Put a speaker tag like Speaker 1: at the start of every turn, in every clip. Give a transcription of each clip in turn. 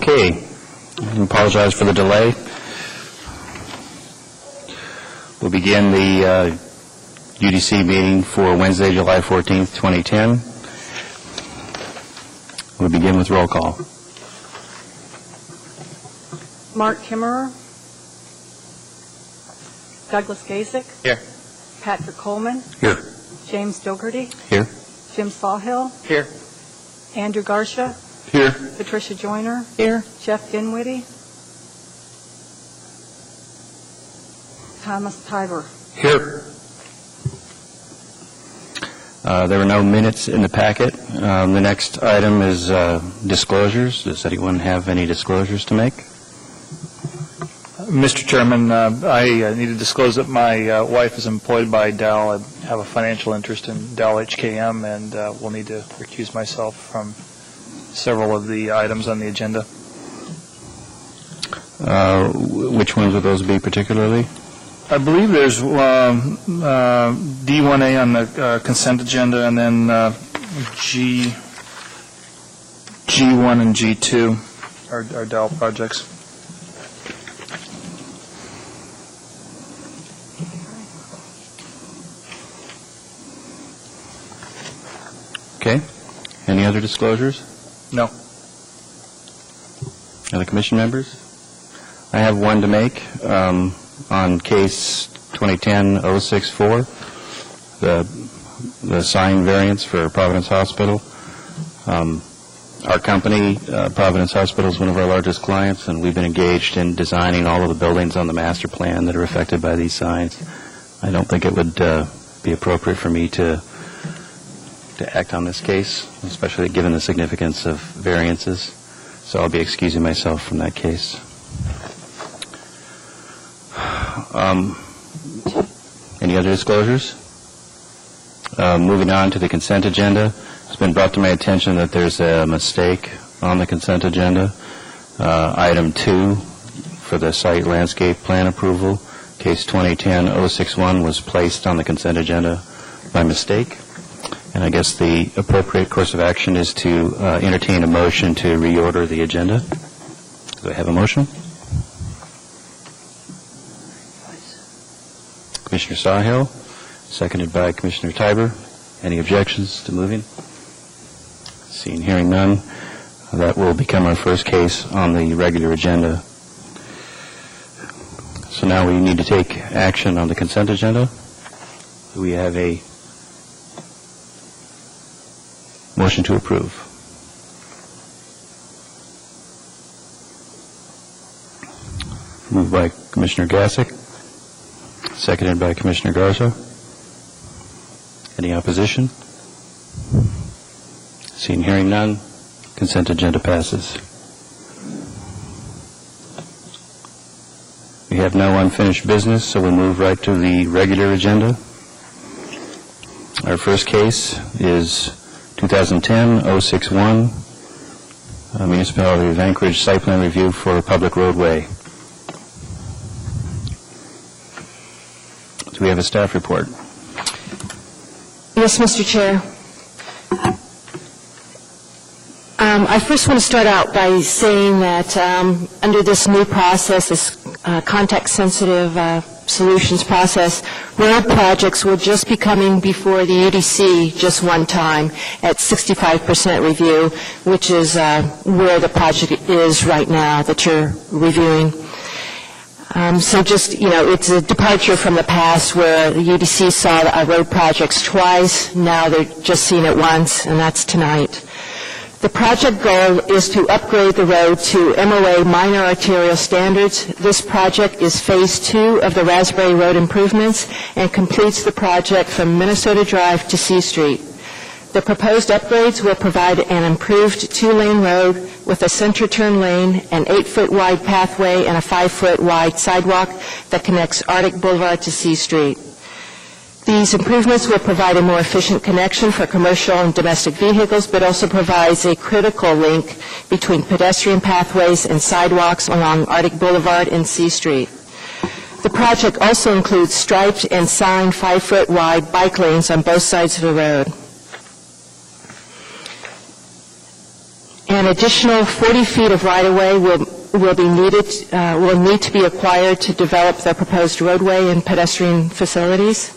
Speaker 1: Okay, I apologize for the delay. We'll begin the UDC meeting for Wednesday, July 14th, 2010. We'll begin with roll call.
Speaker 2: Mark Kimmerer. Douglas Gasick.
Speaker 1: Here.
Speaker 2: Patrick Coleman.
Speaker 1: Here.
Speaker 2: James Dougherty.
Speaker 1: Here.
Speaker 2: Jim Sawhill.
Speaker 1: Here.
Speaker 2: Andrew Garcia.
Speaker 1: Here.
Speaker 2: Patricia Joyner.
Speaker 1: Here.
Speaker 2: Jeff Dinwiddie. Thomas Tiber.
Speaker 1: Here. There were no minutes in the packet. The next item is disclosures. Does anyone have any disclosures to make?
Speaker 3: Mr. Chairman, I need to disclose that my wife is employed by Dow. I have a financial interest in Dow HKM, and will need to recuse myself from several of the items on the agenda.
Speaker 1: Which ones would those be particularly?
Speaker 3: I believe there's D1A on the consent agenda, and then G1 and G2 are Dow projects.
Speaker 1: Okay. Any other disclosures?
Speaker 3: No.
Speaker 1: Other commission members? I have one to make on case 2010-064, the sign variance for Providence Hospital. Our company, Providence Hospital, is one of our largest clients, and we've been engaged in designing all of the buildings on the master plan that are affected by these signs. I don't think it would be appropriate for me to act on this case, especially given the significance of variances. So I'll be excusing myself from that case. Any other disclosures? Moving on to the consent agenda. It's been brought to my attention that there's a mistake on the consent agenda. Item 2 for the site landscape plan approval, case 2010-061, was placed on the consent agenda by mistake. And I guess the appropriate course of action is to entertain a motion to reorder the agenda. Do I have a motion? Commissioner Sawhill, seconded by Commissioner Tiber. Any objections to moving? Seeing, hearing none, that will become our first case on the regular agenda. So now we need to take action on the consent agenda. Do we have a motion to approve? Moved by Commissioner Gasick, seconded by Commissioner Garza. Any opposition? Seeing, hearing none, consent agenda passes. We have no unfinished business, so we'll move right to the regular agenda. Our first case is 2010-061, Municipality of Anchorage site plan review for a public roadway. Do we have a staff report?
Speaker 4: Yes, Mr. Chair. I first want to start out by saying that under this new process, this context-sensitive solutions process, road projects will just be coming before the UDC just one time at 65% review, which is where the project is right now that you're reviewing. So just, it's a departure from the past where the UDC saw road projects twice. Now they're just seeing it once, and that's tonight. The project goal is to upgrade the road to MOA minor arterial standards. This project is phase 2 of the Raspberry Road improvements and completes the project from Minnesota Drive to C Street. The proposed upgrades will provide an improved 2-lane road with a center turn lane, an 8-foot wide pathway, and a 5-foot wide sidewalk that connects Arctic Boulevard to C Street. These improvements will provide a more efficient connection for commercial and domestic vehicles, but also provides a critical link between pedestrian pathways and sidewalks along Arctic Boulevard and C Street. The project also includes striped and signed 5-foot wide bike lanes on both sides of the road. An additional 40 feet of right-of-way will need to be acquired to develop the proposed roadway and pedestrian facilities.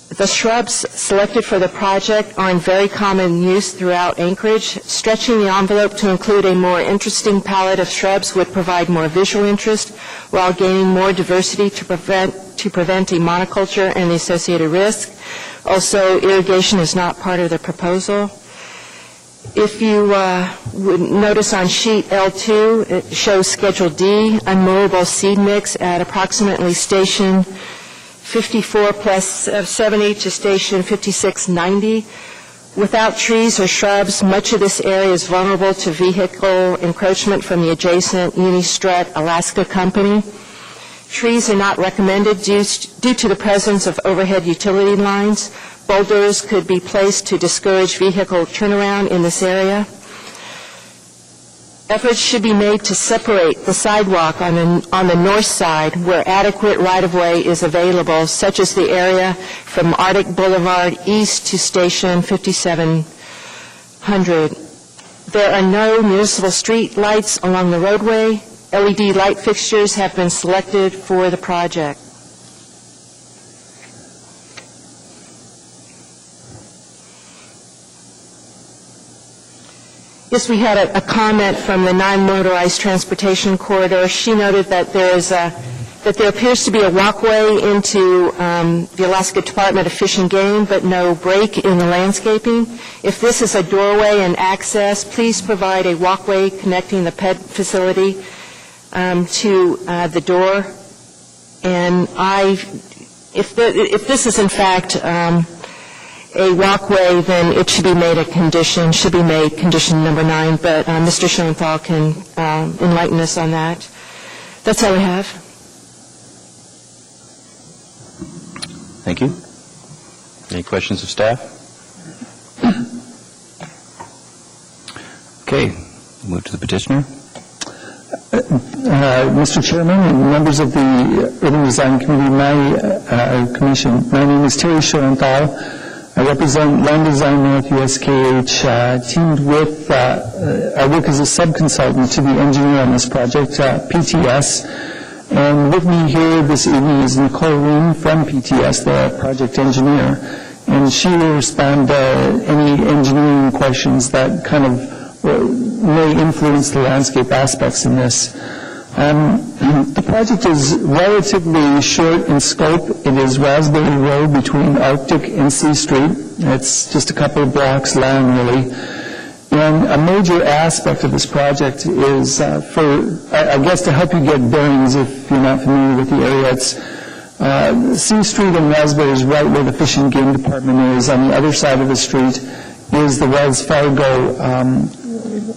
Speaker 4: The shrubs selected for the project are in very common use throughout Anchorage. Stretching the envelope to include a more interesting palette of shrubs would provide more visual interest while gaining more diversity to prevent a monoculture and the associated risk. Also, irrigation is not part of the proposal. If you would notice on sheet L2, it shows Schedule D, unmowable seed mix at approximately station 54 plus 70 to station 5690. Without trees or shrubs, much of this area is vulnerable to vehicle encroachment from the adjacent Unistrut Alaska company. Trees are not recommended due to the presence of overhead utility lines. Boulders could be placed to discourage vehicle turnaround in this area. Efforts should be made to separate the sidewalk on the north side where adequate right-of-way is available, such as the area from Arctic Boulevard east to Station 5700. There are no municipal street lights along the roadway. LED light fixtures have been selected for the project. Yes, we had a comment from the non-motorized transportation corridor. She noted that there appears to be a walkway into the Alaska Department of Fish and Game, but no break in the landscaping. If this is a doorway and access, please provide a walkway connecting the pet facility to the door. And if this is in fact a walkway, then it should be made condition number 9, but Mr. Schoenthal can enlighten us on that. That's all I have.
Speaker 1: Thank you. Any questions of staff? Okay, move to the petitioner.
Speaker 5: Mr. Chairman and members of the Urban Design Committee, Commission, my name is Terry Schoenthal. I represent Land Design North USKH, teamed with, I work as a sub-consultant to the engineer on this project, PTS. And with me here this evening is Nicole Roon from PTS, the project engineer. And she will respond to any engineering questions that kind of may influence the landscape aspects in this. The project is relatively short in scope. It is Raspberry Road between Arctic and C Street. It's just a couple of blocks long, really. And a major aspect of this project is I guess to help you get bearings if you're not familiar with the area, it's C Street and Raspberry is right where the Fish and Game Department is. On the other side of the street is the Wells Fargo,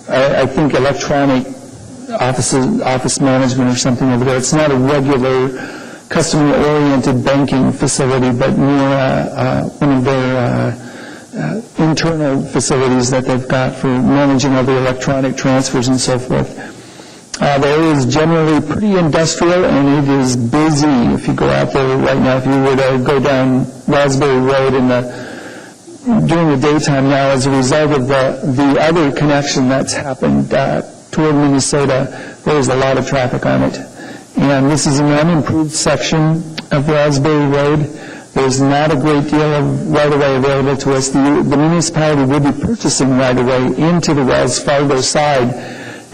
Speaker 5: I think, electronic office management or something over there. It's not a regular customer-oriented banking facility, but more one of their internal facilities that they've got for managing all the electronic transfers and so forth. The area is generally pretty industrial, and it is busy. If you go out there right now, if you were to go down Raspberry Road during the daytime now, as a result of the other connection that's happened toward Minnesota, there's a lot of traffic on it. And this is an unimproved section of Raspberry Road. There's not a great deal of right-of-way available to us. The municipality will be purchasing right-of-way into the Wells Fargo side.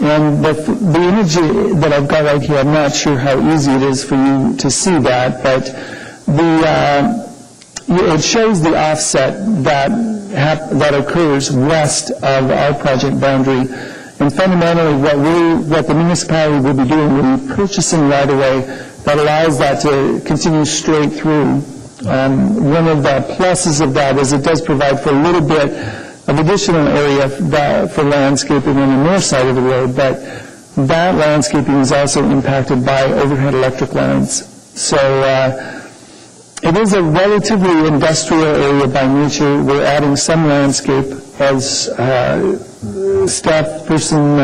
Speaker 5: And the image that I've got right here, I'm not sure how easy it is for you to see that, but it shows the offset that occurs west of our project boundary. And fundamentally, what the municipality will be doing will be purchasing right-of-way that allows that to continue straight through. One of the pluses of that is it does provide for a little bit of additional area for landscaping on the north side of the road, but that landscaping is also impacted by overhead electric lines. So it is a relatively industrial area by nature. We're adding some landscape, as staff person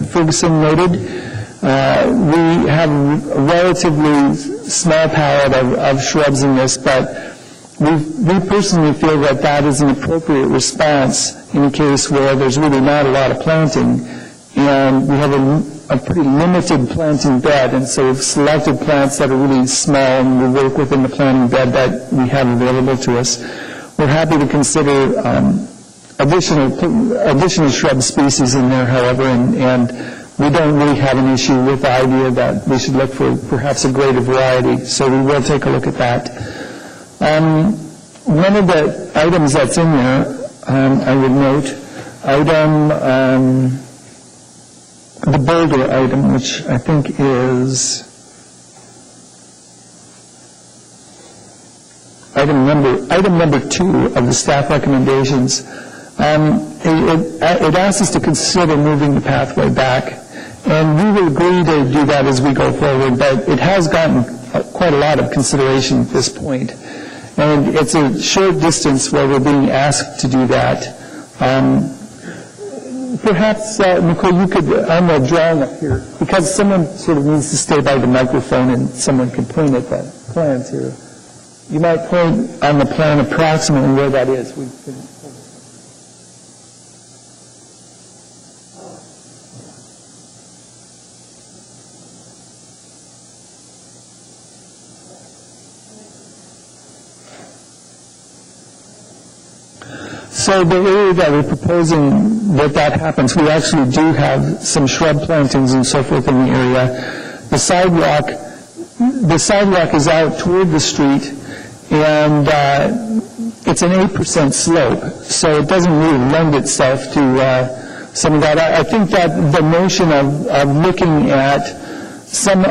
Speaker 5: Ferguson noted. We have a relatively small palette of shrubs in this, but we personally feel that that is an appropriate response in a case where there's really not a lot of planting, and we have a pretty limited planting bed, and so we've selected plants that are really small and will work within the planting bed that we have available to us. We're happy to consider additional shrub species in there, however, and we don't really have an issue with the idea that we should look for perhaps a greater variety, so we will take a look at that. One of the items that's in there, I would note, the boulder item, which I think is item number 2 of the staff recommendations. It asks us to consider moving the pathway back, and we will agree to do that as we go forward, but it has gotten quite a lot of consideration at this point. And it's a short distance where we're being asked to do that. Perhaps, Nicole, you could, on the drawing up here, because someone sort of needs to stay by the microphone and someone can point at the plans here, you might point on the plan approximately where that is. So the area that we're proposing that happens, we actually do have some shrub plantings and so forth in the area. The sidewalk is out toward the street, and it's an 8% slope, so it doesn't really lend itself to some of that. I think that the notion of looking at some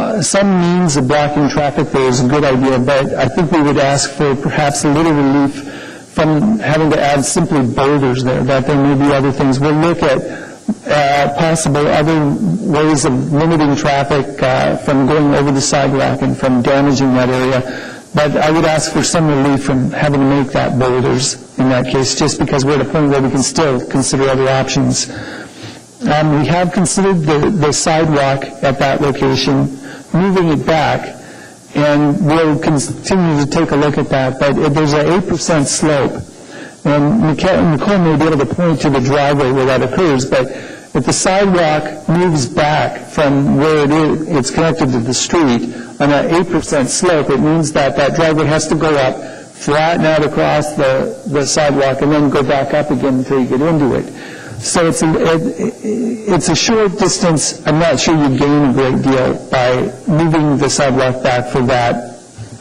Speaker 5: means of blocking traffic there is a good idea, but I think we would ask for perhaps a little relief from having to add simply boulders there, that there may be other things. We'll look at possible other ways of limiting traffic from going over the sidewalk and from damaging that area. But I would ask for some relief from having to make that boulders in that case, just because we're at a point where we can still consider other options. We have considered the sidewalk at that location, moving it back, and we'll continue to take a look at that. But there's an 8% slope, and Nicole may be able to point to the driveway where that occurs, but if the sidewalk moves back from where it's connected to the street on an 8% slope, it means that that driveway has to go up, flatten out across the sidewalk, and then go back up again until you get into it. So it's a short distance. I'm not sure you gain a great deal by moving the sidewalk back for that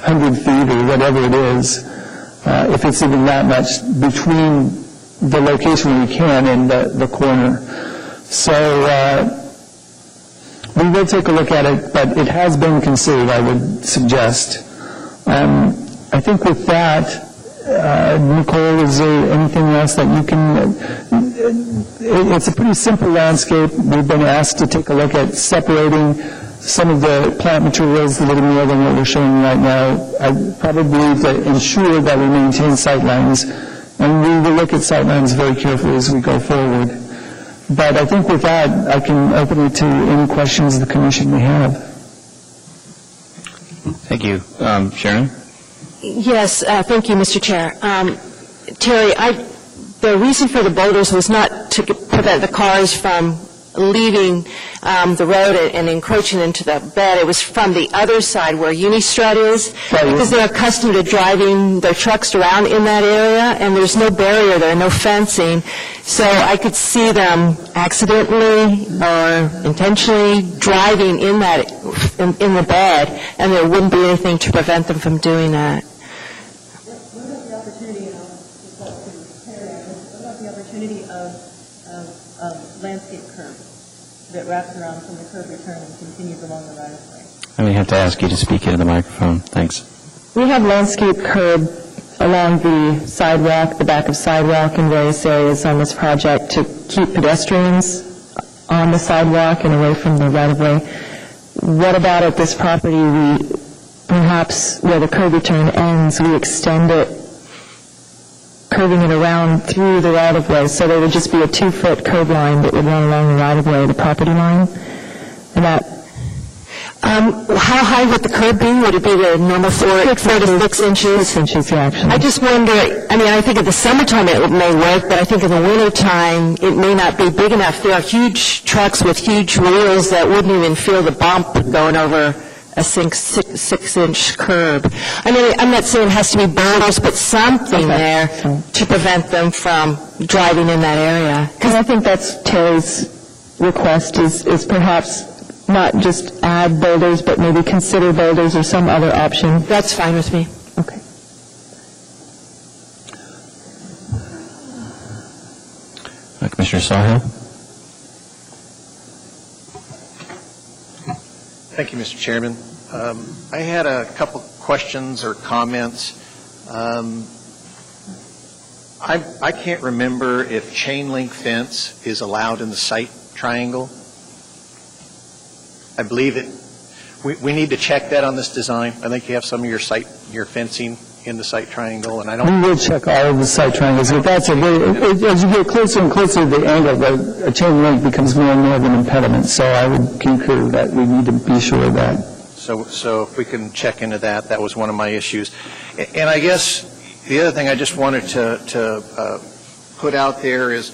Speaker 5: 100 feet or whatever it is, if it's even that much between the location where you can and the corner. So we will take a look at it, but it has been considered, I would suggest. I think with that, Nicole, is there anything else that you can... It's a pretty simple landscape. We've been asked to take a look at separating some of the plant materials a little more than what we're showing right now. Probably to ensure that we maintain sight lines, and we will look at sight lines very carefully as we go forward. But I think with that, I can open it to any questions the Commission may have.
Speaker 1: Thank you. Sharon?
Speaker 4: Yes, thank you, Mr. Chair. Terry, the reason for the boulders was not to prevent the cars from leaving the road and encroaching into the bed. It was from the other side where Unistrut is, because they're accustomed to driving their trucks around in that area, and there's no barrier there, no fencing. So I could see them accidentally or intentionally driving in the bed, and there wouldn't be anything to prevent them from doing that.
Speaker 6: What about the opportunity of landscape curb that wraps around from the curb return and continues along the right-of-way?
Speaker 1: I may have to ask you to speak into the microphone. Thanks.
Speaker 6: We have landscape curb along the sidewalk, the back of sidewalk in various areas on this project to keep pedestrians on the sidewalk and away from the right-of-way. What about at this property, we perhaps where the curb return ends, we extend it, curving it around through the right-of-way, so there would just be a 2-foot curb line that would run along the right-of-way, the property line, and that...
Speaker 4: How high would the curb be? Would it be the normal 4 to 6 inches?
Speaker 6: 6 inches, yeah, actually.
Speaker 4: I just wonder, I mean, I think in the summertime it may work, but I think in the wintertime it may not be big enough. There are huge trucks with huge wheels that wouldn't even feel the bump going over a 6-inch curb. I mean, I'm not saying it has to be boulders, but something there to prevent them from driving in that area.
Speaker 6: Because I think that's Terry's request is perhaps not just add boulders, but maybe consider boulders or some other option.
Speaker 4: That's fine with me.
Speaker 6: Okay.
Speaker 1: Commissioner Sawhill?
Speaker 7: Thank you, Mr. Chairman. I had a couple questions or comments. I can't remember if chain link fence is allowed in the site triangle. I believe it. We need to check that on this design. I think you have some of your fencing in the site triangle, and I don't.
Speaker 5: We will check all of the site triangles, but that's as you get closer and closer to the angle, a chain link becomes more and more of an impediment. So I would concur that we need to be sure of that.
Speaker 7: So if we can check into that, that was one of my issues. And I guess the other thing I just wanted to put out there is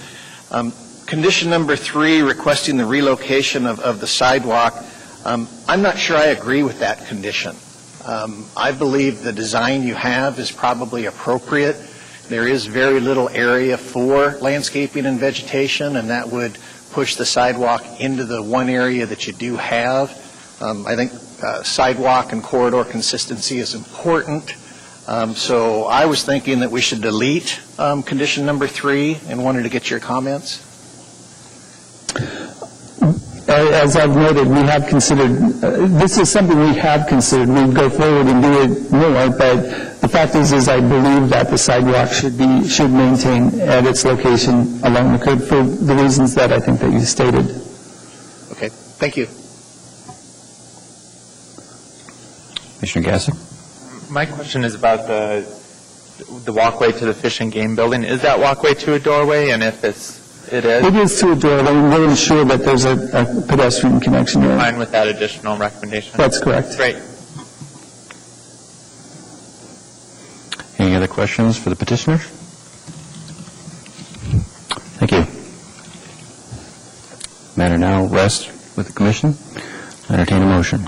Speaker 7: condition number 3, requesting the relocation of the sidewalk. I'm not sure I agree with that condition. I believe the design you have is probably appropriate. There is very little area for landscaping and vegetation, and that would push the sidewalk into the one area that you do have. I think sidewalk and corridor consistency is important. So I was thinking that we should delete condition number 3 and wanted to get your comments.
Speaker 5: As I've noted, we have considered, this is something we have considered. We'd go forward and do it more, but the fact is I believe that the sidewalk should maintain at its location along the curb for the reasons that I think that you stated.
Speaker 7: Okay, thank you.
Speaker 1: Commissioner Gassick?
Speaker 8: My question is about the walkway to the Fish and Game building. Is that walkway to a doorway? And if it is?
Speaker 5: It is to a doorway. We'll ensure that there's a pedestrian connection there.
Speaker 8: Fine with that additional recommendation?
Speaker 5: That's correct.
Speaker 8: Great.
Speaker 1: Any other questions for the petitioner? Thank you. Matter now rests with the commission. Entertain a motion.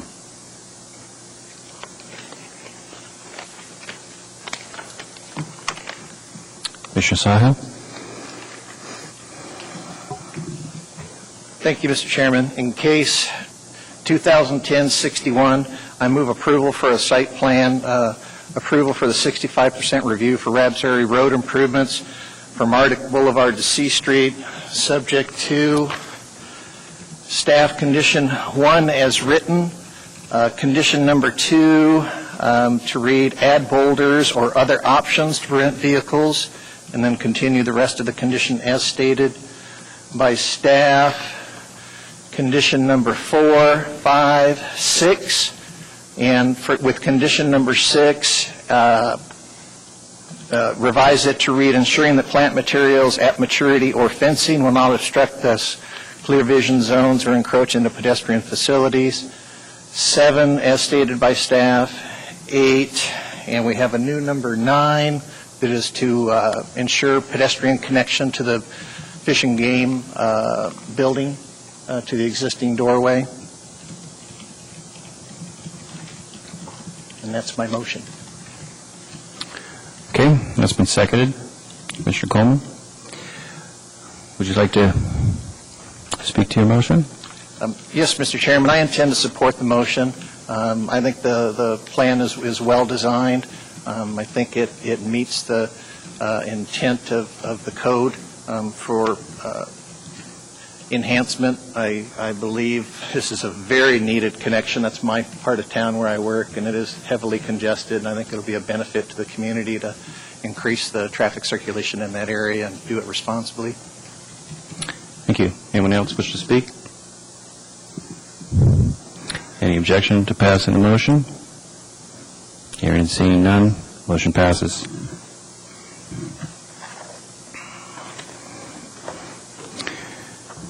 Speaker 1: Commissioner Sawhill?
Speaker 7: Thank you, Mr. Chairman. In case 2010-61, I move approval for a site plan, approval for the 65% review for Rabsbury Road improvements from Arctic Boulevard to C Street, subject to staff condition 1 as written, condition number 2 to read add boulders or other options to prevent vehicles, and then continue the rest of the condition as stated by staff. Condition number 4, 5, 6, and with condition number 6, revise it to read ensuring that plant materials at maturity or fencing will not obstruct thus clear vision zones or encroach into pedestrian facilities. 7, as stated by staff. 8, and we have a new number 9 that is to ensure pedestrian connection to the Fish and Game building. To the existing doorway. And that's my motion.
Speaker 1: Okay, that's been seconded. Commissioner Coleman, would you like to speak to your motion?
Speaker 7: Yes, Mr. Chairman, I intend to support the motion. I think the plan is well designed. I think it meets the intent of the code for enhancement. I believe this is a very needed connection. That's my part of town where I work, and it is heavily congested, and I think it'll be a benefit to the community to increase the traffic circulation in that area and do it responsibly.
Speaker 1: Thank you. Anyone else wish to speak? Any objection to passing the motion? Hearing and seeing none, motion passes.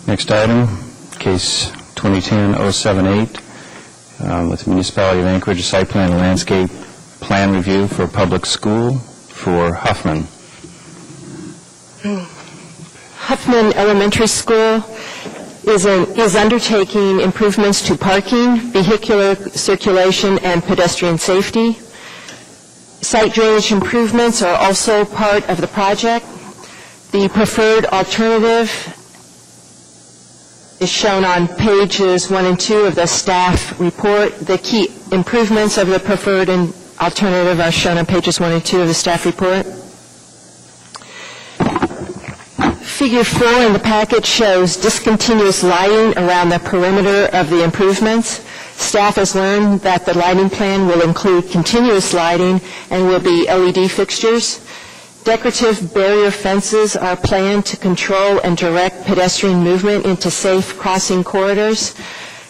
Speaker 1: Next item, case 2010-078, with the Municipality of Anchorage, a site plan and landscape plan review for a public school for Huffman.
Speaker 4: Huffman Elementary School is undertaking improvements to parking, vehicular circulation, and pedestrian safety. Site drainage improvements are also part of the project. The preferred alternative is shown on pages 1 and 2 of the staff report. The key improvements of the preferred and alternative are shown on pages 1 and 2 of the staff report. Figure 4 in the package shows discontinuous lighting around the perimeter of the improvements. Staff has learned that the lighting plan will include continuous lighting and will be LED fixtures. Decorative barrier fences are planned to control and direct pedestrian movement into safe crossing corridors.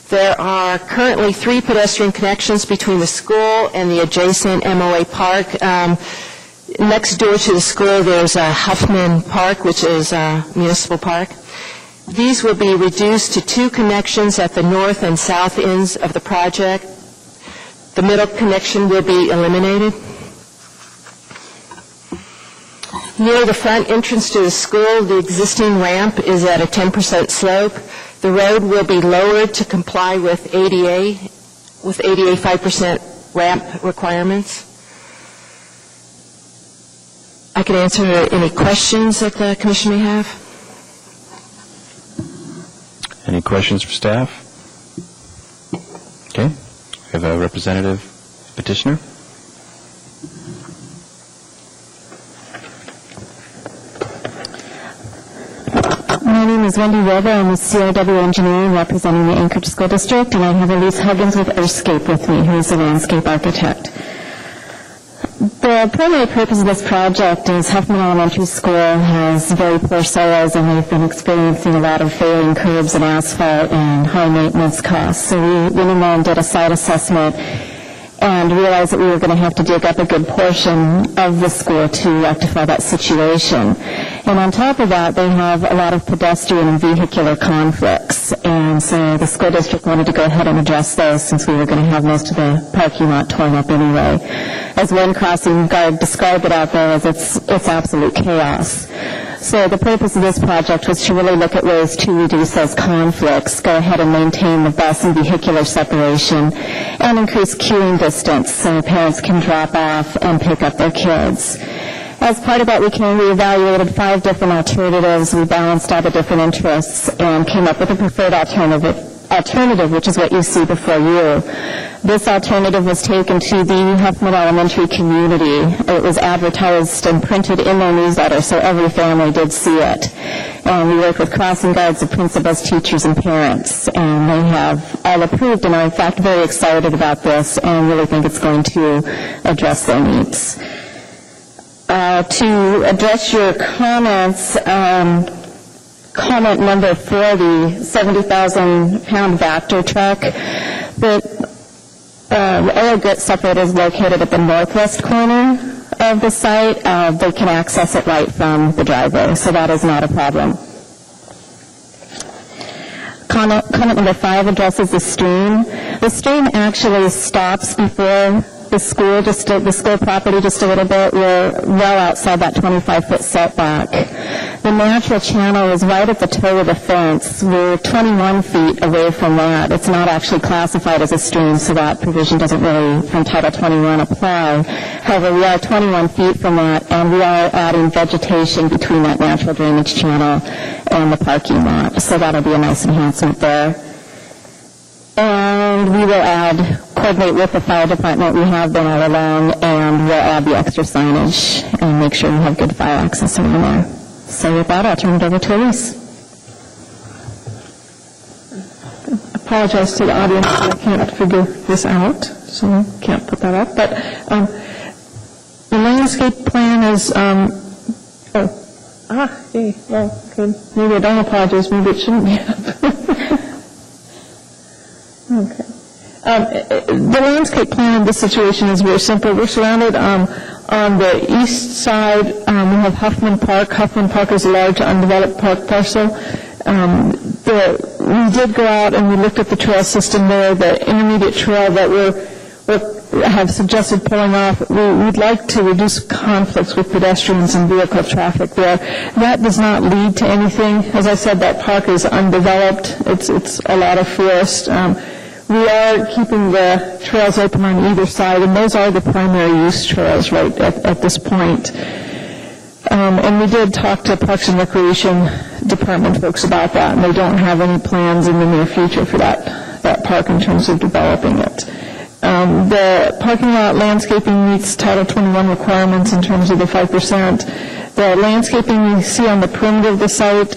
Speaker 4: There are currently 3 pedestrian connections between the school and the adjacent MOA Park. Next door to the school, there's a Huffman Park, which is a municipal park. These will be reduced to 2 connections at the north and south ends of the project. The middle connection will be eliminated. Near the front entrance to the school, the existing ramp is at a 10% slope. The road will be lowered to comply with ADA 5% ramp requirements. I can answer any questions that the commission may have.
Speaker 1: Any questions for staff? Okay. We have a representative petitioner.
Speaker 9: My name is Wendy Wilbur. I'm with CRW Engineering representing the Anchorage School District, and I have Elise Huggins with Earthscape with me, who is the landscape architect. The primary purpose of this project is Huffman Elementary School has very poor soils, and they've been experiencing a lot of failing curbs and asphalt and high maintenance costs. So we went in there and did a site assessment and realized that we were going to have to dig up a good portion of the school to rectify that situation. And on top of that, they have a lot of pedestrian and vehicular conflicts. And so the school district wanted to go ahead and address those since we were going to have most of the parking lot torn up anyway. As one crossing guard described it out there, as it's absolute chaos. So the purpose of this project was to really look at ways to reduce those conflicts, go ahead and maintain the bus and vehicular separation, and increase queuing distance so parents can drop off and pick up their kids. As part of that, we evaluated 5 different alternatives. We balanced all the different interests and came up with a preferred alternative, which is what you see before you. This alternative was taken to the Huffman Elementary community. It was advertised and printed in their newsletter, so every family did see it. And we worked with crossing guards, the principals, teachers, and parents. And they have all approved and are, in fact, very excited about this and really think it's going to address their needs. To address your comments, comment number 40, 70,000-pound Vector truck. The oil grit separator is located at the northwest corner of the site. They can access it right from the driveway, so that is not a problem. Comment number 5 addresses the stream. The stream actually stops before the school, the school property just a little bit. We're well outside that 25-foot setback. The natural channel is right at the toe of the fence. We're 21 feet away from that. It's not actually classified as a stream, so that provision doesn't really, from Title 21, apply. However, we are 21 feet from that, and we are adding vegetation between that natural drainage channel and the parking lot. So that'll be a nice enhancement there. And we will coordinate with the fire department. We have been all along, and we'll add the extra signage and make sure we have good fire access around there. So with that, I'll turn it over to Elise.
Speaker 6: I apologize to the audience that I can't figure this out, so I can't put that up. But the landscape plan is, maybe I don't apologize, maybe it shouldn't be up. Okay. The landscape plan in this situation is very simple. We're surrounded on the east side. We have Huffman Park. Huffman Park is a large undeveloped park parcel. we did go out and we looked at the trail system there, the intermediate trail that we have suggested pulling off. We'd like to reduce conflicts with pedestrians and vehicle traffic there. That does not lead to anything. As I said, that park is undeveloped. It's a lot of forest. We are keeping the trails open on either side, and those are the primary use trails right at this point. And we did talk to Parks and Recreation Department folks about that, and they don't have any plans in the near future for that park in terms of developing it. The parking lot landscaping meets Title 21 requirements in terms of the 5%. The landscaping you see on the perimeter of the site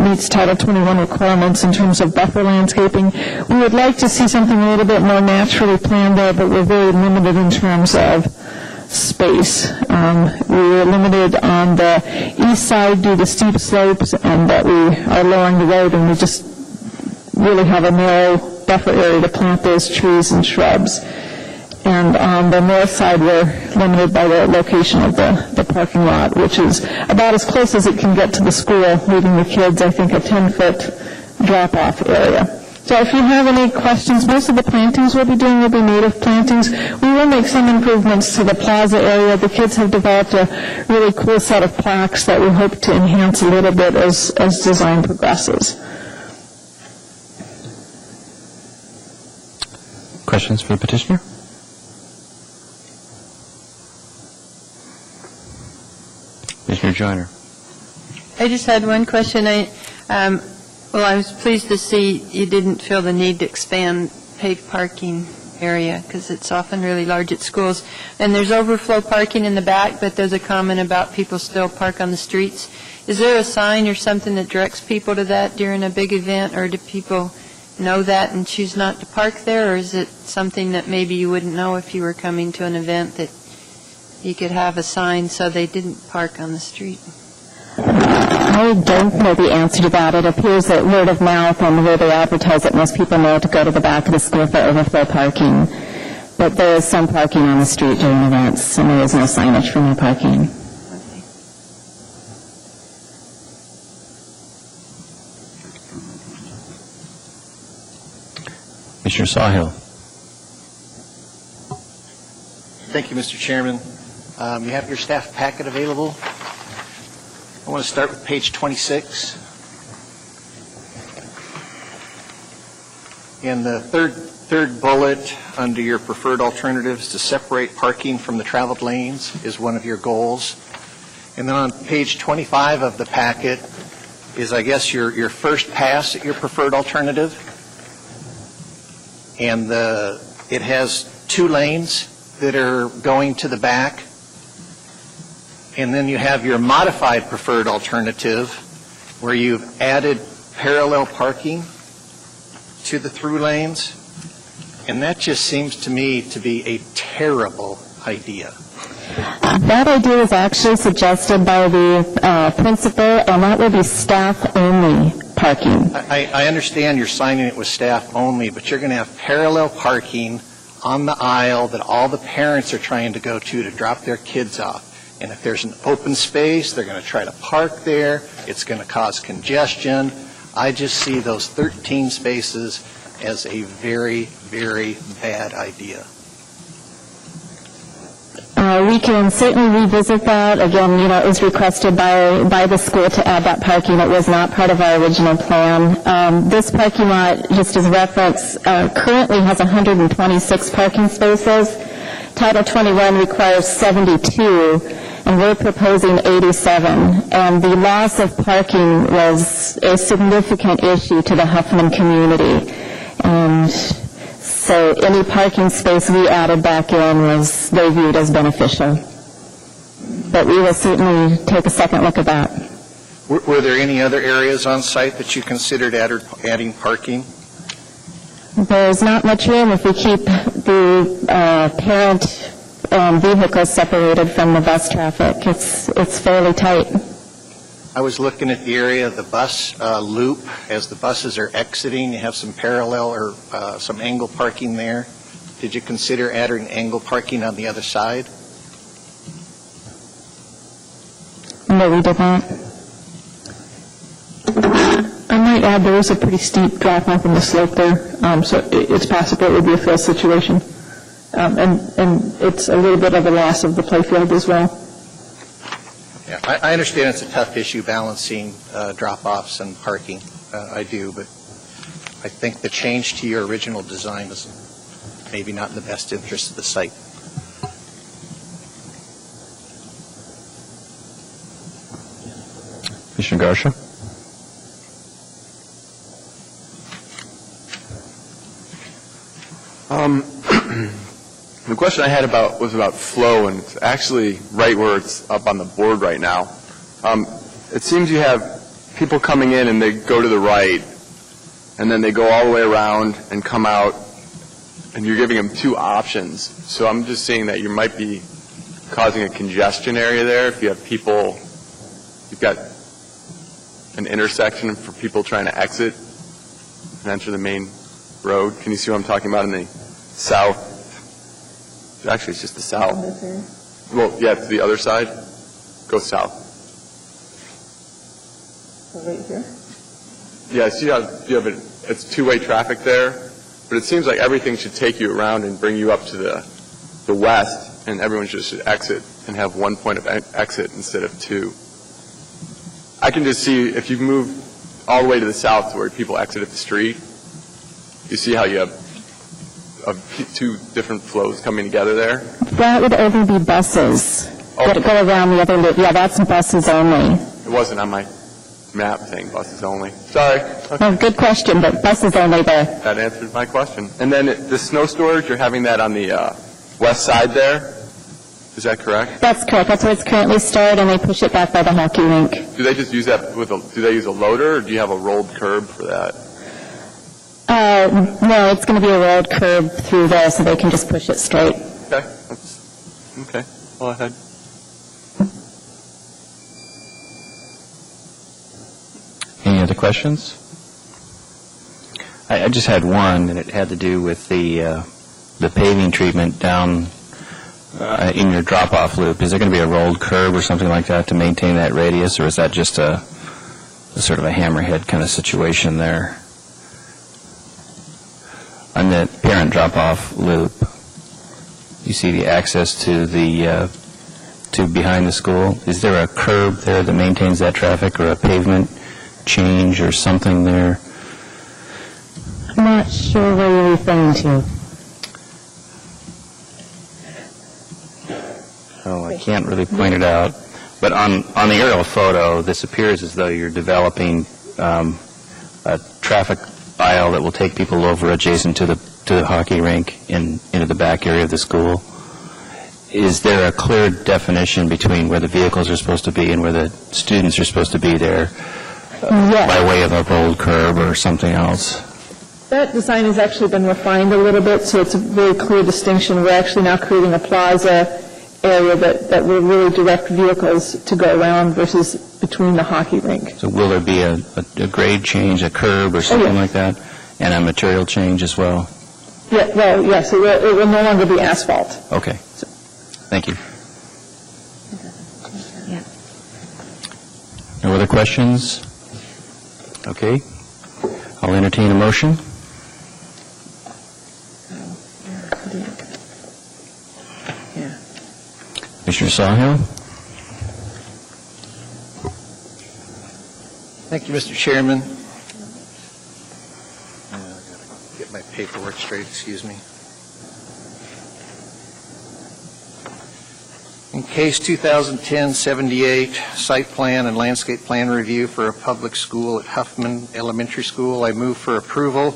Speaker 6: meets Title 21 requirements in terms of buffer landscaping. We would like to see something a little bit more naturally planned there, but we're very limited in terms of space. We were limited on the east side due to steep slopes and that we are lowering the road, and we just really have a narrow buffer area to plant those trees and shrubs. And on the north side, we're limited by the location of the parking lot, which is about as close as it can get to the school, leaving the kids, I think, a 10-foot drop-off area. So if you have any questions, most of the plantings we'll be doing will be native plantings. We will make some improvements to the plaza area. The kids have developed a really cool set of plaques that we hope to enhance a little bit as design progresses.
Speaker 1: Questions for the petitioner? Commissioner Joyner.
Speaker 10: I just had one question. I was pleased to see you didn't feel the need to expand paved parking area because it's often really large at schools. And there's overflow parking in the back, but there's a comment about people still park on the streets. Is there a sign or something that directs people to that during a big event, or do people know that and choose not to park there, or is it something that maybe you wouldn't know if you were coming to an event that you could have a sign so they didn't park on the street?
Speaker 6: I don't know the answer to that. It appears that word of mouth and the way they advertise it, most people know to go to the back of the school for overflow parking. But there is some parking on the street during events, and there is no signage for no parking.
Speaker 1: Commissioner Sawhill.
Speaker 7: Thank you, Mr. Chairman. You have your staff packet available. I want to start with page 26. And the third bullet under your preferred alternatives to separate parking from the traveled lanes is one of your goals. And then on page 25 of the packet is, I guess, your first pass at your preferred alternative. And it has 2 lanes that are going to the back. And then you have your modified preferred alternative where you've added parallel parking to the through lanes. And that just seems to me to be a terrible idea.
Speaker 6: That idea is actually suggested by the principal, and that will be staff-only parking.
Speaker 7: I understand you're signing it with staff only, but you're going to have parallel parking on the aisle that all the parents are trying to go to drop their kids off. And if there's an open space, they're going to try to park there. It's going to cause congestion. I just see those 13 spaces as a very, very bad idea.
Speaker 6: We can certainly revisit that. Again, it was requested by the school to add that parking. It was not part of our original plan. This parking lot, just as reference, currently has 126 parking spaces. Title 21 requires 72, and we're proposing 87. And the loss of parking was a significant issue to the Huffman community. And so any parking space we added back in was they viewed as beneficial. But we will certainly take a second look at that.
Speaker 7: Were there any other areas on site that you considered adding parking?
Speaker 6: There's not much room if we keep the parent vehicles separated from the bus traffic. It's fairly tight.
Speaker 7: I was looking at the area of the bus loop. As the buses are exiting, you have some parallel or some angle parking there. Did you consider adding angle parking on the other side?
Speaker 6: No, we did not. I might add, there is a pretty steep drop-off in the slope there, so it's possible it would be a fill situation. And it's a little bit of a loss of the playfield as well.
Speaker 7: Yeah, I understand it's a tough issue balancing drop-offs and parking. I do, but I think the change to your original design is maybe not in the best interest of the site.
Speaker 1: Commissioner Garcia?
Speaker 11: The question I had was about flow, and it's actually right where it's up on the board right now. It seems you have people coming in and they go to the right, and then they go all the way around and come out, and you're giving them two options. So I'm just seeing that you might be causing a congestion area there if you have people, you've got an intersection for people trying to exit and enter the main road. Can you see what I'm talking about in the south? Actually, it's just the south. Well, yeah, to the other side. Go south.
Speaker 6: So right here?
Speaker 11: Yeah, see how you have it's two-way traffic there, but it seems like everything should take you around and bring you up to the west, and everyone should exit and have one point of exit instead of two. I can just see if you move all the way to the south to where people exit at the street, you see how you have two different flows coming together there?
Speaker 9: That would only be buses that go around the other loop. Yeah, that's buses only.
Speaker 11: It wasn't on my map saying buses only. Sorry. Okay.
Speaker 9: Oh, good question, but buses only there.
Speaker 11: That answered my question. And then the snow storage, you're having that on the west side there? Is that correct?
Speaker 9: That's correct. That's where it's currently stored, and they push it back by the hockey rink.
Speaker 11: Do they just use that do they use a loader, or do you have a rolled curb for that?
Speaker 9: No, it's going to be a road curb through there, so they can just push it straight.
Speaker 11: Okay. Okay. Go ahead.
Speaker 1: Any other questions? I just had one, and it had to do with the paving treatment down in your drop-off loop. Is there going to be a rolled curb or something like that to maintain that radius, or is that just a sort of a hammerhead kind of situation there? On the parent drop-off loop, you see the access to the to behind the school. Is there a curb there that maintains that traffic, or a pavement change or something there?
Speaker 9: I'm not sure where you're referring to.
Speaker 1: Oh, I can't really point it out. But on the aerial photo, this appears as though you're developing a traffic aisle that will take people over adjacent to the hockey rink into the back area of the school. Is there a clear definition between where the vehicles are supposed to be and where the students are supposed to be there by way of a rolled curb or something else?
Speaker 6: That design has actually been refined a little bit, so it's a very clear distinction. We're actually now creating a plaza area that will really direct vehicles to go around versus between the hockey rink.
Speaker 1: So will there be a grade change, a curb or something like that, and a material change as well?
Speaker 6: Yeah, well, yes, it will no longer be asphalt.
Speaker 1: Okay. Thank you. No other questions? Okay. I'll entertain a motion. Commissioner Sawhill.
Speaker 7: Thank you, Mr. Chairman. I've got to get my paperwork straight, excuse me. In case 2010-78, site plan and landscape plan review for a public school at Huffman Elementary School, I move for approval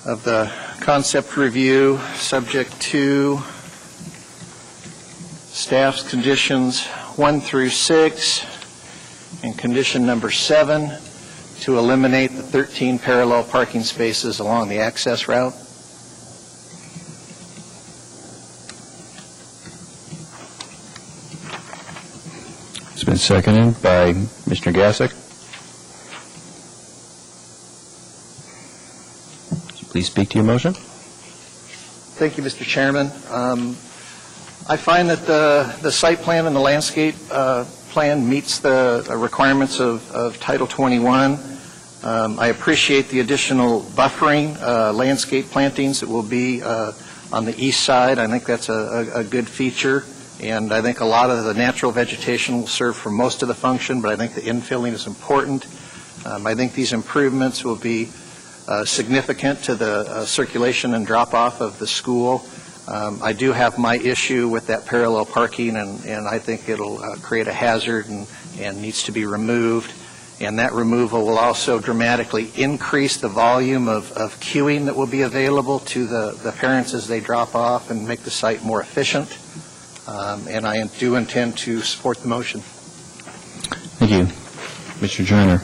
Speaker 7: of the concept review subject to staff's conditions 1 through 6 and condition number 7 to eliminate the 13 parallel parking spaces along the access route.
Speaker 1: It's been seconded by Mr. Gassick. Please speak to your motion.
Speaker 7: Thank you, Mr. Chairman. I find that the site plan and the landscape plan meets the requirements of Title 21. I appreciate the additional buffering, landscape plantings that will be on the east side. I think that's a good feature, and I think a lot of the natural vegetation will serve for most of the function, but I think the infilling is important. I think these improvements will be significant to the circulation and drop-off of the school. I do have my issue with that parallel parking, and I think it'll create a hazard and needs to be removed. And that removal will also dramatically increase the volume of queuing that will be available to the parents as they drop off and make the site more efficient. And I do intend to support the motion.
Speaker 1: Thank you. Mr. Joyner.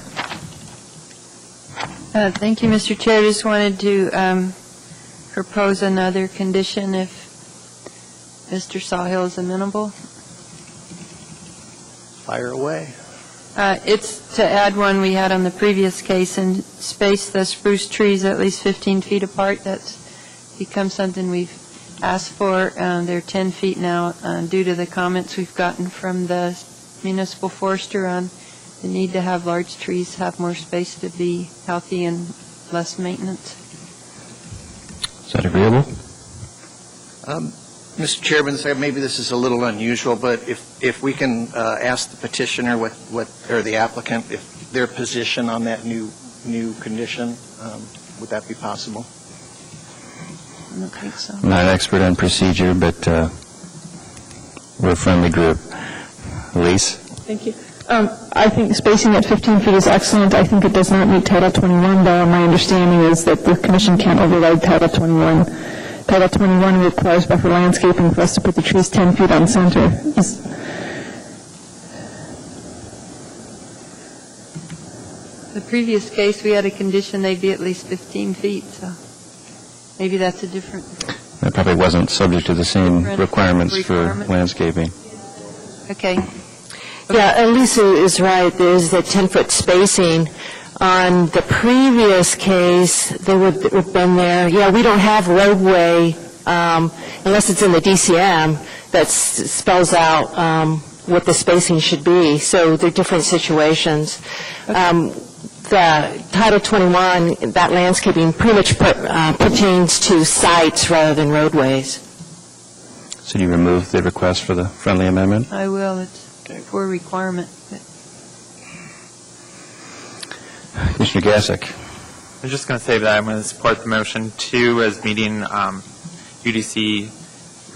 Speaker 10: Thank you, Mr. Chair. I just wanted to propose another condition if Mr. Sawhill is amenable.
Speaker 7: Fire away.
Speaker 10: It's to add one we had on the previous case and space the spruce trees at least 15 feet apart. That's become something we've asked for. They're 10 feet now due to the comments we've gotten from the municipal forester on the need to have large trees have more space to be healthy and less maintenance.
Speaker 1: Is that agreeable?
Speaker 7: Mr. Chairman, maybe this is a little unusual, but if we can ask the petitioner or the applicant if their position on that new condition, would that be possible?
Speaker 10: I don't think so.
Speaker 1: I'm not an expert on procedure, but we're a friendly group. Elise?
Speaker 6: Thank you. I think spacing at 15 feet is excellent. I think it does not meet Title 21, though. My understanding is that the Commission can't override Title 21. Title 21 requires buffer landscaping for us to put the trees 10 feet on center.
Speaker 10: The previous case, we had a condition they'd be at least 15 feet, so maybe that's a different...
Speaker 1: That probably wasn't subject to the same requirements for landscaping.
Speaker 10: Okay.
Speaker 4: Yeah, Elisa is right. There's the 10-foot spacing. On the previous case, there would have been there, we don't have roadway, unless it's in the DCM, that spells out what the spacing should be. So they're different situations. The Title 21, that landscaping pretty much pertains to sites rather than roadways.
Speaker 1: So do you remove the request for the friendly amendment?
Speaker 10: I will. It's for requirement.
Speaker 1: Commissioner Gassick.
Speaker 8: I'm just going to say that I'm going to support the motion 2 as meeting UDC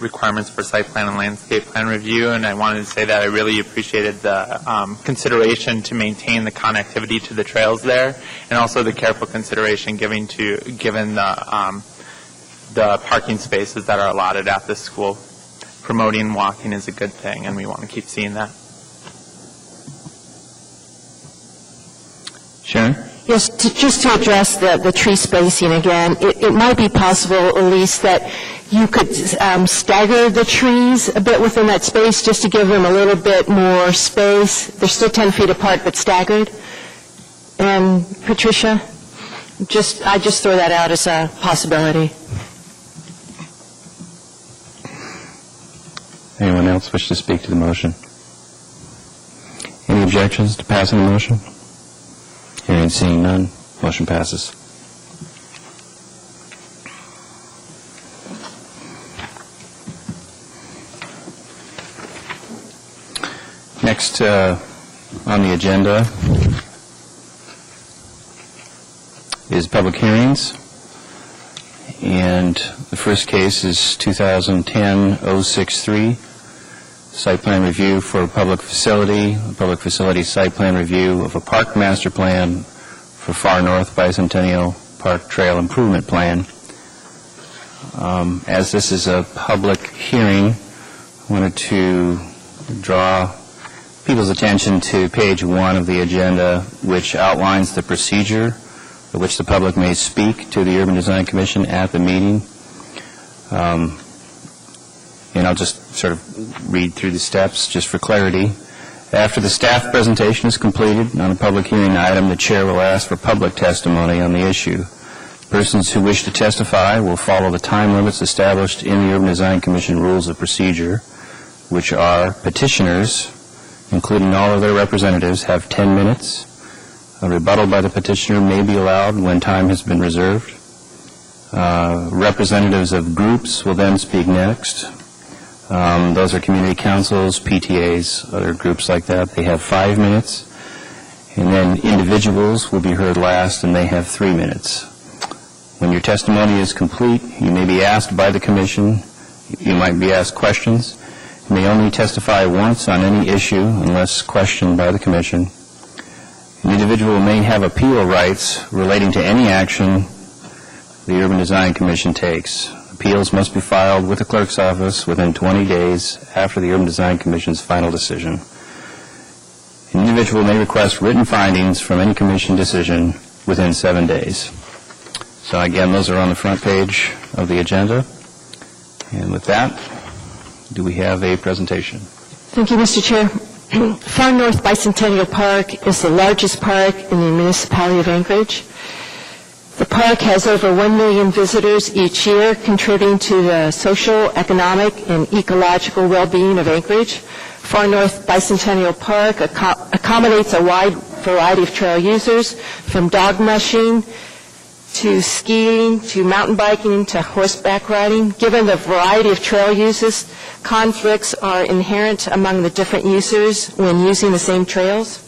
Speaker 8: requirements for site plan and landscape plan review, and I wanted to say that I really appreciated the consideration to maintain the connectivity to the trails there, and also the careful consideration given the parking spaces that are allotted at the school. Promoting walking is a good thing, and we want to keep seeing that.
Speaker 1: Sharon?
Speaker 4: Yes, just to address the tree spacing again, it might be possible, Elise, that you could stagger the trees a bit within that space just to give them a little bit more space. They're still 10 feet apart, but staggered. And Patricia, I just throw that out as a possibility.
Speaker 1: Anyone else wish to speak to the motion? Any objections to passing the motion? Hearing and seeing none, motion passes. Next on the agenda is public hearings, and the first case is 2010-063, site plan review for a public facility site plan review of a park master plan for Far North Bicentennial Park Trail Improvement Plan. As this is a public hearing, I wanted to draw people's attention to page 1 of the agenda, which outlines the procedure for which the public may speak to the Urban Design Commission at the meeting. And I'll just sort of read through the steps just for clarity. After the staff presentation is completed on a public hearing item, the chair will ask for public testimony on the issue. Persons who wish to testify will follow the time limits established in the Urban Design Commission Rules of Procedure, which are petitioners, including all of their representatives, have 10 minutes. A rebuttal by the petitioner may be allowed when time has been reserved. Representatives of groups will then speak next. Those are community councils, PTAs, other groups like that. They have 5 minutes. And then individuals will be heard last, and they have 3 minutes. When your testimony is complete, you may be asked by the commission. You might be asked questions. You may only testify once on any issue unless questioned by the commission. An individual may have appeal rights relating to any action the Urban Design Commission takes. Appeals must be filed with the clerk's office within 20 days after the Urban Design Commission's final decision. An individual may request written findings from any commission decision within 7 days. So again, those are on the front page of the agenda. And with that, do we have a presentation?
Speaker 4: Thank you, Mr. Chair. Far North Bicentennial Park is the largest park in the municipality of Anchorage. The park has over 1 million visitors each year, contributing to the social, economic, and ecological well-being of Anchorage. Far North Bicentennial Park accommodates a wide variety of trail users, from dog mushing to skiing, to mountain biking, to horseback riding. Given the variety of trail uses, conflicts are inherent among the different users when using the same trails.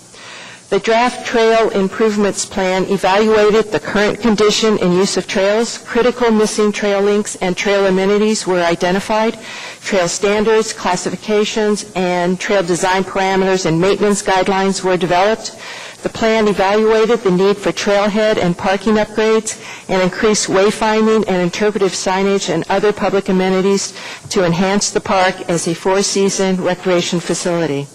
Speaker 4: The draft Trail Improvements Plan evaluated the current condition and use of trails. Critical missing trail links and trail amenities were identified. Trail standards, classifications, and trail design parameters and maintenance guidelines were developed. The plan evaluated the need for trailhead and parking upgrades and increased wayfinding and interpretive signage and other public amenities to enhance the park as a four-season recreation facility.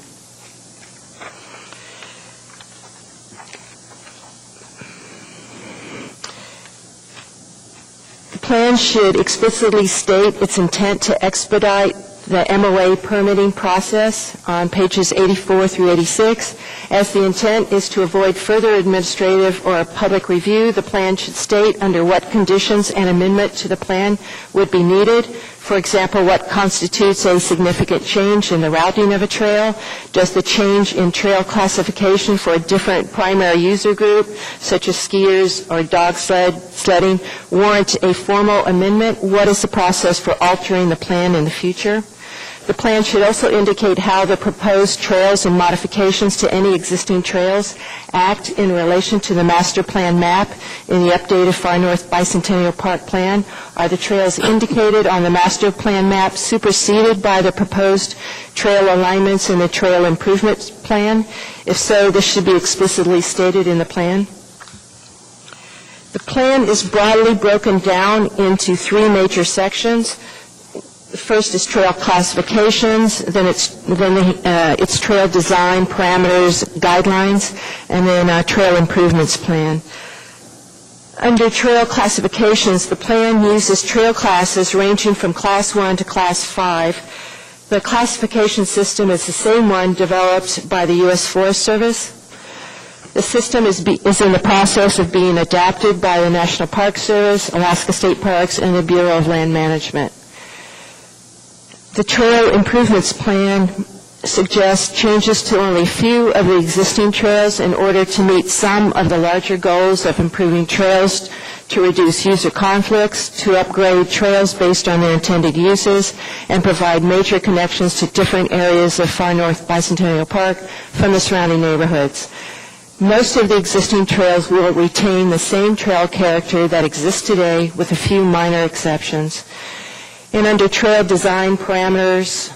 Speaker 4: The plan should explicitly state its intent to expedite the MOA permitting process on pages 84 through 86. As the intent is to avoid further administrative or public review, the plan should state under what conditions an amendment to the plan would be needed. For example, what constitutes a significant change in the routing of a trail? Does the change in trail classification for a different primary user group, such as skiers or dog sledding, warrant a formal amendment? What is the process for altering the plan in the future? The plan should also indicate how the proposed trails and modifications to any existing trails act in relation to the master plan map in the updated Far North Bicentennial Park plan. Are the trails indicated on the master plan map superseded by the proposed trail alignments in the trail improvement plan? If so, this should be explicitly stated in the plan. The plan is broadly broken down into 3 major sections. The first is trail classifications, then it's trail design, parameters, guidelines, and then trail improvements plan. Under trail classifications, the plan uses trail classes ranging from Class 1 to Class 5. The classification system is the same one developed by the U.S. Forest Service. The system is in the process of being adapted by the National Park Service, Alaska State Parks, and the Bureau of Land Management. The Trail Improvements Plan suggests changes to only a few of the existing trails in order to meet some of the larger goals of improving trails, to reduce user conflicts, to upgrade trails based on their intended uses, and provide major connections to different areas of Far North Bicentennial Park from the surrounding neighborhoods. Most of the existing trails will retain the same trail character that exists today, with a few minor exceptions. And under trail design parameters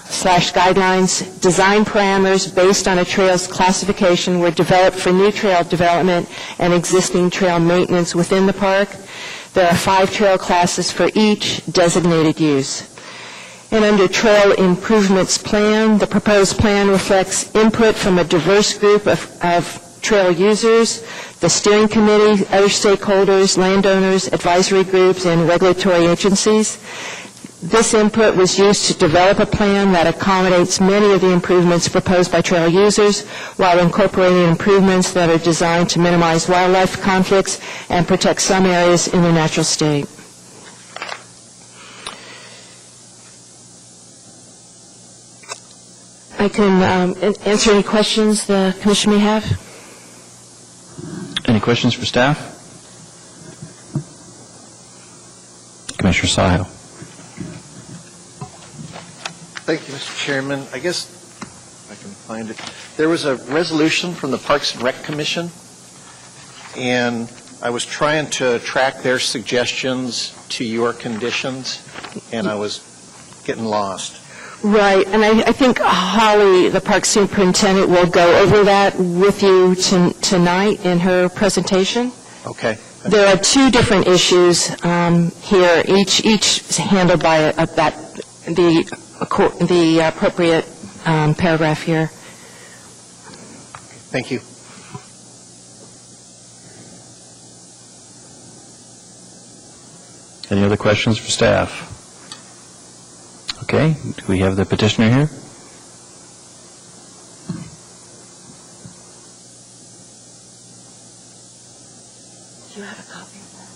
Speaker 4: / guidelines, design parameters based on a trail's classification were developed for new trail development and existing trail maintenance within the park. There are 5 trail classes for each designated use. And under Trail Improvements Plan, the proposed plan reflects input from a diverse group of trail users, the steering committee, other stakeholders, landowners, advisory groups, and regulatory agencies. This input was used to develop a plan that accommodates many of the improvements proposed by trail users while incorporating improvements that are designed to minimize wildlife conflicts and protect some areas in their natural state. I can answer any questions the Commission may have.
Speaker 1: Any questions for staff? Commissioner Sahil.
Speaker 7: Thank you, Mr. Chairman. I guess I can find it. There was a resolution from the Parks and Rec Commission, and I was trying to track their suggestions to your conditions, and I was getting lost.
Speaker 4: Right, and I think Holly, the park superintendent, will go over that with you tonight in her presentation.
Speaker 7: Okay.
Speaker 4: There are two different issues here, each is handled by the appropriate paragraph here.
Speaker 7: Thank you.
Speaker 1: Any other questions for staff? Okay, do we have the petitioner here?
Speaker 4: Do you have a copy of that?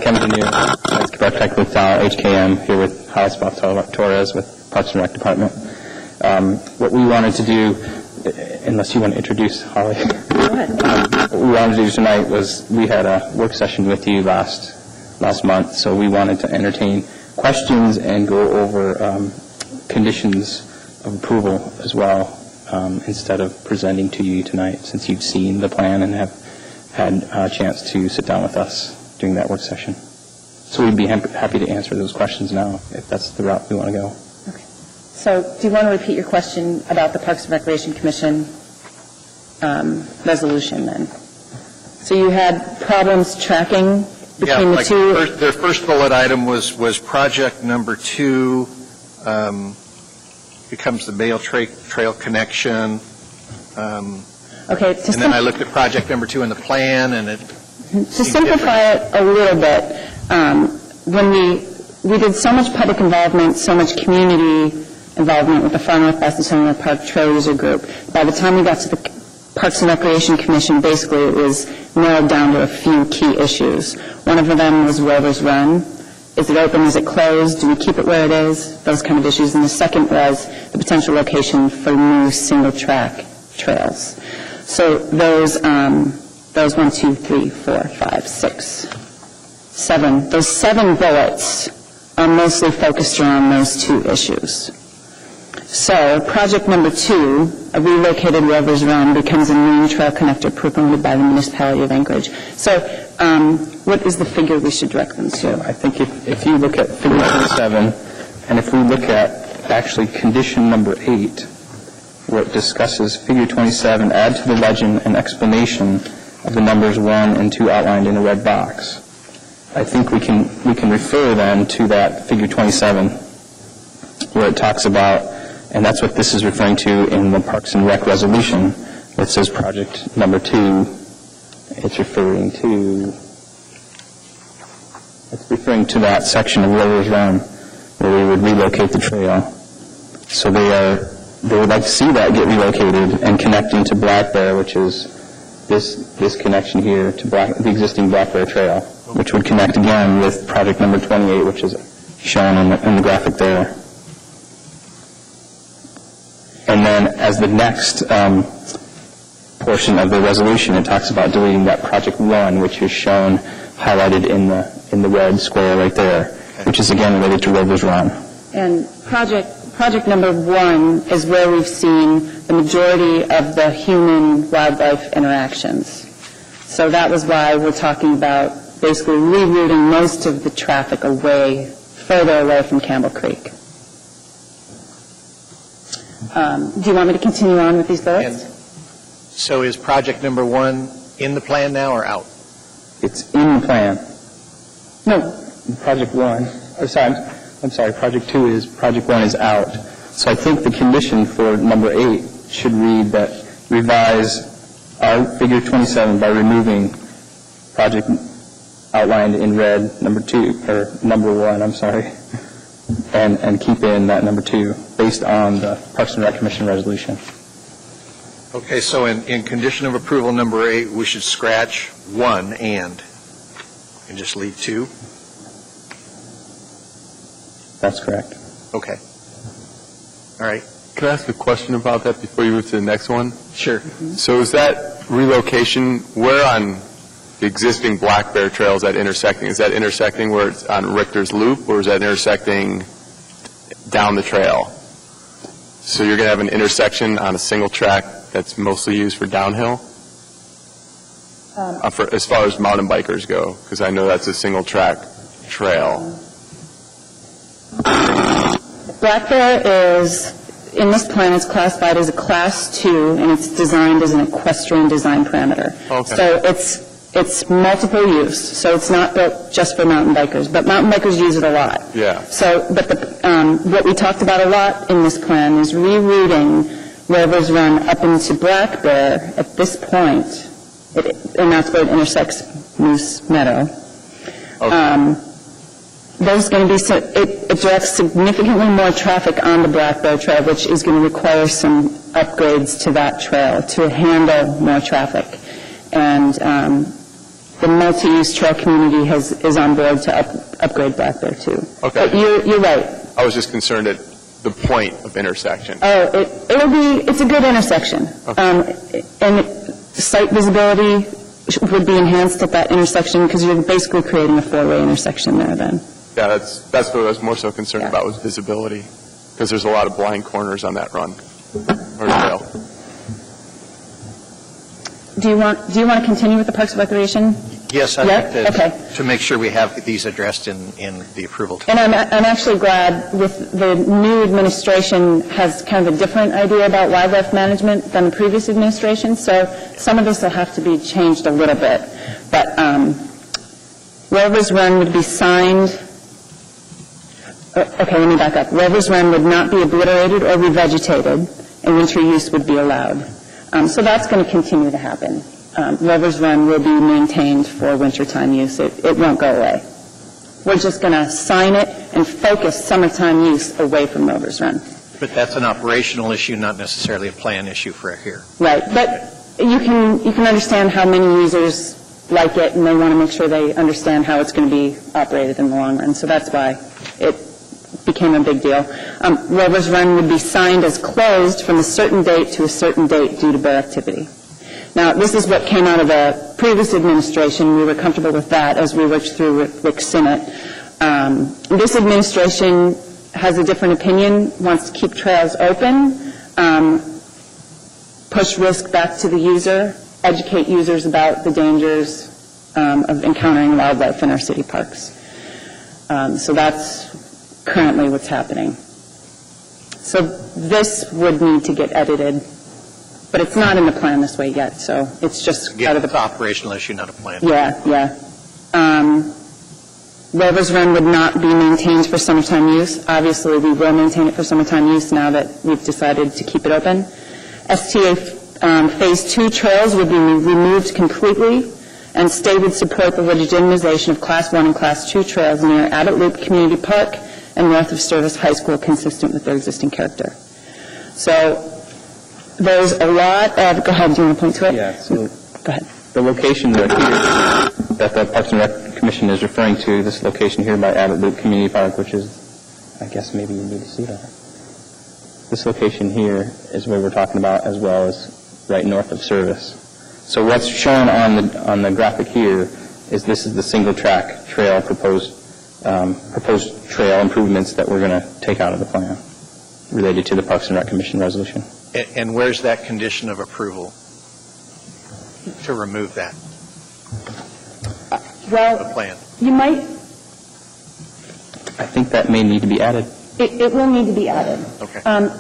Speaker 12: Kevin Denier, landscape architect with HKM, here with Hollis Torres with Parks and Rec Department. What we wanted to do, unless you want to introduce Holly, what we wanted to do tonight was we had a work session with you last month, so we wanted to entertain questions and go over conditions of approval as well, instead of presenting to you tonight, since you've seen the plan and have had a chance to sit down with us during that work session. So we'd be happy to answer those questions now, if that's the route we want to go.
Speaker 6: Okay. So do you want to repeat your question about the Parks and Recreation Commission resolution then? So you had problems tracking between the two?
Speaker 7: Their first bullet item was project number 2 becomes the Bale Trail connection.
Speaker 6: Okay.
Speaker 7: And then I looked at project number 2 in the plan, and it
Speaker 6: to simplify it a little bit, when we did so much public involvement, so much community involvement with the Far Northwest and Central Park Trail User Group, by the time we got to the Parks and Recreation Commission, basically it was narrowed down to a few key issues. One of them was Rover's Run. Is it open? Is it closed? Do we keep it where it is? Those kind of issues. And the second was the potential location for new single-track trails. So those 1, 2, 3, 4, 5, 6, 7. Those 7 bullets are mostly focused around those 2 issues. So project number 2, a relocated Rover's Run, becomes a marine trail connector promoted by the municipality of Anchorage. So what is the figure we should direct them to?
Speaker 12: I think if you look at figure 27, and if we look at actually condition number 8, where it discusses figure 27, add to the legend an explanation of the numbers 1 and 2 outlined in a red box. I think we can refer then to that figure 27, where it talks about, and that's what this is referring to in the Parks and Rec resolution. It says project number 2. It's referring to that section of Rover's Run where we would relocate the trail. So they would like to see that get relocated and connect into Black Bear, which is this connection here to the existing Black Bear Trail, which would connect again with project number 28, which is shown in the graphic there. And then as the next portion of the resolution, it talks about deleting that project 1, which is shown highlighted in the red square right there, which is again related to Rover's Run.
Speaker 6: And project number 1 is where we've seen the majority of the human-wildlife interactions. So that was why we're talking about basically rerouting most of the traffic further away from Campbell Creek. Do you want me to continue on with these bullets?
Speaker 7: So is project number 1 in the plan now or out?
Speaker 12: It's in the plan.
Speaker 6: No.
Speaker 12: Project 1. I'm sorry. Project 1 is out. So I think the condition for number 8 should read that revise our figure 27 by removing project outlined in red number 1, I'm sorry, and keep in that number 2 based on the Parks and Rec Commission resolution.
Speaker 7: Okay, so in condition of approval number 8, we should scratch 1 and. And just leave 2?
Speaker 12: That's correct.
Speaker 7: Okay. All right.
Speaker 11: Can I ask a question about that before you move to the next one?
Speaker 7: Sure.
Speaker 11: So is that relocation, where on the existing Black Bear Trail is that intersecting? Is that intersecting where it's on Richter's Loop, or is that intersecting down the trail? So you're going to have an intersection on a single track that's mostly used for downhill? As far as mountain bikers go, because I know that's a single track trail.
Speaker 6: Black Bear is, in this plan, it's classified as a Class 2, and it's designed as an equestrian design parameter.
Speaker 11: Okay.
Speaker 6: So it's multiple use, so it's not built just for mountain bikers, but mountain bikers use it a lot.
Speaker 11: Yeah.
Speaker 6: So, but what we talked about a lot in this plan is rerouting Rovers Run up into Black Bear at this point, and that's where it intersects Moose Meadow.
Speaker 11: Okay.
Speaker 6: There's going to be it directs significantly more traffic on the Black Bear Trail, which is going to require some upgrades to that trail to handle more traffic. And the multi-use trail community is on board to upgrade Black Bear too.
Speaker 11: Okay.
Speaker 6: But you're right.
Speaker 11: I was just concerned at the point of intersection.
Speaker 6: Oh, it's a good intersection.
Speaker 11: Okay.
Speaker 6: And site visibility would be enhanced at that intersection because you're basically creating a 4-way intersection there then.
Speaker 11: Yeah, that's what I was more so concerned about, was visibility, because there's a lot of blind corners on that run or trail.
Speaker 6: Do you want to continue with the Parks and Recreation?
Speaker 7: Yes, I'd
Speaker 6: Yeah?
Speaker 7: like to make sure we have these addressed in the approval.
Speaker 6: And I'm actually glad with the new administration has kind of a different idea about wildlife management than the previous administration, so some of this will have to be changed a little bit. But Rovers Run would be signed. Okay, let me back up. Rovers Run would not be obliterated or revegetated, and winter use would be allowed. So that's going to continue to happen. Rovers Run will be maintained for wintertime use. It won't go away. We're just going to sign it and focus summertime use away from Rovers Run.
Speaker 7: But that's an operational issue, not necessarily a plan issue for here.
Speaker 6: Right, but you can understand how many users like it, and they want to make sure they understand how it's going to be operated in the long run. So that's why it became a big deal. Rovers Run would be signed as closed from a certain date to a certain date due to bear activity. Now, this is what came out of the previous administration. We were comfortable with that as we worked through with Rick Sinnott. This administration has a different opinion, wants to keep trails open, push risk back to the user, educate users about the dangers of encountering wildlife in our city parks. So that's currently what's happening. So this would need to get edited, but it's not in the plan this way yet, so it's just out of the...
Speaker 7: It's an operational issue, not a plan.
Speaker 6: Yeah. Rovers Run would not be maintained for summertime use. Obviously, we will maintain it for summertime use now that we've decided to keep it open. STA Phase 2 trails would be removed completely, and state would support the legitimization of Class 1 and Class 2 trails near Abbott Loop Community Park and north of Service High School, consistent with their existing character. So there's a lot of... Go ahead, do you want to point to it?
Speaker 12: Yeah, so
Speaker 6: go ahead.
Speaker 12: The location right here that the Parks and Rec Commission is referring to, this location here by Abbott Loop Community Park, which is, I guess maybe you need to see that. This location here is where we're talking about, as well as right north of Service. So what's shown on the graphic here is this is the single track trail proposed trail improvements that we're going to take out of the plan related to the Parks and Rec Commission resolution.
Speaker 7: And where's that condition of approval to remove that?
Speaker 6: Well,
Speaker 7: the plan.
Speaker 6: You might...
Speaker 12: I think that may need to be added.
Speaker 6: It will need to be added.
Speaker 7: Okay.
Speaker 6: And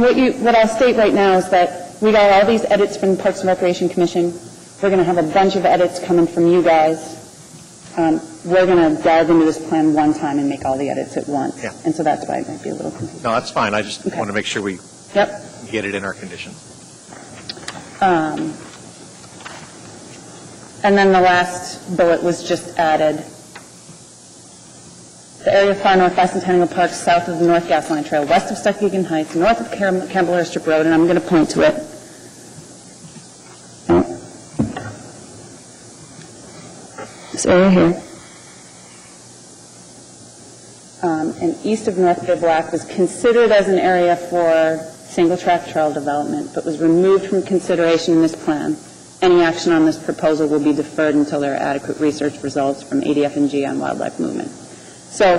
Speaker 6: what I'll state right now is that we got all these edits from the Parks and Recreation Commission. We're going to have a bunch of edits coming from you guys. We're going to dive into this plan one time and make all the edits at once.
Speaker 7: Yeah.
Speaker 6: And so that's why it might be a little confusing.
Speaker 7: No, that's fine. I just want to make sure we get it in our conditions.
Speaker 6: And then the last bullet was just added. The area of far north Bicentennial Park, south of the North Gas Line Trail, west of Stuckhagen Heights, north of Campbell Airstrip Road, and I'm going to point to it. This area here.
Speaker 13: and east of North Bivouac was considered as an area for single-track trail development, but was removed from consideration in this plan. Any action on this proposal will be deferred until there are adequate research results from ADF&G on wildlife movement. So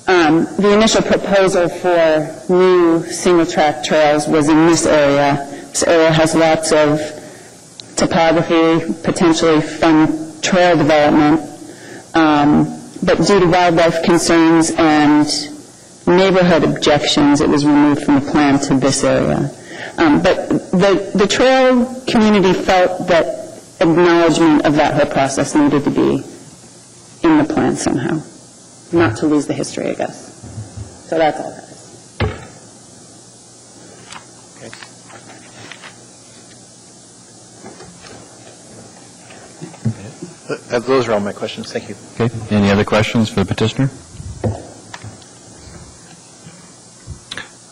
Speaker 13: the initial proposal for new single-track trails was in this area. This area has lots of topography, potentially fun trail development, but due to wildlife concerns and neighborhood objections, it was removed from the plan to this area. But the trail community felt that acknowledgement of that whole process needed to be in the plan somehow, not to lose the history, I guess. So that's all that is.
Speaker 7: Those are all my questions. Thank you.
Speaker 1: Okay. Any other questions for the petitioner?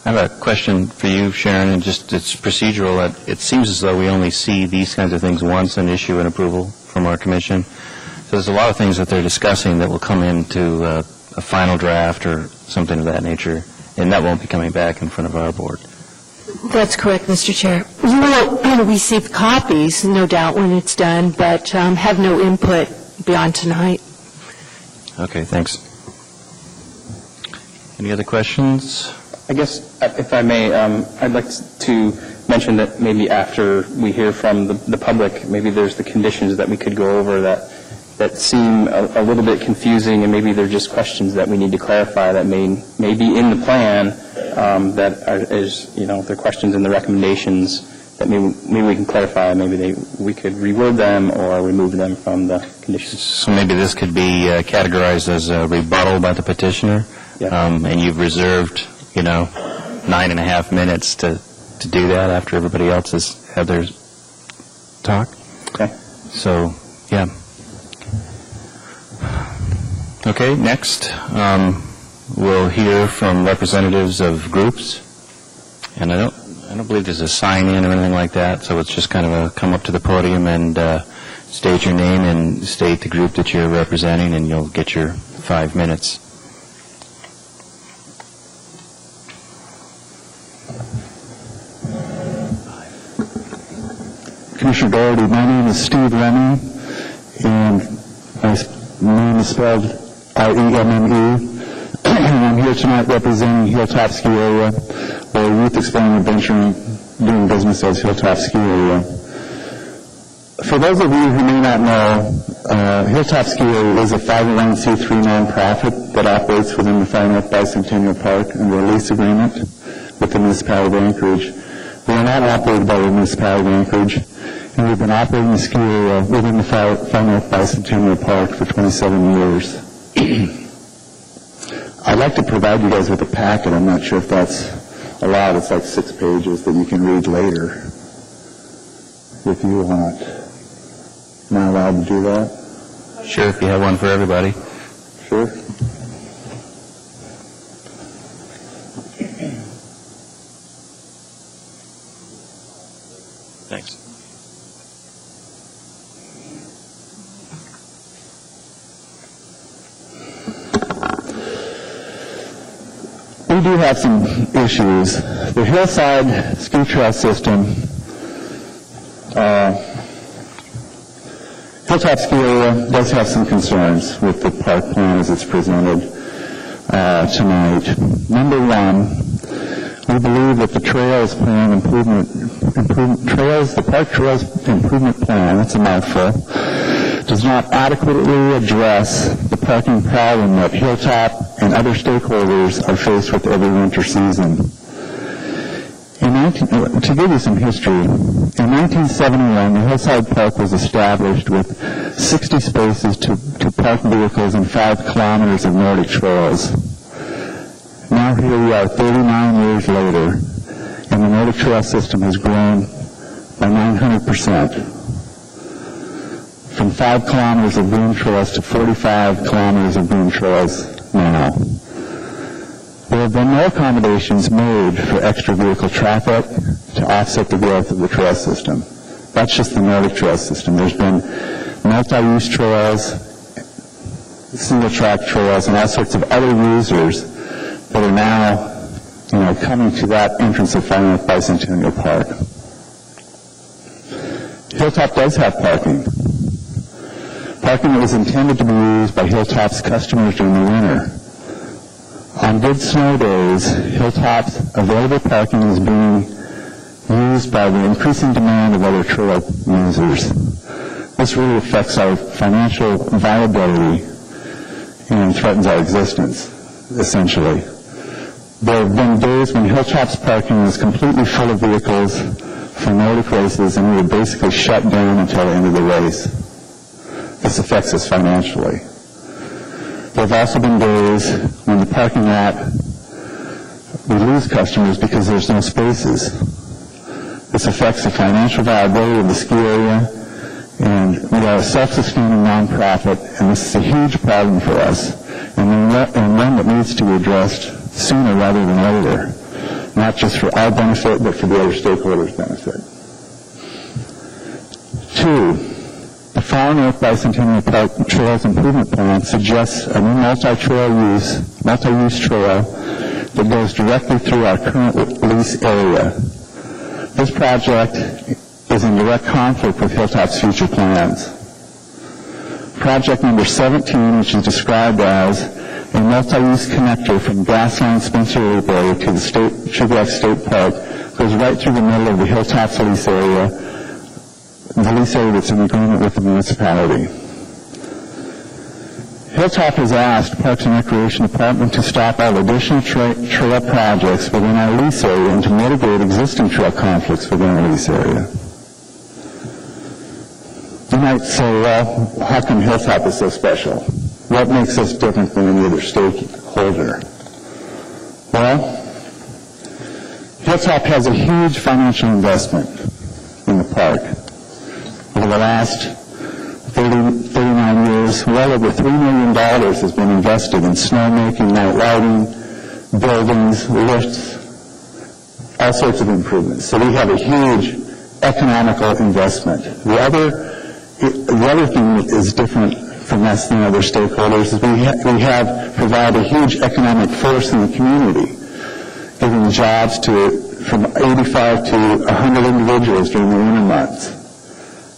Speaker 1: I have a question for you, Sharon, and just it's procedural. It seems as though we only see these kinds of things once and issue an approval from our commission. So there's a lot of things that they're discussing that will come into a final draft or something of that nature, and that won't be coming back in front of our board.
Speaker 4: That's correct, Mr. Chair. You will receive copies, no doubt, when it's done, but have no input beyond tonight.
Speaker 1: Okay, thanks. Any other questions?
Speaker 12: I guess, if I may, I'd like to mention that maybe after we hear from the public, maybe there's the conditions that we could go over that seem a little bit confusing, and maybe they're just questions that we need to clarify that may be in the plan, that is, they're questions in the recommendations that maybe we can clarify. Maybe we could reword them or remove them from the conditions.
Speaker 1: So maybe this could be categorized as a rebuttal by the petitioner, and you've reserved 9.5 minutes to do that after everybody else has had their talk.
Speaker 12: Okay.
Speaker 1: So, yeah. Okay, next, we'll hear from representatives of groups, and I don't believe there's a sign-in or anything like that, so it's just kind of a come up to the podium and state your name and state the group that you're representing, and you'll get your 5 minutes.
Speaker 14: Commissioner Doherty, my name is Steve Remy, and my name is spelled REMME, and I'm here tonight representing Hilltop Ski Area, or Youth Exploring Adventuring, doing business as Hilltop Ski Area. For those of you who may not know, Hilltop Ski Area is a 501c3 nonprofit that operates within the Far North Bicentennial Park under a lease agreement with the municipality of Anchorage. We are not operated by the municipality of Anchorage, and we've been operating the ski area within the Far North Bicentennial Park for 27 years. I'd like to provide you guys with a packet. I'm not sure if that's allowed. It's like 6 pages that you can read later if you want. Am I allowed to do that?
Speaker 1: Sure, if you have one for everybody.
Speaker 14: Sure.
Speaker 1: Thanks.
Speaker 14: We do have some issues. The Hillside Ski Trail System, Hilltop Ski Area does have some concerns with the park plan as it's presented tonight. Number one, we believe that the Trails Plan the Park Trails Improvement Plan, that's a mouthful, does not adequately address the parking problem that Hilltop and other stakeholders are faced with every winter season. To give you some history, in 1971, the Hillside Park was established with 60 spaces to park vehicles and 5 kilometers of Nordic trails. Now here we are 39 years later, and the Nordic Trail system has grown by 900%. From 5 kilometers of boom trails to 45 kilometers of boom trails now. There have been no accommodations made for extra vehicle traffic to offset the growth of the trail system. That's just the Nordic Trail system. There's been multi-use trails, single-track trails, and all sorts of other users that are now, coming to that entrance of Fine Earth Bicentennial Park. Hilltop does have parking. Parking that was intended to be used by Hilltop's customers during the winter. On good snow days, Hilltop's available parking is being used by the increasing demand of other trail users. This really affects our financial viability and threatens our existence, essentially. There have been days when Hilltop's parking was completely full of vehicles for Nordic races, and we were basically shut down until the end of the race. This affects us financially. There have also been days when the parking lot, we lose customers because there's no spaces. This affects the financial viability of the ski area, and we are a self-sustaining nonprofit, and this is a huge problem for us, and one that needs to be addressed sooner rather than later, not just for our benefit, but for the other stakeholders' benefit. 2, the Fine Earth Bicentennial Park Trails Improvement Plan suggests a new multi-use trail that goes directly through our current lease area. This project is in direct conflict with Hilltop's future plans. Project number 17, which is described as a multi-use connector from Grassland Spencer Loop area to the Sugar Ash State Park, goes right through the middle of the Hilltop's lease area, the lease area that's in agreement with the municipality. Hilltop has asked Parks and Recreation Department to stop all additional trail projects within our lease area and to mitigate existing trail conflicts within our lease area. You might say, well, how come Hilltop is so special? What makes us different than any other stakeholder? Well, Hilltop has a huge financial investment in the park. Over the last 39 years, well over $3 million has been invested in snowmaking, night lighting, buildings, lifts, all sorts of improvements. So we have a huge economical investment. The other thing that is different from us than other stakeholders is we have provided a huge economic force in the community, giving jobs from 85 to 100 individuals during the winter months.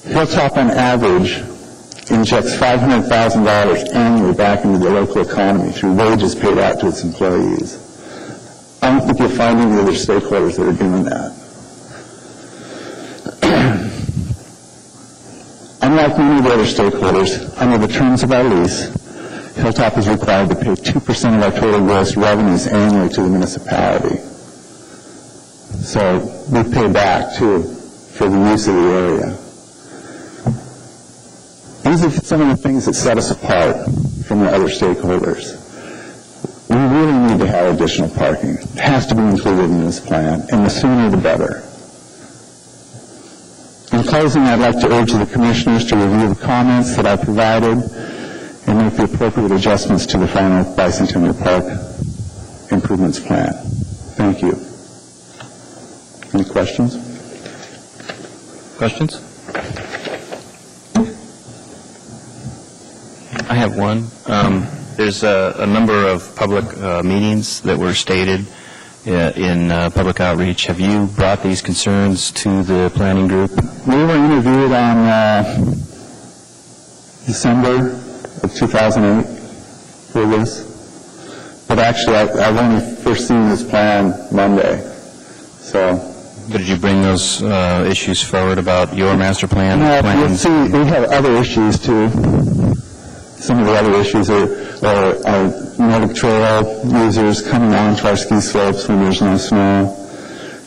Speaker 14: Hilltop, on average, injects $500,000 annually back into the local economy through wages paid out to its employees. I don't think you'll find any other stakeholders that are doing that. Unlike many of the other stakeholders, under the terms of our lease, Hilltop is required to pay 2% of our total gross revenues annually to the municipality. So we pay back, too, for the use of the area. These are some of the things that set us apart from the other stakeholders. We really need to have additional parking. It has to be included in this plan, and the sooner the better. In closing, I'd like to urge the commissioners to review the comments that I provided and make the appropriate adjustments to the Fine Earth Bicentennial Park Improvements Plan. Thank you. Any questions?
Speaker 1: Questions? I have one. There's a number of public meetings that were stated in public outreach. Have you brought these concerns to the planning group?
Speaker 14: We were interviewed on December of 2008 for this, but actually I've only first seen this plan Monday. So.
Speaker 1: But did you bring those issues forward about your master plan?
Speaker 14: No, we have other issues too. Some of the other issues are Nordic Trail users coming onto our ski slopes when there's no snow,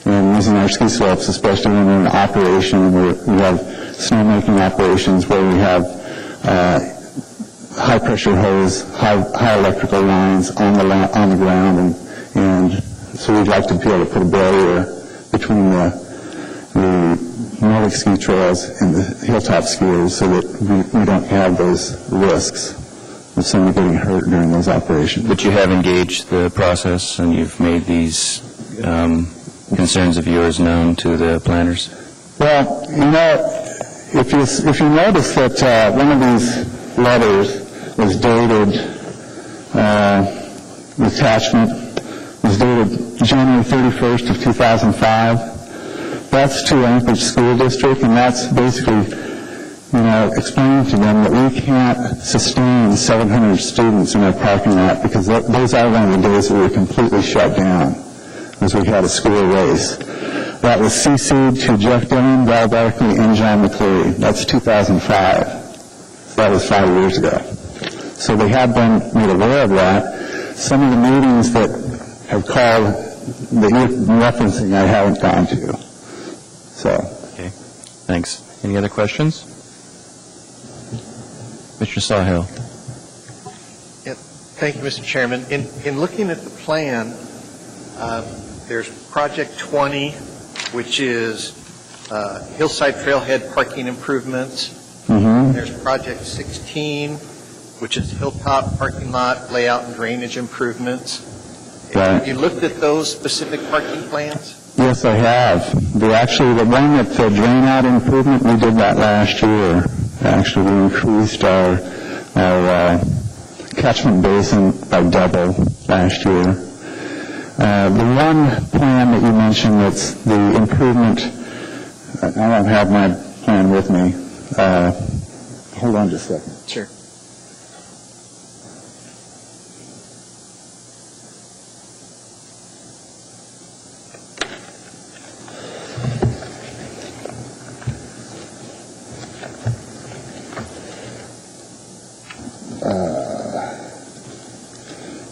Speaker 14: and using our ski slopes, especially when we're in operation, where we have snowmaking operations where we have high-pressure hose, high electrical lines on the ground, and so we'd like to be able to put a barrier between the Nordic ski trails and the Hilltop skiers so that we don't have those risks of somebody getting hurt during those operations.
Speaker 1: But you have engaged the process and you've made these concerns of yours known to the planners?
Speaker 14: Well, if you notice that one of these letters was dated, the attachment was dated January 31st of 2005. That's to Anchorage School District, and that's basically, explaining to them that we can't sustain 700 students in our parking lot because those are one of the days that we were completely shut down, as we had a school race. That was CC'd to Jeff Dillon, Val Barkley, and John McCleary. That's 2005. That was 5 years ago. So they have been made aware of that. Some of the meetings that have called, that you're referencing, I haven't gone to. So.
Speaker 1: Okay, thanks. Any other questions? Mr. Sawhill.
Speaker 7: Yep. Thank you, Mr. Chairman. In looking at the plan, there's Project 20, which is Hillside Trailhead parking improvements.
Speaker 14: Mm-hmm.
Speaker 7: There's Project 16, which is Hilltop parking lot layout and drainage improvements.
Speaker 14: Right.
Speaker 7: Have you looked at those specific parking plans?
Speaker 14: Yes, I have. The one that drain out improvement, we did that last year. Actually, we increased our catchment basin by double last year. The one plan that you mentioned that's the improvement, I don't have my plan with me. Hold on just a second.
Speaker 7: Sure.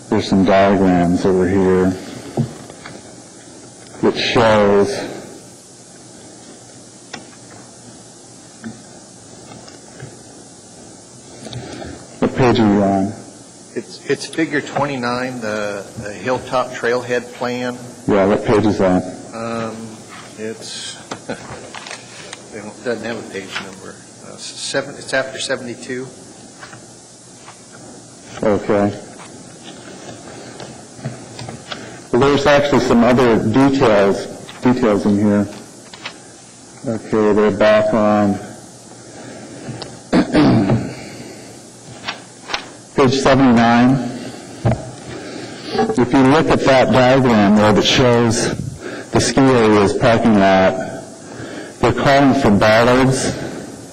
Speaker 14: There's some diagrams over here which shows what page are you on?
Speaker 7: It's figure 29, the Hilltop Trailhead plan.
Speaker 14: Yeah, what page is that?
Speaker 7: It doesn't have a page number. It's after 72.
Speaker 14: Okay. Well, there's actually some other details in here. Okay, they're back on page 79. If you look at that diagram there that shows the ski area's parking lot, they're calling for bollards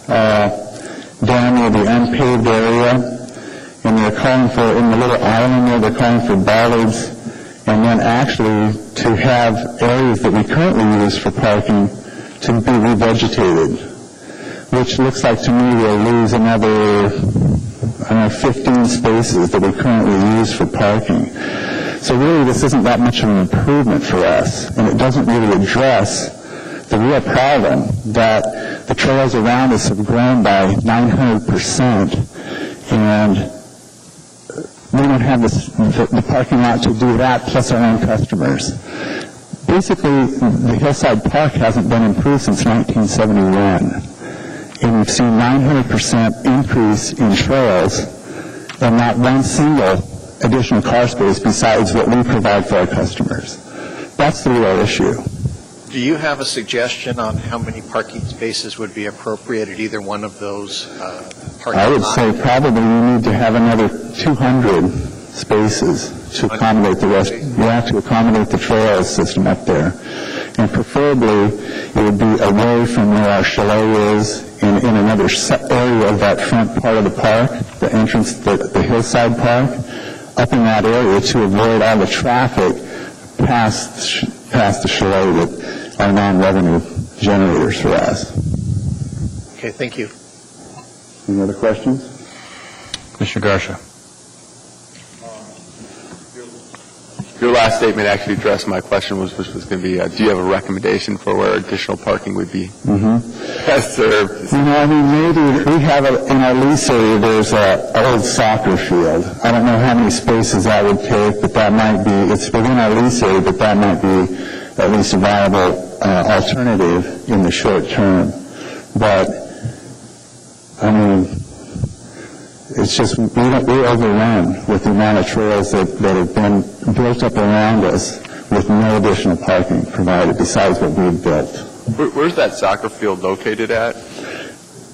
Speaker 14: down near the unpaved area, and they're calling for, in the little island there, they're calling for bollards, and then actually to have areas that we currently use for parking to be revegetated, which looks like to me we'll lose another, 15 spaces that we currently use for parking. So really this isn't that much of an improvement for us, and it doesn't really address the real problem that the trails around us have grown by 900%, and we don't have the parking lot to do that, plus our own customers. Basically, the Hillside Park hasn't been improved since 1971, and we've seen 900% increase in trails, and not one single additional car space besides what we provide for our customers. That's the real issue.
Speaker 7: Do you have a suggestion on how many parking spaces would be appropriate at either one of those parking lots?
Speaker 14: I would say probably you need to have another 200 spaces to accommodate the rest. You have to accommodate the trail system up there. And preferably, it would be away from where our chalet is, in another area of that front part of the park, the entrance, the Hillside Park, up in that area to avoid all the traffic past the chalet that are non-revenue generators for us.
Speaker 7: Okay, thank you.
Speaker 14: Any other questions?
Speaker 1: Mr. Garsha.
Speaker 11: Your last statement actually addressed my question, which was going to be, do you have a recommendation for where additional parking would be best served?
Speaker 14: Maybe we have in our lease area, there's an old soccer field. I don't know how many spaces that would take, but that might be, it's within our lease area, but that might be at least a viable alternative in the short term. But, it's just, we're overrun with the amount of trails that have been built up around us with no additional parking provided besides what we've built.
Speaker 11: Where's that soccer field located at?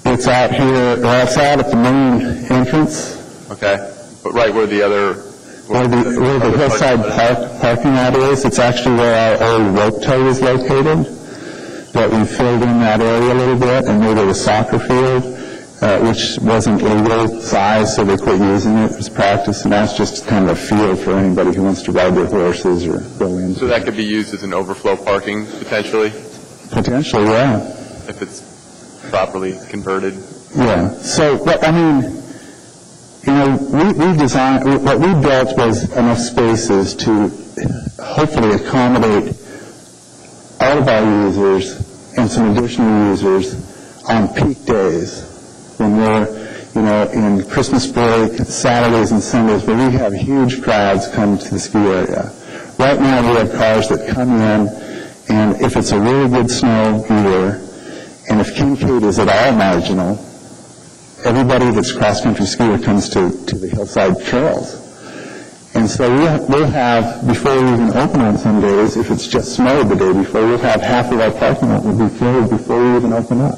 Speaker 14: It's out here, it's out at the main entrance.
Speaker 11: Okay. But right where the other
Speaker 14: where the hillside parking lot is. It's actually where our old rope tow is located, that we filled in that area a little bit and made it a soccer field, which wasn't legal size, so they quit using it as practice, and that's just kind of a field for anybody who wants to ride their horses or go in.
Speaker 11: So that could be used as an overflow parking, potentially?
Speaker 14: Potentially, yeah.
Speaker 11: If it's properly converted?
Speaker 14: Yeah. So, I mean, you know, we designed, what we built was enough spaces to hopefully accommodate all of our users and some additional users on peak days when we're, you know, in Christmas break, Saturdays and Sundays, where we have huge crowds come to the ski area. Right now we have cars that come in, and if it's a really good snow year, and if Kincaid is at all marginal, everybody that's cross-country skier comes to the hillside trails. And so we'll have, before we even open on some days, if it's just snowed the day before, we'll have half of our parking lot will be filled before we even open up.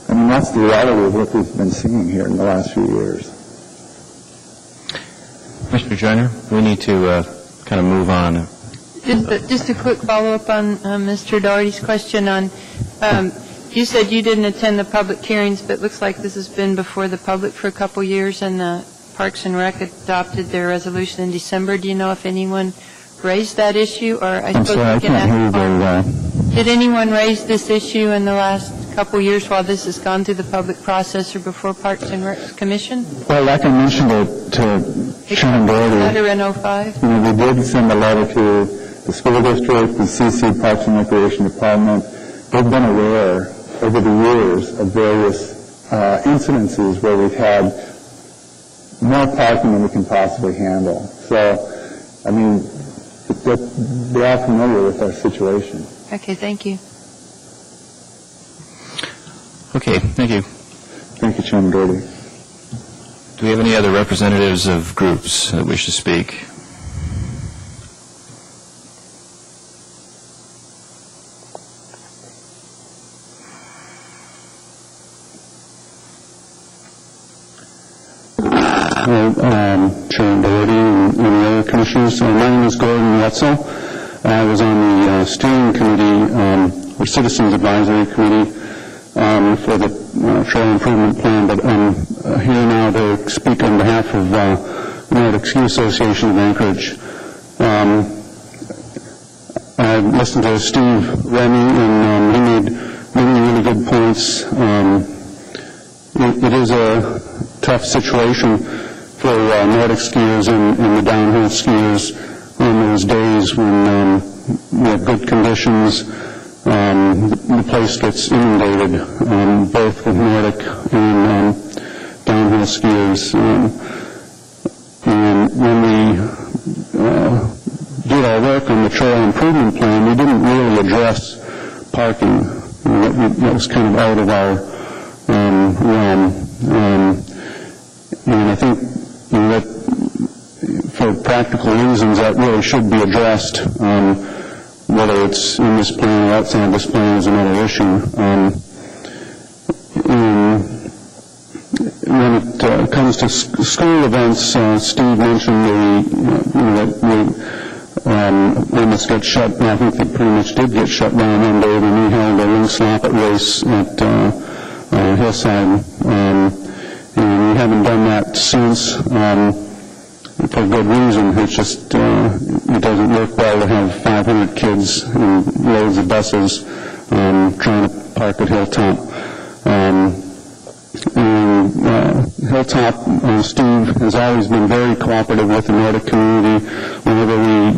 Speaker 14: I mean, that's the reality of what we've been seeing here in the last few years.
Speaker 1: Mr. Joyner, we need to kind of move on.
Speaker 10: Just a quick follow-up on Mr. Doherty's question on, you said you didn't attend the public hearings, but it looks like this has been before the public for a couple years, and the Parks and Rec adopted their resolution in December. Do you know if anyone raised that issue? Or
Speaker 14: I'm sorry, I can't hear you very well.
Speaker 10: Did anyone raise this issue in the last couple years while this has gone through the public process or before Parks and Rec Commission?
Speaker 14: Well, like I mentioned to Chairman Doherty,
Speaker 10: letter in 05?
Speaker 14: You know, we did send a letter to the school district, the CC Parks and Recreation Department. They've been aware over the years of various incidences where we've had more parking than we can possibly handle. So, I mean, they are familiar with our situation.
Speaker 10: Okay, thank you.
Speaker 1: Okay, thank you.
Speaker 14: Thank you, Chairman Doherty.
Speaker 1: Do we have any other representatives of groups that wish to speak?
Speaker 15: Chairman Doherty and the other commissioners. My name is Gordon Wetzel. I was on the steering committee, or Citizens Advisory Committee, for the Trail Improvement Plan, but I'm here now to speak on behalf of the Nordic Ski Association of Anchorage. I listened to Steve Remy, and he made many really good points. It is a tough situation for Nordic skiers and the downhill skiers on those days when we have good conditions. The place gets inundated, both with Nordic and downhill skiers. And when we did our work on the Trail Improvement Plan, we didn't really address parking. That was kind of out of our realm. And I think that for practical reasons that really should be addressed. Whether it's in this plan or outside this plan is another issue. When it comes to school events, Steve mentioned that we almost got shut down. I think they pretty much did get shut down one day when we held a Lynx Loppet race at Hillside. And we haven't done that since. For good reason. It's just it doesn't work well to have 500 kids and loads of buses trying to park at Hilltop. Hilltop, Steve has always been very cooperative with the Nordic community. Whenever we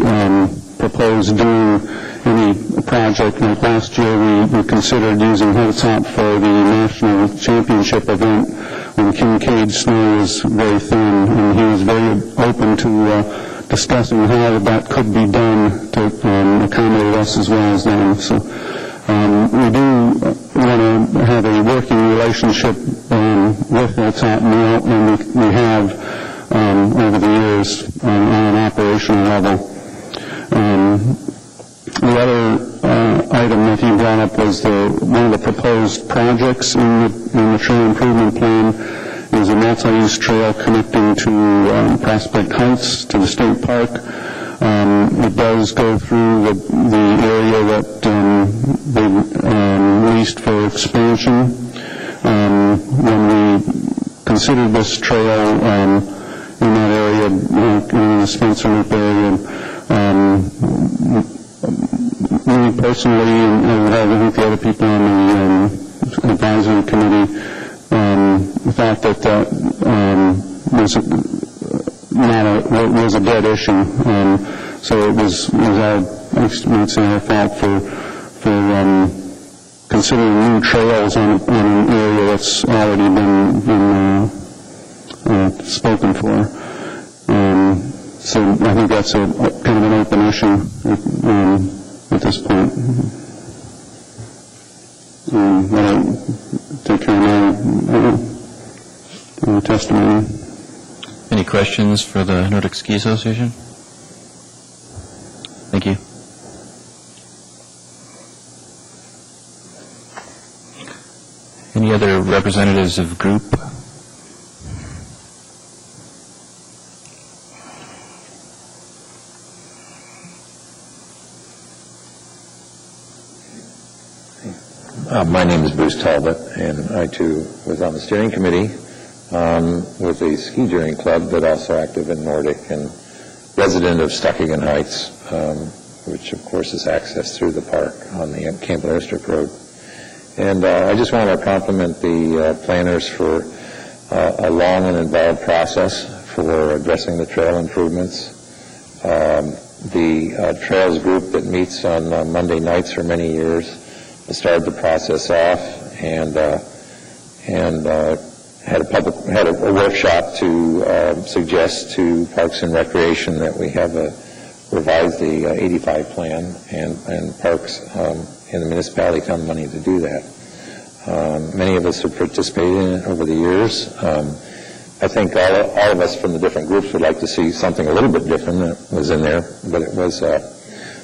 Speaker 15: propose doing any project, like last year we considered using Hilltop for the national championship event when Kincaid snow was very thin, and he was very open to discussing how that could be done to accommodate us as well as them. So we do want to have a working relationship with Hilltop, and we have over the years on an operational level. The other item that he brought up was one of the proposed projects in the Trail Improvement Plan, is a multi-use trail connecting to Prospect Heights to the state park. It does go through the area that they leased for expansion. When we considered this trail in that area, in the Spencer Loop area, me personally, and I think the other people on the advisory committee, thought that was a dead issue. So it was our fault for considering new trails on an area that's already been spoken for. So I think that's a kind of an open issue at this point. I'll take care of my testimony.
Speaker 1: Any questions for the Nordic Ski Association? Thank you. Any other representatives of group?
Speaker 16: My name is Bruce Talbot, and I too was on the steering committee with the ski touring club, but also active in Nordic and resident of Stuckagan Heights, which of course is accessed through the park on the Campbell Airstrip Road. And I just want to compliment the planners for a long and involved process for addressing the trail improvements. The trails group that meets on Monday nights for many years started the process off and had a workshop to suggest to Parks and Recreation that we have revise the 85 plan and Parks in the municipality found money to do that. Many of us have participated in it over the years. I think all of us from the different groups would like to see something a little bit different that was in there, but it was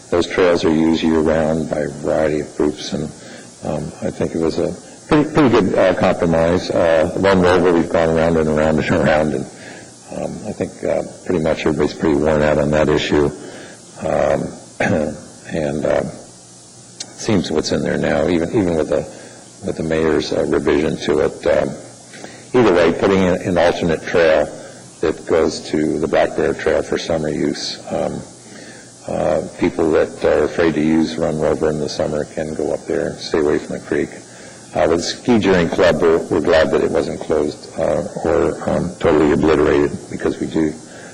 Speaker 16: those trails are used year-round by a variety of groups, and I think it was a pretty good compromise. One rover, we've gone around and around and around, and I think pretty much everybody's pretty worn out on that issue. And seems what's in there now, even with the mayor's revision to it. Either way, putting in an alternate trail that goes to the Black Bear Trail for summer use. People that are afraid to use Run Rover in the summer can go up there and stay away from the creek. With the Ski Touring Club, we're glad that it wasn't closed or totally obliterated, because we do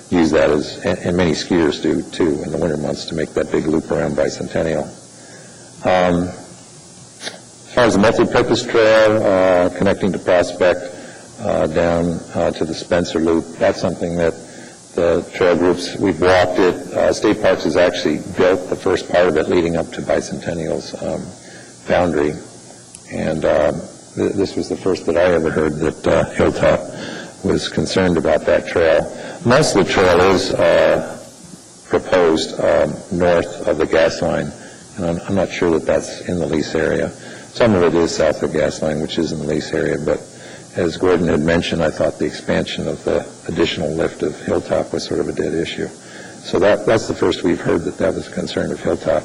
Speaker 16: use that and many skiers do too in the winter months to make that big loop around Bicentennial. As far as the multi-purpose trail connecting to Prospect down to the Spencer Loop, that's something that the trail groups, we've walked it. State Parks has actually built the first part of it leading up to Bicentennial's boundary. And this was the first that I ever heard that Hilltop was concerned about that trail. Most of the trail is proposed north of the gas line, and I'm not sure that that's in the lease area. Some of it is south of the gas line, which is in the lease area, but as Gordon had mentioned, I thought the expansion of the additional lift of Hilltop was sort of a dead issue. So that's the first we've heard that was a concern of Hilltop.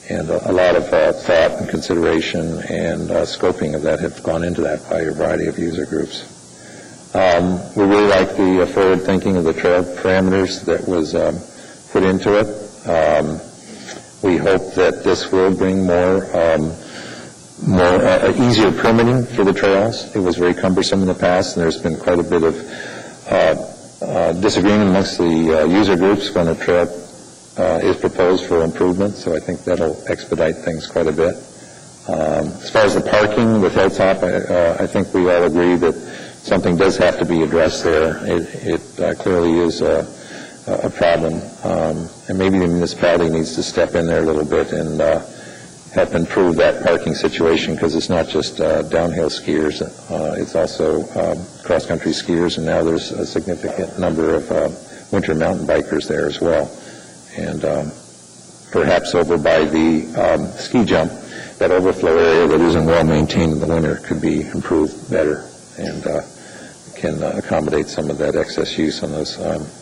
Speaker 16: And a lot of thought and consideration and scoping of that have gone into that by a variety of user groups. We really like the forward thinking of the trail parameters that was put into it. We hope that this will bring easier permitting for the trails. It was very cumbersome in the past, and there's been quite a bit of disagreement amongst the user groups when a trail is proposed for improvement, so I think that'll expedite things quite a bit. As far as the parking with Hilltop, I think we all agree that something does have to be addressed there. It clearly is a problem, and maybe the municipality needs to step in there a little bit and help improve that parking situation, because it's not just downhill skiers, it's also cross-country skiers, and now there's a significant number of winter mountain bikers there as well. And perhaps over by the ski jump, that overflow area that isn't well maintained in the winter could be improved better. And can accommodate some of that excess use on those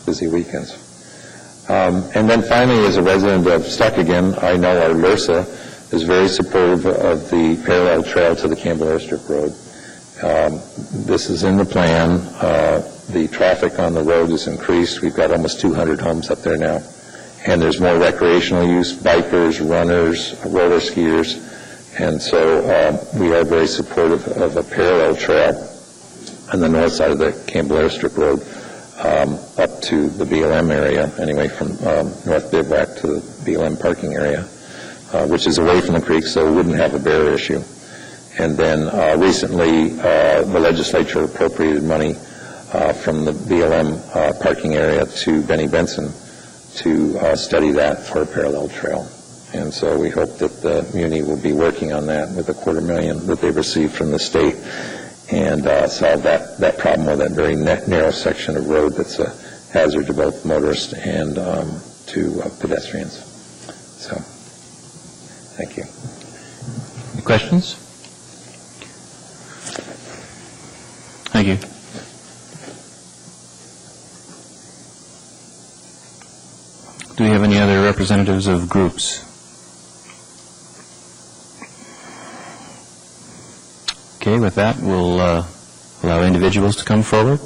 Speaker 16: busy weekends. And then finally, as a resident of Stuckhagen, I know our LURSA is very supportive of the parallel trail to the Campbell Airstrip Road. This is in the plan. The traffic on the road is increased. We've got almost 200 homes up there now. And there's more recreational use, bikers, runners, roller skiers. And so we are very supportive of a parallel trail on the north side of the Campbell Airstrip Road up to the BLM area, anyway, from North Bivouac to the BLM parking area, which is away from the creek, so we wouldn't have a bear issue. And then recently, the legislature appropriated money from the BLM parking area to Benny Benson to study that for a parallel trail. And so we hope that the Muni will be working on that with the $250,000 that they've received from the state and solve that problem with that very narrow section of road that's a hazard to both motorists and to pedestrians. So, thank you.
Speaker 1: Any questions? Thank you. Do we have any other representatives of groups? Okay, with that, we'll allow individuals to come forward.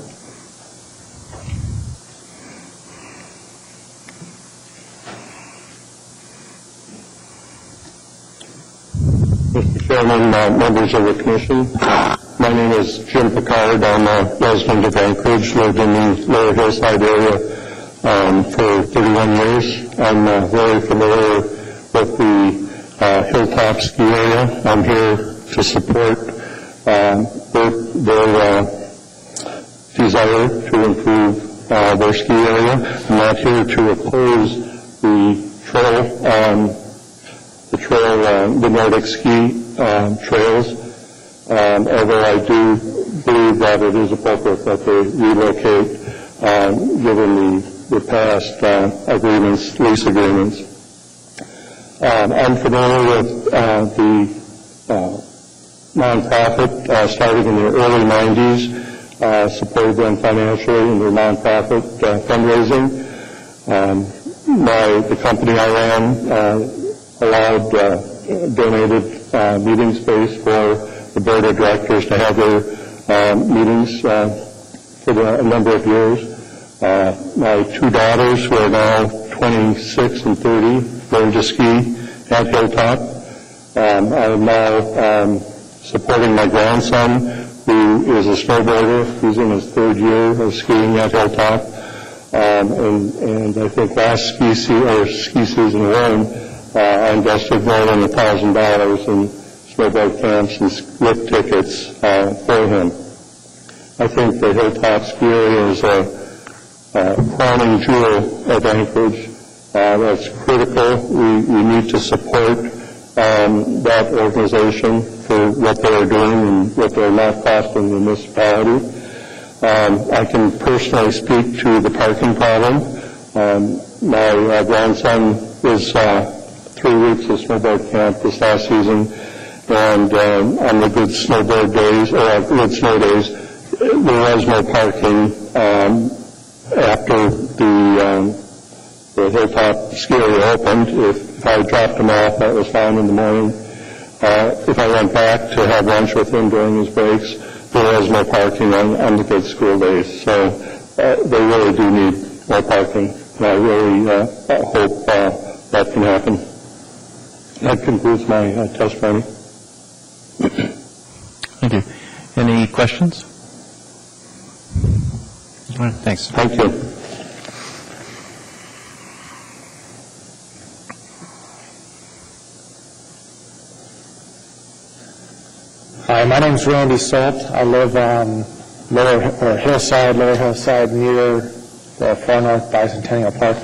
Speaker 15: Mr. Chairman, members of the Commission, my name is Jim Picard. I'm a resident of Anchorage, lived in the Lower Hillside area for 31 years. I'm very familiar with the Hilltop ski area. I'm here to support their desire to improve their ski area. I'm not here to oppose the Nordic ski trails, although I do believe that it is appropriate that they relocate given the past lease agreements. I'm familiar with the nonprofit starting in the early 90s, supported them financially in their nonprofit fundraising. The company I ran donated meeting space for the board of directors to have their meetings for a number of years. My two daughters, who are now 26 and 30, learned to ski at Hilltop. I'm now supporting my grandson, who is a snowboarder. He's in his third year of skiing at Hilltop. And I think last ski season alone, I invested more than $1,000 in snowboard camps and lift tickets for him. I think the Hilltop ski area is a crowning jewel of Anchorage. That's critical. We need to support that organization for what they are doing and what they're not costing the municipality. I can personally speak to the parking problem. My grandson was 3 weeks of snowboard camp this last season, and on the good snow days, there was no parking after the Hilltop ski area opened. If I dropped him off, that was fine in the morning. If I went back to have lunch with him during his breaks, there was no parking on the good school days. So they really do need more parking. And I really hope that can happen. That concludes my testimony.
Speaker 1: Thank you. Any questions? All right, thanks.
Speaker 15: Thank you.
Speaker 17: Hi, my name is Randy Salt. I live on Lower Hillside near the far north Bicentennial Park.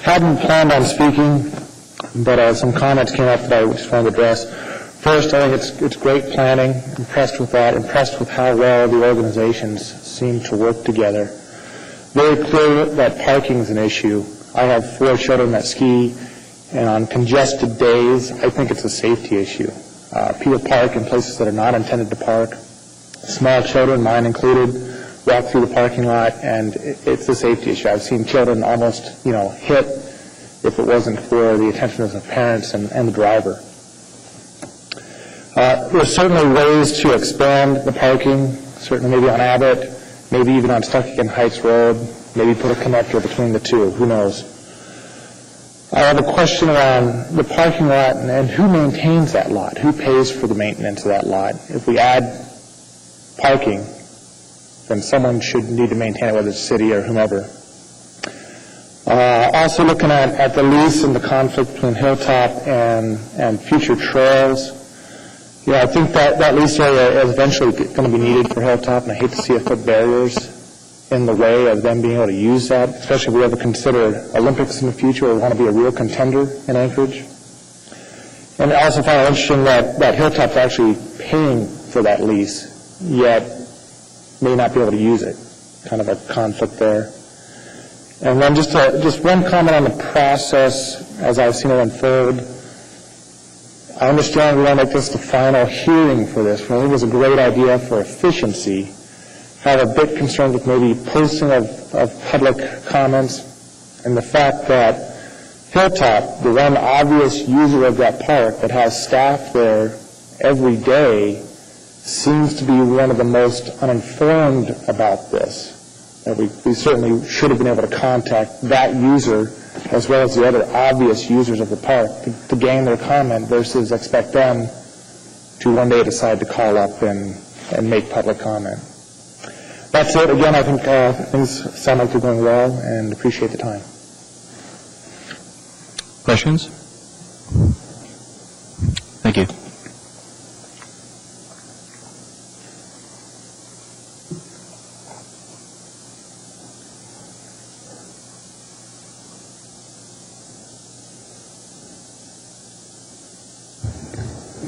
Speaker 17: Hadn't planned on speaking, but some comments came up that I just wanted to address. First, I think it's great planning. Impressed with that. Impressed with how well the organizations seem to work together. Very clear that parking is an issue. I have 4 children that ski, and on congested days, I think it's a safety issue. People park in places that are not intended to park. Small children, mine included, walk through the parking lot, and it's a safety issue. I've seen children almost, hit if it wasn't for the attention of the parents and the driver. There's certainly ways to expand the parking, certainly maybe on Abbott, maybe even on Stuckey Heights Road, maybe put a connector between the two, who knows. I have a question around the parking lot and who maintains that lot, who pays for the maintenance of that lot. If we add parking, then someone should need to maintain it, whether it's the city or whomever. Also looking at the lease and the conflict between Hilltop and future trails. I think that lease area is eventually going to be needed for Hilltop, and I hate to see it put barriers in the way of them being able to use that, especially if we ever consider Olympics in the future or want to be a real contender in Anchorage. And I also find it interesting that Hilltop's actually paying for that lease, yet may not be able to use it. Kind of a conflict there. And then just one comment on the process as I've seen it unfold. I understand we want to make this the final hearing for this. I think it was a great idea for efficiency. I'm a bit concerned with maybe posting of public comments and the fact that Hilltop, the one obvious user of that park that has staff there every day, seems to be one of the most uninformed about this. We certainly should have been able to contact that user as well as the other obvious users of the park to gain their comment versus expect them to one day decide to call up and make public comment. That's it. Again, I think things sound like they're going well and appreciate the time.
Speaker 1: Questions? Thank you.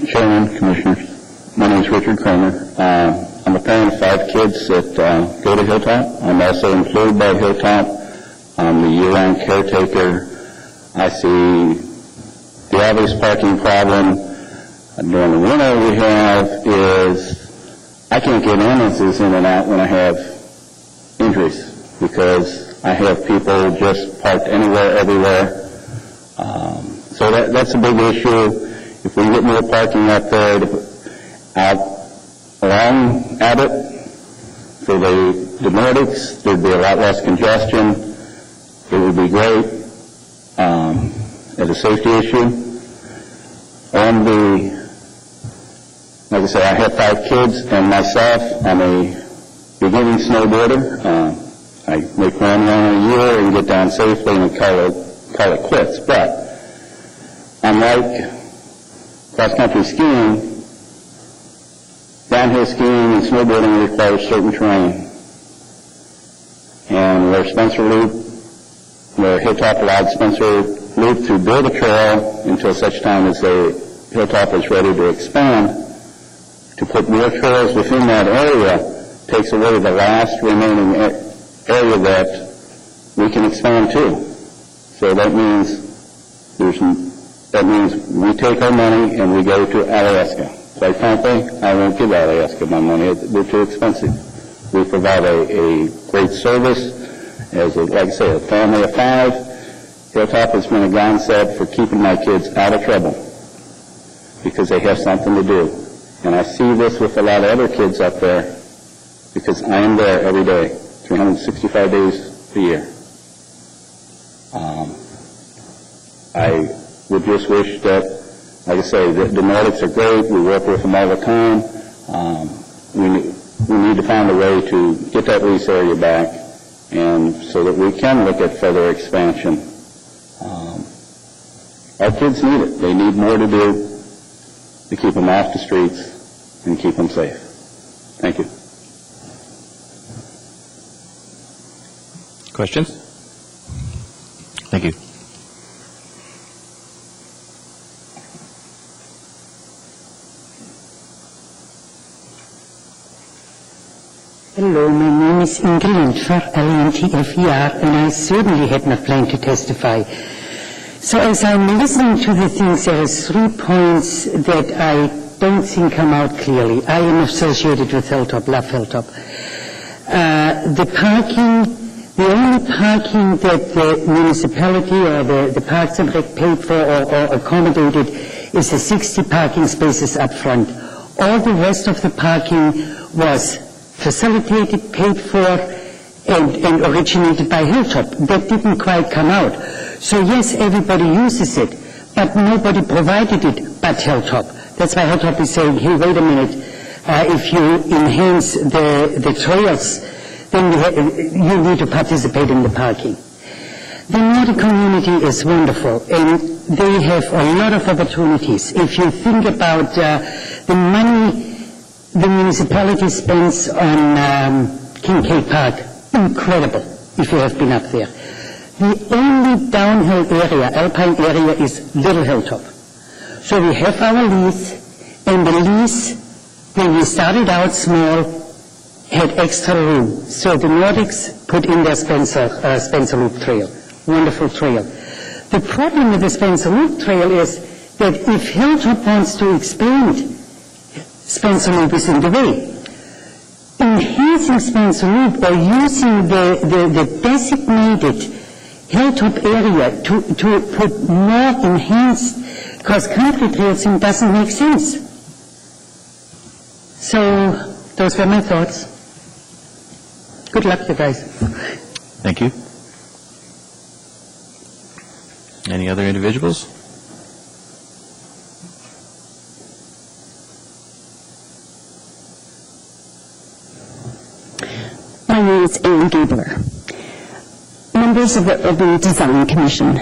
Speaker 15: Chairman, Commissioners, my name is Richard Kramer. I'm a parent of 5 kids that go to Hilltop. I'm also employed by Hilltop. I'm the year-round caretaker. I see the obvious parking problem during the winter we have is I can't get ambulances in and out when I have injuries because I have people just parked anywhere, everywhere. So that's a big issue. If we get more parking up there out along Abbott for the Nordics, there'd be a lot less congestion. It would be great as a safety issue. Like I said, I have 5 kids and myself. I'm a beginning snowboarder. I make one run a year and get down safely and call it quits. But unlike cross-country skiing, downhill skiing and snowboarding requires certain terrain. And where Hilltop allowed Spencer Loop to build a trail until such time as Hilltop is ready to expand, to put more trails within that area takes away the last remaining area that we can expand to. So that means we take our money and we go to Alaska. Quite frankly, I won't give Alaska my money. They're too expensive. We provide a great service. Like I say, a family of 5. Hilltop has been a godsend for keeping my kids out of trouble because they have something to do. And I see this with a lot of other kids up there because I am there every day, 365 days a year. I would just wish that, like I say, the Nordics are great. We work with them all the time. We need to find a way to get that lease area back, and so that we can look at further expansion. Our kids need it. They need more to do to keep them off the streets and keep them safe. Thank you.
Speaker 1: Questions? Thank you.
Speaker 18: Hello, my name is Ingrid Lindford, LNTFER, and I certainly had not planned to testify. So as I'm listening to the things, there are 3 points that I don't think come out clearly. I am associated with Hilltop, love Hilltop. The only parking that the municipality or the Parks and Rec paid for or accommodated is the 60 parking spaces up front. All the rest of the parking was facilitated, paid for, and originated by Hilltop. That didn't quite come out. So yes, everybody uses it, but nobody provided it but Hilltop. That's why Hilltop is saying, hey, wait a minute, if you enhance the trails, then you need to participate in the parking. The Nordic community is wonderful, and they have a lot of opportunities. If you think about the money the municipality spends on Kincaid Park, incredible, if you have been up there. The only downhill area, alpine area, is Little Hilltop. So we have our lease, and the lease, when we started out small, had extra room. So the Nordics put in their Spencer Loop Trail. Wonderful trail. The problem with the Spencer Loop Trail is that if Hilltop wants to expand, Spencer Loop is in the way. Enhancing Spencer Loop or using the designated Hilltop area to put more enhanced cross-country trails in doesn't make sense. So those were my thoughts. Good luck, you guys.
Speaker 1: Thank you. Any other individuals?
Speaker 9: My name is Anne Gabler. Members of the Urban Design Commission,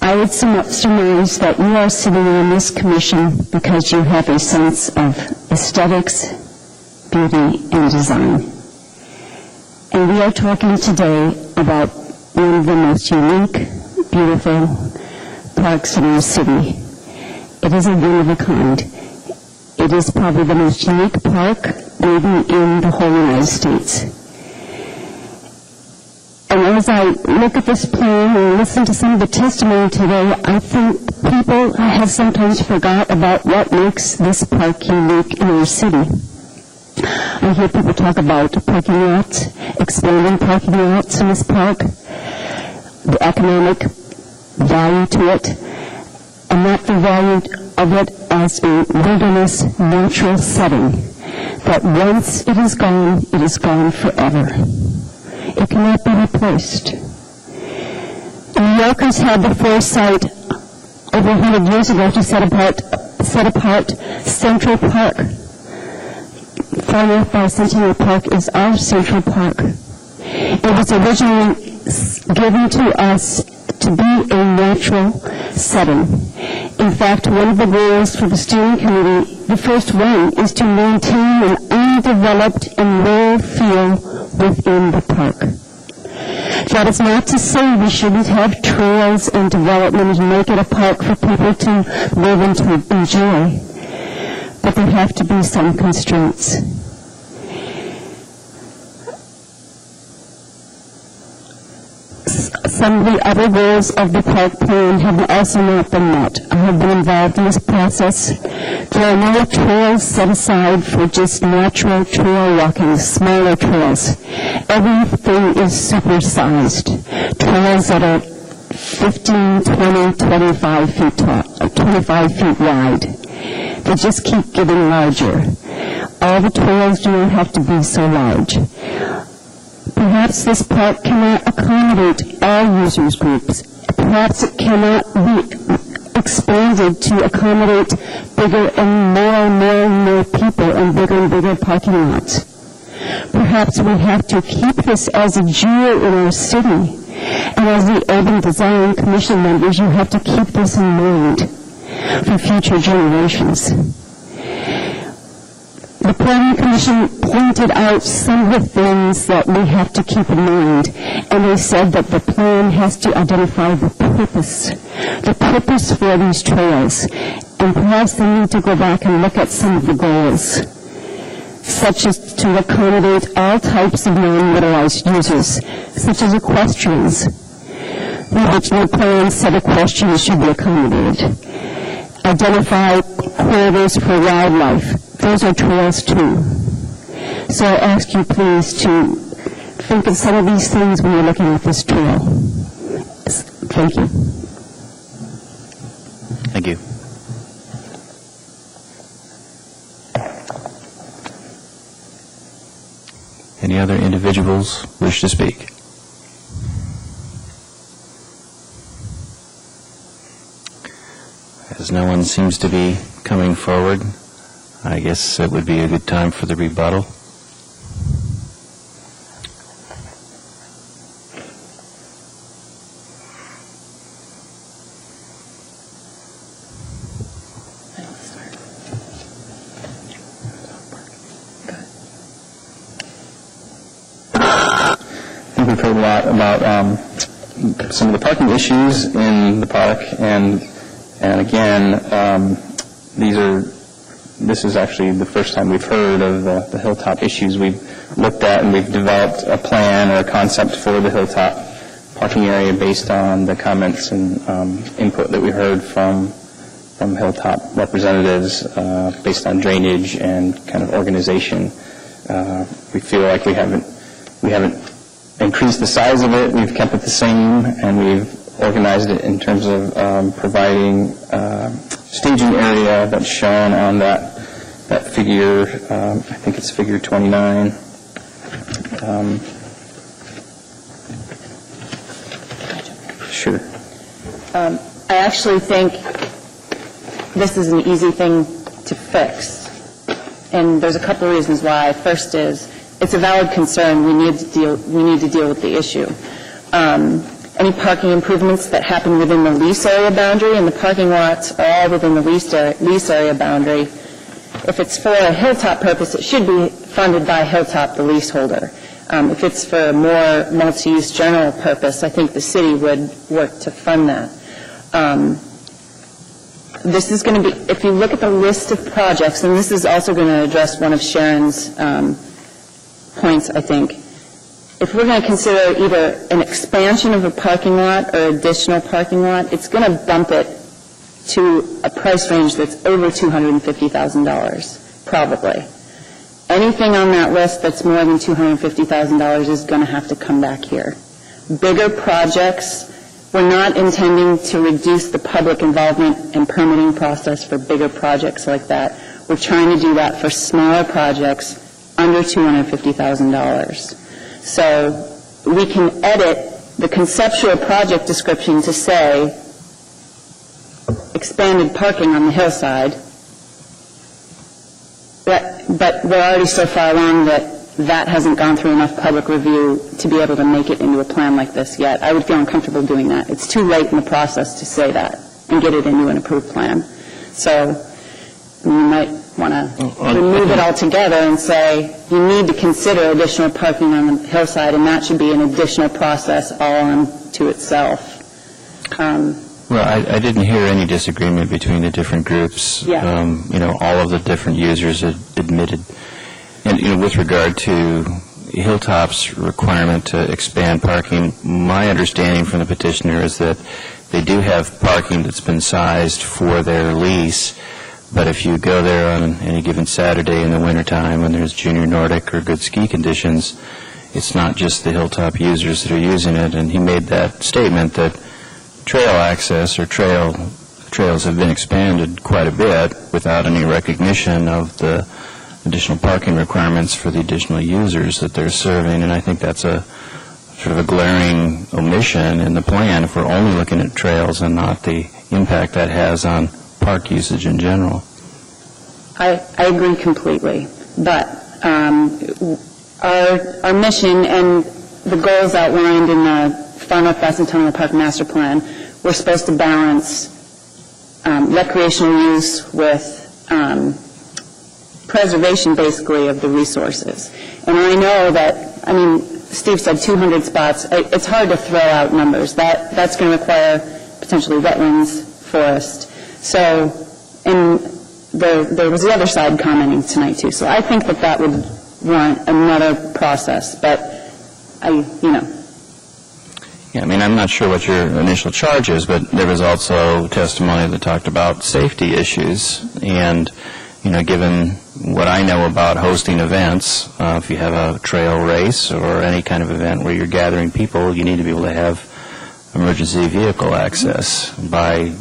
Speaker 9: I would surmise that you are sitting on this commission because you have a sense of aesthetics, beauty, and design. And we are talking today about one of the most unique, beautiful parks in our city. It is a one of a kind. It is probably the most unique park maybe in the whole United States. And as I look at this plan and listen to some of the testimony today, I think people have sometimes forgot about what makes this park unique in our city. I hear people talk about parking lots, expanding parking lots in this park, the economic value to it, and not the value of it as a wilderness natural setting, that once it is gone forever. It cannot be replaced. The New Yorkers had the foresight over 100 years ago to set apart Central Park. Far North Bicentennial Park is our Central Park. It was originally given to us to be a natural setting. In fact, one of the goals for the steering committee, the first one, is to maintain an undeveloped and rural feel within the park. That is not to say we shouldn't have trails and development and make it a park for people to live and to enjoy, but there have to be some constraints. Some of the other goals of the park plan have also not been met. I have been involved in this process. There are no trails set aside for just natural trail walking, smaller trails. Everything is supersized. Trails that are 15, 20, 25 feet tall, 25 feet wide. They just keep getting larger. All the trails do not have to be so large. Perhaps this park cannot accommodate all users groups. Perhaps it cannot be expanded to accommodate bigger and more people and bigger parking lots. Perhaps we have to keep this as a jewel in our city. And as the Urban Design Commission members, you have to keep this in mind for future generations. The Planning Commission pointed out some of the things that we have to keep in mind, and they said that the plan has to identify the purpose for these trails, and perhaps they need to go back and look at some of the goals, such as to accommodate all types of non-motorized users, such as equestrians. The original plan said equestrians should be accommodated. Identify corridors for wildlife. Those are trails too. So I ask you please to think of some of these things when you're looking at this trail. Thank you.
Speaker 1: Thank you. Any other individuals wish to speak? As no one seems to be coming forward, I guess it would be a good time for the rebuttal.
Speaker 12: I think we've heard a lot about some of the parking issues in the park, and again, this is actually the first time we've heard of the Hilltop issues. We've looked at and we've developed a plan or a concept for the Hilltop parking area based on the comments and input that we heard from Hilltop representatives based on drainage and kind of organization. We feel like we haven't increased the size of it. We've kept it the same, and we've organized it in terms of providing staging area that's shown on that figure. I think it's figure 29. Sure.
Speaker 13: I actually think this is an easy thing to fix, and there's a couple of reasons why. First is it's a valid concern. We need to deal with the issue. Any parking improvements that happen within the lease area boundary, and the parking lots are all within the lease area boundary. If it's for a Hilltop purpose, it should be funded by Hilltop, the leaseholder. If it's for a more multi-use general purpose, I think the city would work to fund that. This is going to be, if you look at the list of projects, and this is also going to address one of Sharon's points, I think. If we're going to consider either an expansion of a parking lot or additional parking lot, it's going to bump it to a price range that's over $250,000, probably. Anything on that list that's more than $250,000 is going to have to come back here. Bigger projects, we're not intending to reduce the public involvement and permitting process for bigger projects like that. We're trying to do that for smaller projects under $250,000. So we can edit the conceptual project description to say expanded parking on the hillside, but we're already so far along that hasn't gone through enough public review to be able to make it into a plan like this yet. I would feel uncomfortable doing that. It's too late in the process to say that and get it into an approved plan. So you might want to remove it altogether and say you need to consider additional parking on the hillside, and that should be an additional process all unto itself.
Speaker 1: Well, I didn't hear any disagreement between the different groups.
Speaker 13: Yeah.
Speaker 1: All of the different users admitted. And, with regard to Hilltop's requirement to expand parking, my understanding from the petitioner is that they do have parking that's been sized for their lease, but if you go there on any given Saturday in the wintertime when there's junior Nordic or good ski conditions, it's not just the Hilltop users that are using it. And he made that statement that trail access or trails have been expanded quite a bit without any recognition of the additional parking requirements for the additional users that they're serving. And I think that's a sort of a glaring omission in the plan if we're only looking at trails and not the impact that has on park usage in general.
Speaker 13: I agree completely, but our mission and the goals outlined in the Far North Bicentennial Park Master Plan, we're supposed to balance recreational use with preservation, basically, of the resources. And I know that, Steve said 200 spots. It's hard to throw out numbers. That's going to require potentially wetlands, forest. So, and there was the other side commenting tonight, too. So I think that would warrant another process. But
Speaker 1: Yeah, I'm not sure what your initial charge is, but there was also testimony that talked about safety issues. And, given what I know about hosting events, if you have a trail race or any kind of event where you're gathering people, you need to be able to have emergency vehicle access by,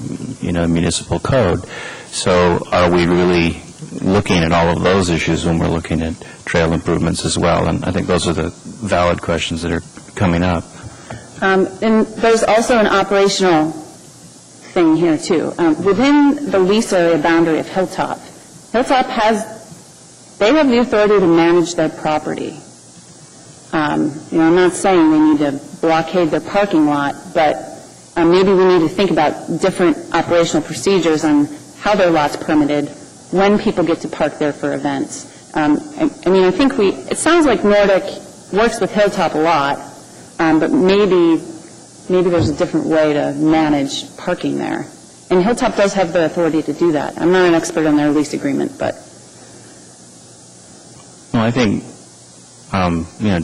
Speaker 1: municipal code. So are we really looking at all of those issues when we're looking at trail improvements as well? And I think those are the valid questions that are coming up.
Speaker 13: And there's also an operational thing here, too. Within the lease area boundary of Hilltop they have the authority to manage their property. I'm not saying they need to blockade their parking lot, but maybe we need to think about different operational procedures on how their lot's permitted, when people get to park there for events. I think it sounds like Nordic works with Hilltop a lot, but maybe there's a different way to manage parking there. And Hilltop does have the authority to do that. I'm not an expert on their lease agreement, but...
Speaker 1: Well, I think,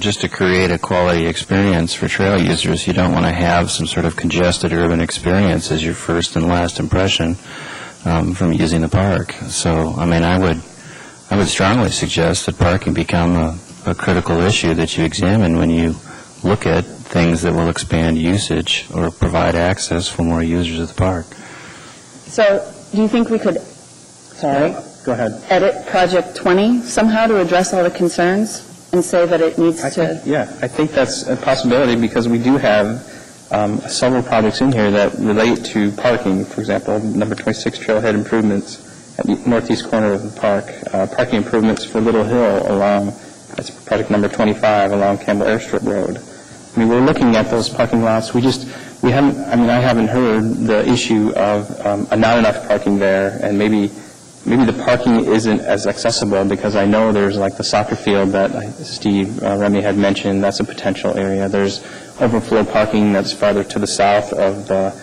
Speaker 1: just to create a quality experience for trail users, you don't want to have some sort of congested urban experience as your first and last impression from using the park. So, I would strongly suggest that parking become a critical issue that you examine when you look at things that will expand usage or provide access for more users of the park.
Speaker 13: So, do you think we could,
Speaker 12: Go ahead.
Speaker 13: edit Project 20 somehow to address all the concerns and say that it needs
Speaker 12: I think that's a possibility because we do have several projects in here that relate to parking. For example, number 26, trailhead improvements at the northeast corner of the park, parking improvements for Little Hill along, that's project number 25, along Campbell Airstrip Road. We're looking at those parking lots. I haven't heard the issue of not enough parking there, and maybe the parking isn't as accessible because I know there's like the soccer field that Steve Remy had mentioned. That's a potential area. There's overflow parking that's farther to the south of the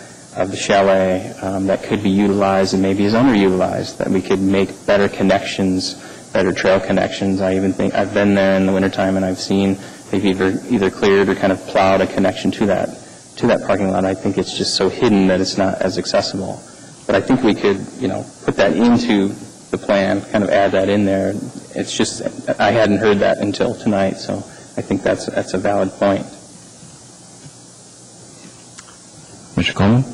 Speaker 12: chalet that could be utilized and maybe is underutilized, that we could make better connections, better trail connections. I even think I've been there in the wintertime and I've seen they've either cleared or kind of plowed a connection to that parking lot. I think it's just so hidden that it's not as accessible. But I think we could, put that into the plan, kind of add that in there. It's just, I hadn't heard that until tonight, so I think that's a valid point.
Speaker 1: Mr. Coleman?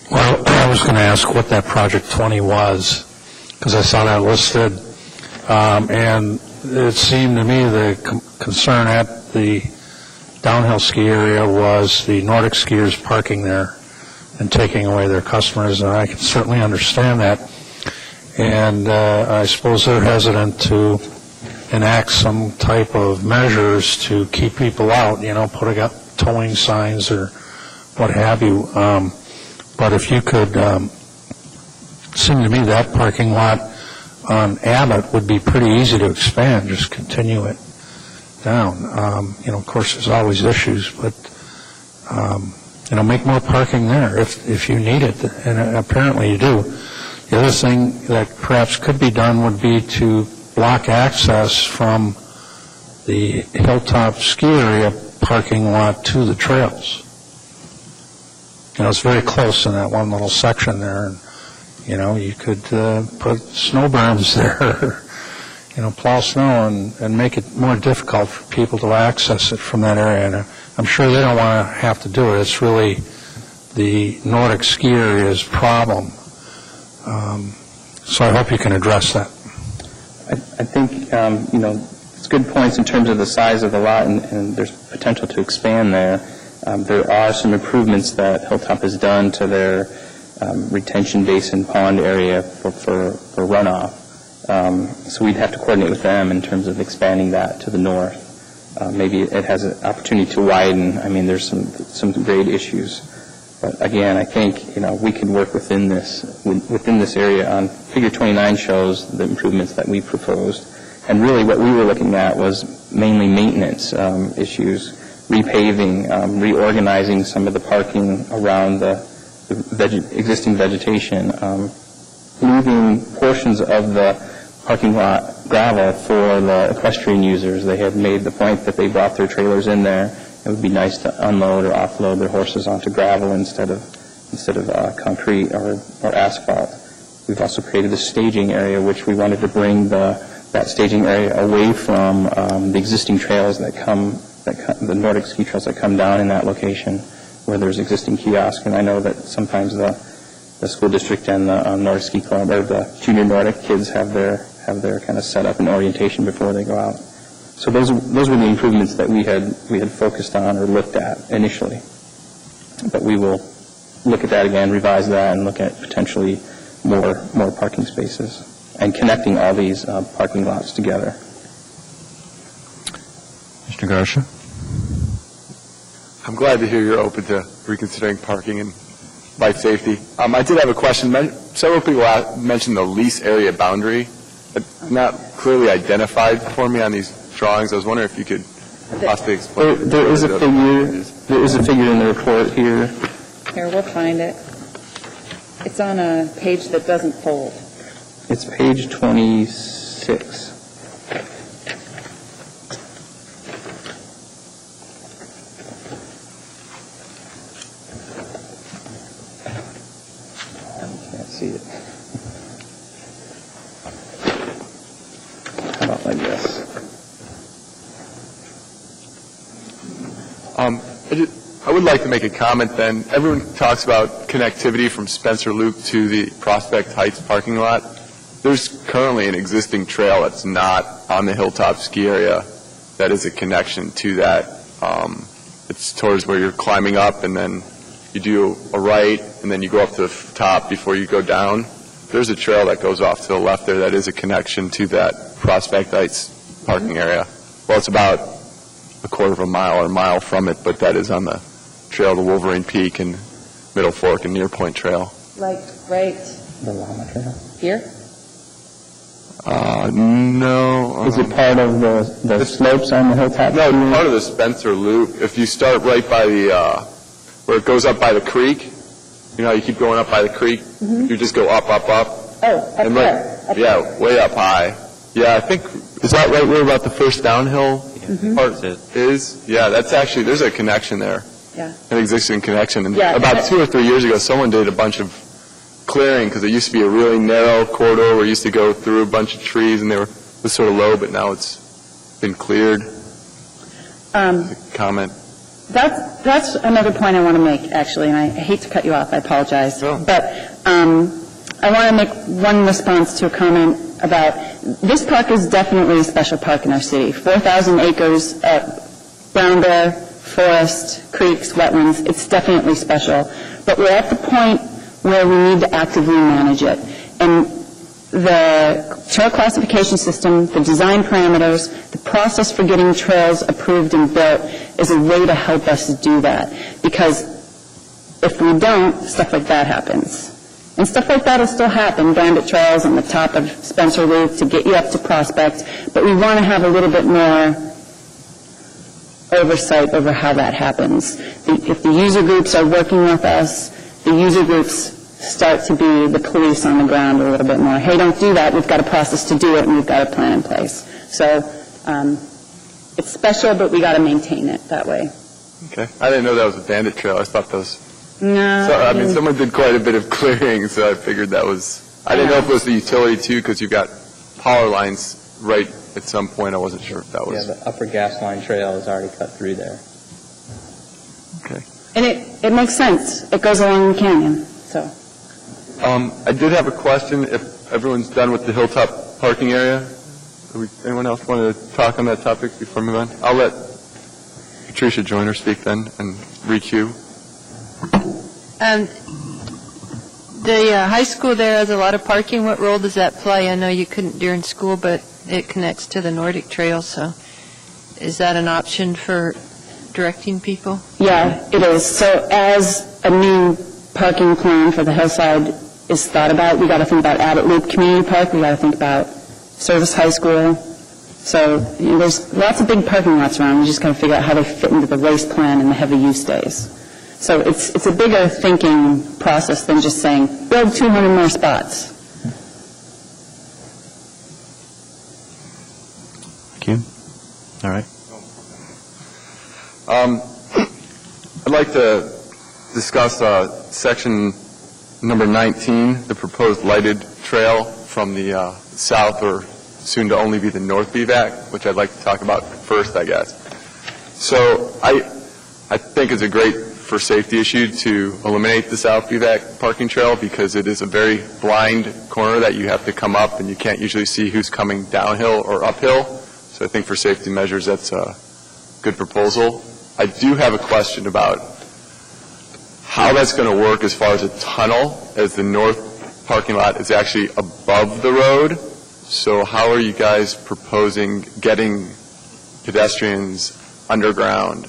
Speaker 19: Well, I was going to ask what that Project 20 was, because I saw that listed, and it seemed to me the concern at the downhill ski area was the Nordic skiers parking there and taking away their customers, and I can certainly understand that. And I suppose they're hesitant to enact some type of measures to keep people out, putting up towing signs or what have you. But if you could, seem to me that parking lot on Abbott would be pretty easy to expand, just continue it down. Of course, there's always issues, but make more parking there if you need it, and apparently you do. The other thing that perhaps could be done would be to block access from the Hilltop ski area parking lot to the trails. It's very close in that one little section there, and, you could put snow berms there, plow snow and make it more difficult for people to access it from that area. And I'm sure they don't want to have to do it. It's really the Nordic ski area's problem. So I hope you can address that.
Speaker 12: I think, it's good points in terms of the size of the lot, and there's potential to expand there. There are some improvements that Hilltop has done to their retention basin pond area for runoff. So we'd have to coordinate with them in terms of expanding that to the north. Maybe it has an opportunity to widen. There's some grade issues. But again, I think, we could work within this area. On Figure 29 shows the improvements that we proposed. And really what we were looking at was mainly maintenance issues, repaving, reorganizing some of the parking around the existing vegetation, moving portions of the parking lot gravel for the equestrian users. They had made the point that they brought their trailers in there. It would be nice to unload or offload their horses onto gravel instead of concrete or asphalt. We've also created a staging area which we wanted to bring the that staging area away from the existing trails the Nordic ski trails that come down in that location where there's existing kiosks. And I know that sometimes the school district and the Nordic Ski Club or the junior Nordic kids have their kind of setup and orientation before they go out. So those were the improvements that we had focused on or looked at initially. But we will look at that again, revise that, and look at potentially more parking spaces and connecting all these parking lots together.
Speaker 1: Mr. Garcia?
Speaker 11: I'm glad to hear you're open to reconsidering parking and bike safety. I did have a question. Several people mentioned the lease area boundary. It's not clearly identified for me on these drawings. I was wondering if you could possibly explain.
Speaker 12: There is a figure in the report here.
Speaker 13: Here, we'll find it. It's on a page that doesn't fold.
Speaker 12: It's page 26. See it. How about like this?
Speaker 11: I would like to make a comment then. Everyone talks about connectivity from Spencer Loop to the Prospect Heights parking lot. There's currently an existing trail that's not on the Hilltop ski area that is a connection to that. It's towards where you're climbing up and then you do a right, and then you go up to the top before you go down. There's a trail that goes off to the left there that is a connection to that Prospect Heights parking area. Well, it's about a quarter of a mile or a mile from it, but that is on the trail to Wolverine Peak and Middle Fork and Near Point Trail.
Speaker 13: Like right
Speaker 12: The Llama Trail.
Speaker 13: here?
Speaker 11: No.
Speaker 12: Is it part of the slopes on the Hilltop?
Speaker 11: No, it's part of the Spencer Loop. If you start right by the where it goes up by the creek, you know how you keep going up by the creek? You just go up, up, up.
Speaker 13: Oh, up
Speaker 11: and
Speaker 13: there. Up
Speaker 11: yeah,
Speaker 13: there.
Speaker 11: way up high. Yeah, I think, is that right where about the first downhill part is? Yeah, that's actually, there's a connection there.
Speaker 13: Yeah.
Speaker 11: An existing connection. And
Speaker 13: Yeah,
Speaker 11: about 2 or 3 years ago, someone did a bunch of clearing because it used to be a really narrow corridor where you used to go through a bunch of trees and it was sort of low, but now it's been cleared. Comment.
Speaker 13: That's another point I want to make, actually, and I hate to cut you off. I apologize. But I want to make one response to a comment about this park is definitely a special park in our city. 4,000 acres, brown bear, forest, creeks, wetlands. It's definitely special. But we're at the point where we need to actively manage it. And the trail classification system, the design parameters, the process for getting trails approved and built is a way to help us do that. Because if we don't, stuff like that happens. And stuff like that will still happen, bandit trails on the top of Spencer Loop to get you up to Prospect, but we want to have a little bit more oversight over how that happens. If the user groups are working with us, the user groups start to be the police on the ground a little bit more. Hey, don't do that. We've got a process to do it, and we've got a plan in place. So it's special, but we got to maintain it that way.
Speaker 11: Okay. I didn't know that was a bandit trail. I thought those...
Speaker 13: No.
Speaker 11: So, I mean, someone did quite a bit of clearing, so I figured that was... I didn't know if it was the utility, too, because you've got power lines right at some point. I wasn't sure if that was...
Speaker 12: Yeah, the upper gas line trail is already cut through there.
Speaker 11: Okay.
Speaker 13: And it makes sense. It goes along the canyon, so...
Speaker 11: I did have a question. If everyone's done with the Hilltop parking area, anyone else want to talk on that topic before we move on? I'll let Patricia Joyner speak then and re-queue.
Speaker 10: The high school there has a lot of parking. What role does that play? I know you couldn't during school, but it connects to the Nordic Trail, so is that an option for directing people?
Speaker 13: Yeah, it is. So as a new parking plan for the hillside is thought about, we got to think about Abbott Loop Community Park, we got to think about Service High School. So there's lots of big parking lots around. We just got to figure out how they fit into the race plan and the heavy use days. So it's a bigger thinking process than just saying, build 200 more spots.
Speaker 1: Thank you. All right.
Speaker 11: I'd like to discuss section number 19, the proposed lighted trail from the south or soon to only be the North VVAC, which I'd like to talk about first, I guess. So I think it's a great for safety issue to eliminate the South VVAC parking trail because it is a very blind corner that you have to come up and you can't usually see who's coming downhill or uphill. So I think for safety measures, that's a good proposal. I do have a question about how that's going to work as far as a tunnel, as the north parking lot is actually above the road. So how are you guys proposing getting pedestrians underground?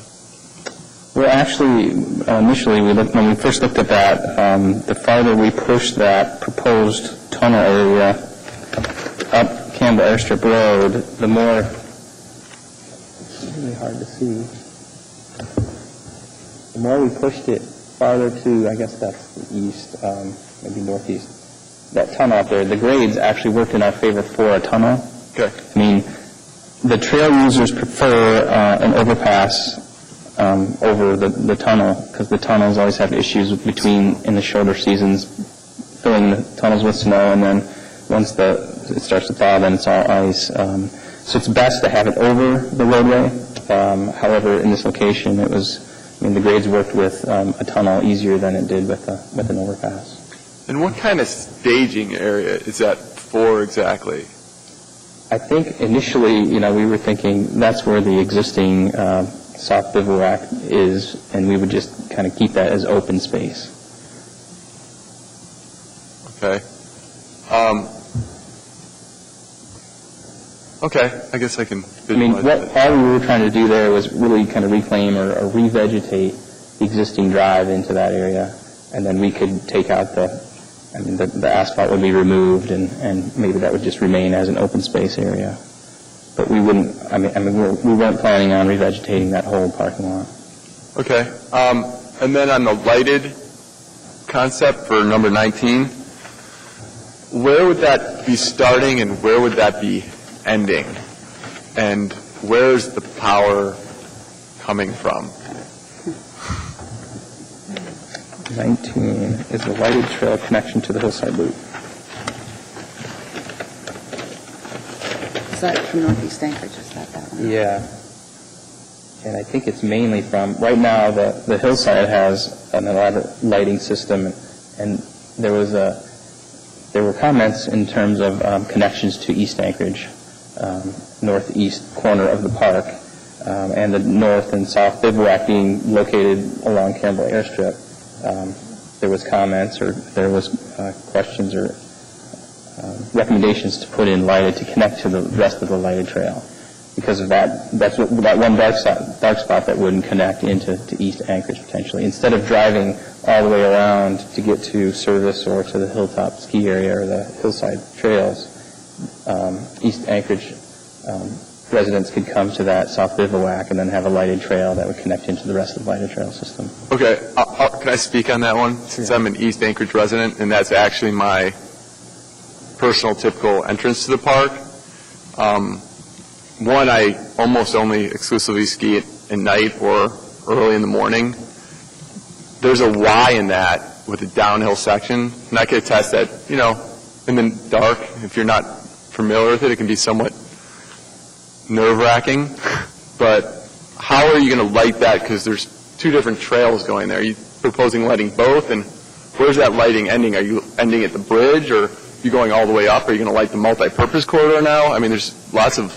Speaker 12: Well, actually, initially, when we first looked at that, the farther we pushed that proposed tunnel area up Campbell Airstrip Road, the more, it's really hard to see, the more we pushed it farther to, I guess that's the east, maybe northeast, that tunnel up there, the grades actually worked in our favor for a tunnel.
Speaker 11: Okay.
Speaker 12: I mean, the trail users prefer an overpass over the tunnel because the tunnels always have issues between, in the shoulder seasons, filling the tunnels with snow, and then once it starts to thaw, then it's all ice. So it's best to have it over the roadway. However, in this location, the grades worked with a tunnel easier than it did with an overpass.
Speaker 11: And what kind of staging area is that for exactly?
Speaker 12: I think initially, we were thinking that's where the existing South Bivouac is, and we would just kind of keep that as open space.
Speaker 11: Okay. Okay, I guess I can visualize that.
Speaker 12: All we were trying to do there was really kind of reclaim or revegetate the existing drive into that area, and then we could take out the asphalt would be removed, and maybe that would just remain as an open space area. But we wouldn't, we weren't planning on revegetating that whole parking lot.
Speaker 11: Okay. And then on the lighted concept for number 19, where would that be starting and where would that be ending? And where's the power coming from?
Speaker 12: 19 is the lighted trail connection to the hillside loop.
Speaker 13: Is that from Northeast Anchorage? Is that one?
Speaker 12: Yeah. And I think it's mainly from, right now, the hillside has an elaborate lighting system, and there were comments in terms of connections to East Anchorage, northeast corner of the park, and the north and south bivouac being located along Campbell Airstrip. There was comments or there was questions or recommendations to put in lighted to connect to the rest of the lighted trail. Because of that, that's that one dark spot that wouldn't connect into East Anchorage potentially. Instead of driving all the way around to get to Service or to the Hilltop ski area or the hillside trails, East Anchorage residents could come to that South Bivouac and then have a lighted trail that would connect into the rest of the lighted trail system.
Speaker 11: Okay. Can I speak on that one? Since I'm an East Anchorage resident, and that's actually my personal typical entrance to the park. One, I almost only exclusively ski at night or early in the morning. There's a Y in that with a downhill section, and I can attest that, in the dark, if you're not familiar with it, it can be somewhat nerve-wracking. But how are you going to light that? Because there's two different trails going there. Are you proposing lighting both? And where's that lighting ending? Are you ending at the bridge, or are you going all the way up? Are you going to light the multi-purpose corridor now? I mean, there's lots of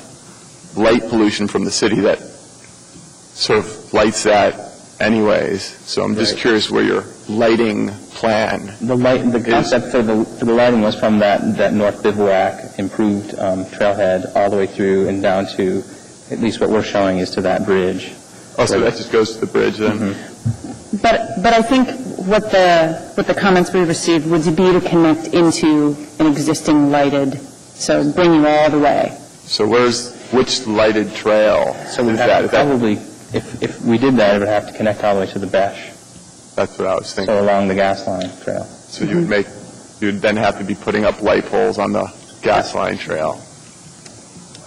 Speaker 11: light pollution from the city that sort of lights that anyways. So I'm just curious where your lighting plan
Speaker 12: The concept for the lighting was from that North Bivouac improved trailhead all the way through and down to, at least what we're showing is to that bridge.
Speaker 11: Oh, so that just goes to the bridge then?
Speaker 12: Mm-hmm.
Speaker 13: But I think what the comments we received would be to connect into an existing lighted, so bring you all the way.
Speaker 11: So which lighted trail
Speaker 12: so
Speaker 11: is that?
Speaker 12: Probably, if we did that, it would have to connect all the way to the Besh.
Speaker 11: That's what I was thinking.
Speaker 12: So along the gas line trail.
Speaker 11: So you would then have to be putting up light poles on the gas line trail.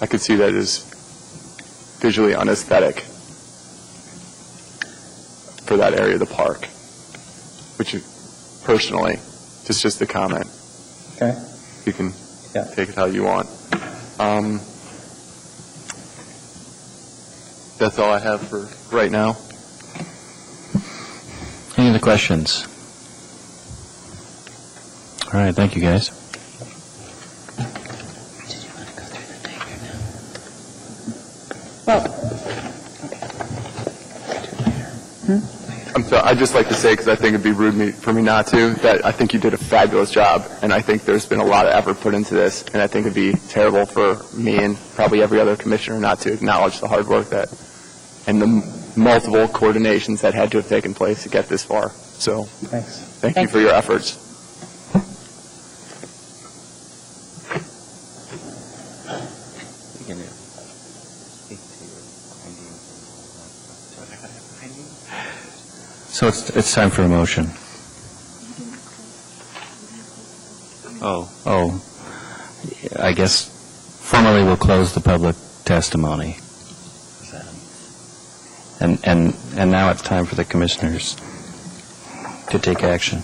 Speaker 11: I could see that as visually unaesthetic for that area of the park, which personally, just a comment.
Speaker 12: Okay.
Speaker 11: You can take it how you want. That's all I have for right now.
Speaker 1: Any other questions? All right, thank you, guys.
Speaker 11: I'm sorry, I'd just like to say, because I think it'd be rude for me not to, that I think you did a fabulous job, and I think there's been a lot of effort put into this, and I think it'd be terrible for me and probably every other commissioner not to acknowledge the hard work that and the multiple coordinations that had to have taken place to get this far. So
Speaker 17: Thanks.
Speaker 11: Thank you for your efforts.
Speaker 1: So it's time for a motion. Oh, I guess formally we'll close the public testimony. And now it's time for the commissioners to take action.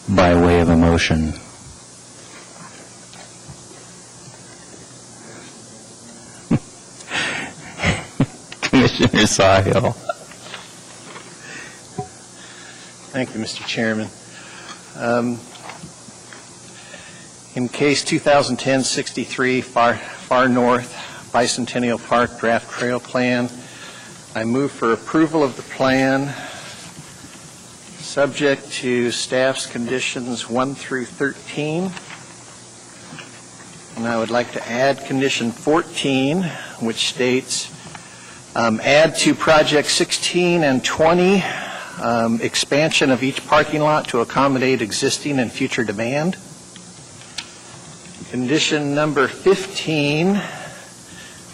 Speaker 1: By way of a motion. Commissioner Sahil.
Speaker 7: Thank you, Mr. Chairman. In case 2010-63, Far North Bicentennial Park Draft Trail Plan, I move for approval of the plan subject to staff's conditions 1 through 13. And I would like to add condition 14, which states, add to project 16 and 20, expansion of each parking lot to accommodate existing and future demand. Condition number 15,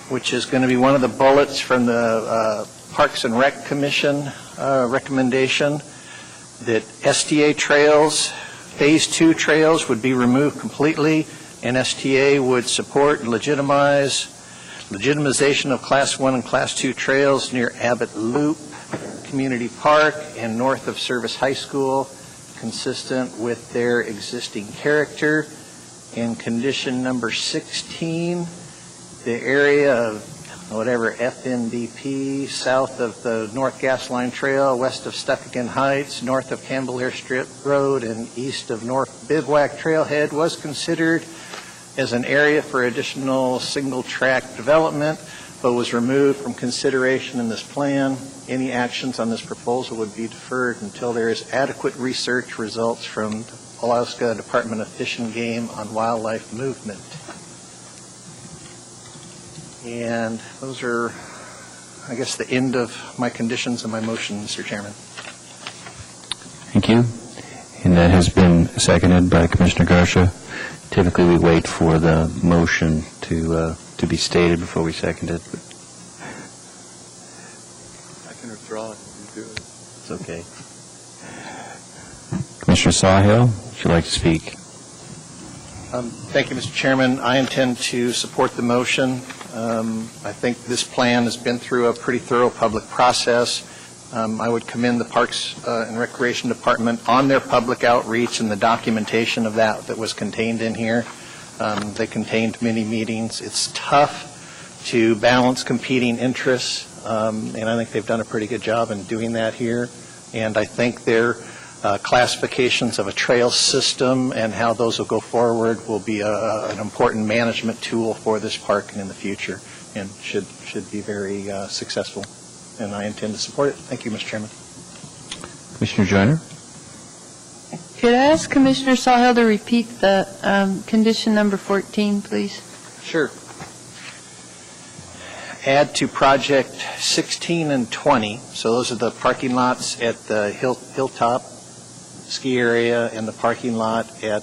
Speaker 7: which is going to be one of the bullets from the Parks and Rec Commission recommendation, that STA trails, Phase 2 trails would be removed completely, and STA would support and legitimization of Class 1 and Class 2 trails near Abbott Loop Community Park and north of Service High School, consistent with their existing character. And condition number 16, the area of whatever FNDP, south of the North Gas Line Trail, west of Stuffican Heights, north of Campbell Airstrip Road, and east of North Bivouac Trailhead was considered as an area for additional single-track development, but was removed from consideration in this plan. Any actions on this proposal would be deferred until there is adequate research results from the Alaska Department of Fish and Game on wildlife movement. And those are, I guess, the end of my conditions and my motion, Mr. Chairman.
Speaker 1: Thank you. And that has been seconded by Commissioner Garcia. Typically, we wait for the motion to be stated before we second it. But
Speaker 11: I can withdraw it if you do it.
Speaker 1: it's okay. Commissioner Sahil, would you like to speak?
Speaker 7: Thank you, Mr. Chairman. I intend to support the motion. I think this plan has been through a pretty thorough public process. I would commend the Parks and Recreation Department on their public outreach and the documentation of that was contained in here. They contained many meetings. It's tough to balance competing interests, and I think they've done a pretty good job in doing that here. And I think their classifications of a trail system and how those will go forward will be an important management tool for this park in the future, and should be very successful. And I intend to support it. Thank you, Mr. Chairman.
Speaker 1: Commissioner Joyner?
Speaker 10: Could I ask Commissioner Sahil to repeat the condition number 14, please?
Speaker 7: Sure. Add to project 16 and 20. So those are the parking lots at the Hilltop ski area and the parking lot at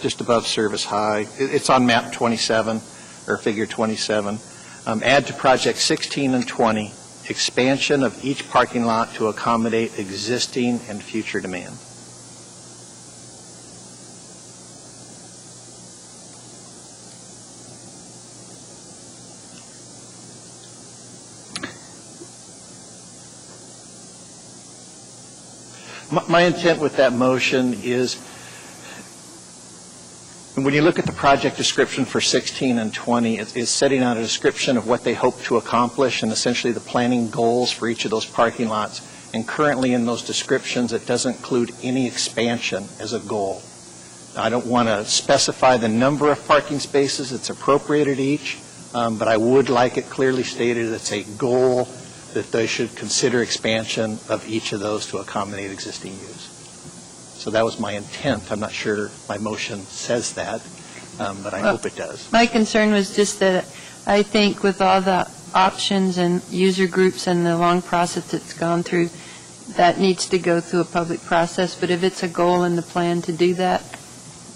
Speaker 7: just above Service High. It's on map 27 or figure 27. Add to project 16 and 20, expansion of each parking lot to accommodate existing and future demand. My intent with that motion is, when you look at the project description for 16 and 20, it's setting out a description of what they hope to accomplish and essentially the planning goals for each of those parking lots. And currently in those descriptions, it doesn't include any expansion as a goal. I don't want to specify the number of parking spaces that's appropriated each, but I would like it clearly stated it's a goal that they should consider expansion of each of those to accommodate existing use. So that was my intent. I'm not sure my motion says that, but I hope it does.
Speaker 10: My concern was just that I think with all the options and user groups and the long process that's gone through, that needs to go through a public process. But if it's a goal in the plan to do that,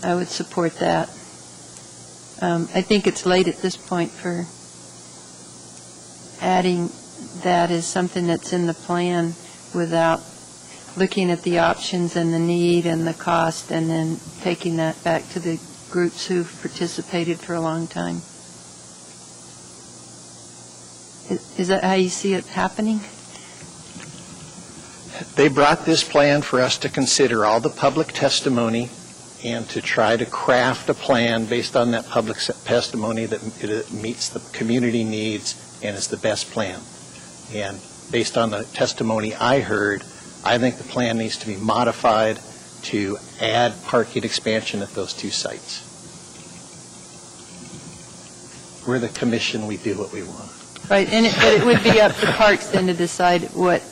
Speaker 10: I would support that. I think it's late at this point for adding that as something that's in the plan without looking at the options and the need and the cost and then taking that back to the groups who've participated for a long time. Is that how you see it happening?
Speaker 7: They brought this plan for us to consider all the public testimony and to try to craft a plan based on that public testimony that it meets the community needs and is the best plan. And based on the testimony I heard, I think the plan needs to be modified to add parking expansion at those two sites. We're the commission, we do what we want.
Speaker 10: Right, but it would be up to Parks then to decide what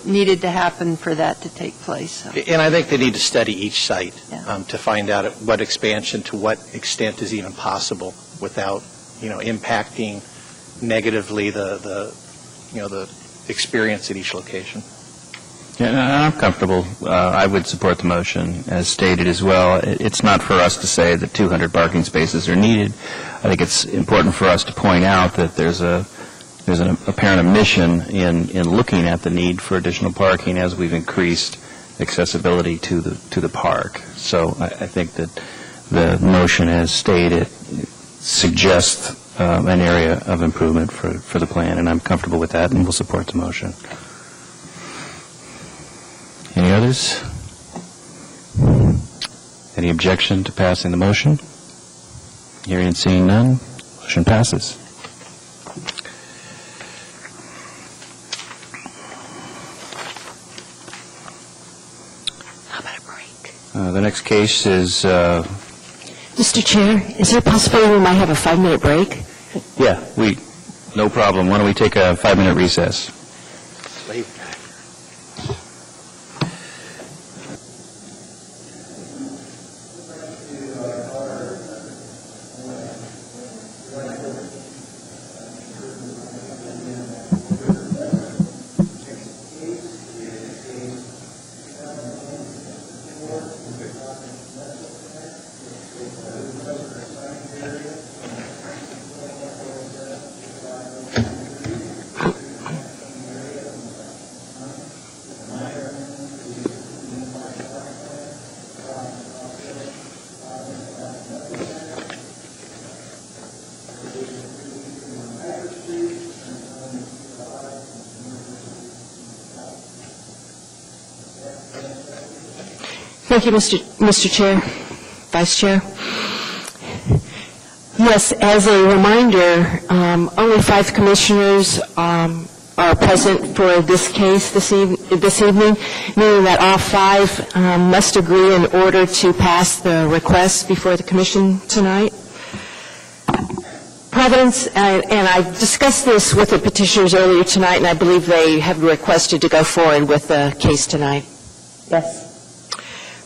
Speaker 10: needed to happen for that to take place. So.
Speaker 7: And I think they need to study each site to find out what expansion to what extent is even possible without, impacting negatively the experience at each location.
Speaker 1: Yeah, and I'm comfortable. I would support the motion as stated as well. It's not for us to say that 200 parking spaces are needed. I think it's important for us to point out that there's an apparent omission in looking at the need for additional parking as we've increased accessibility to the park. So I think that the motion as stated suggests an area of improvement for the plan, and I'm comfortable with that, and we'll support the motion. Any others? Any objection to passing the motion? Hearing and seeing none, motion passes.
Speaker 4: How about a break?
Speaker 1: The next case is...
Speaker 4: Mr. Chair, is there a possibility we might have a 5-minute break?
Speaker 1: Yeah, no problem. Why don't we take a 5-minute recess?
Speaker 4: Thank you, Mr. Chair, Vice Chair. Yes, as a reminder, only 5 commissioners are present for this case this evening, meaning that all 5 must agree in order to pass the request before the commission tonight. Providence, and I discussed this with the petitioners earlier tonight, and I believe they have requested to go forward with the case tonight.
Speaker 13: Yes.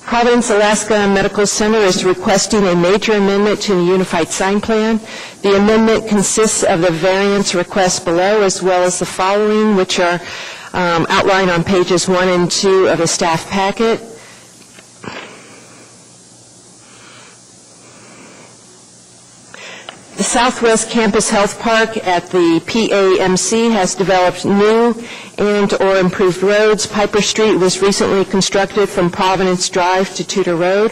Speaker 4: Providence Alaska Medical Center is requesting a major amendment to the Unified Sign Plan. The amendment consists of the variance requests below as well as the following, which are outlined on pages 1 and 2 of the staff packet. The Southwest Campus Health Park at the PAMC has developed new and/or improved roads. Piper Street was recently constructed from Providence Drive to Tudor Road.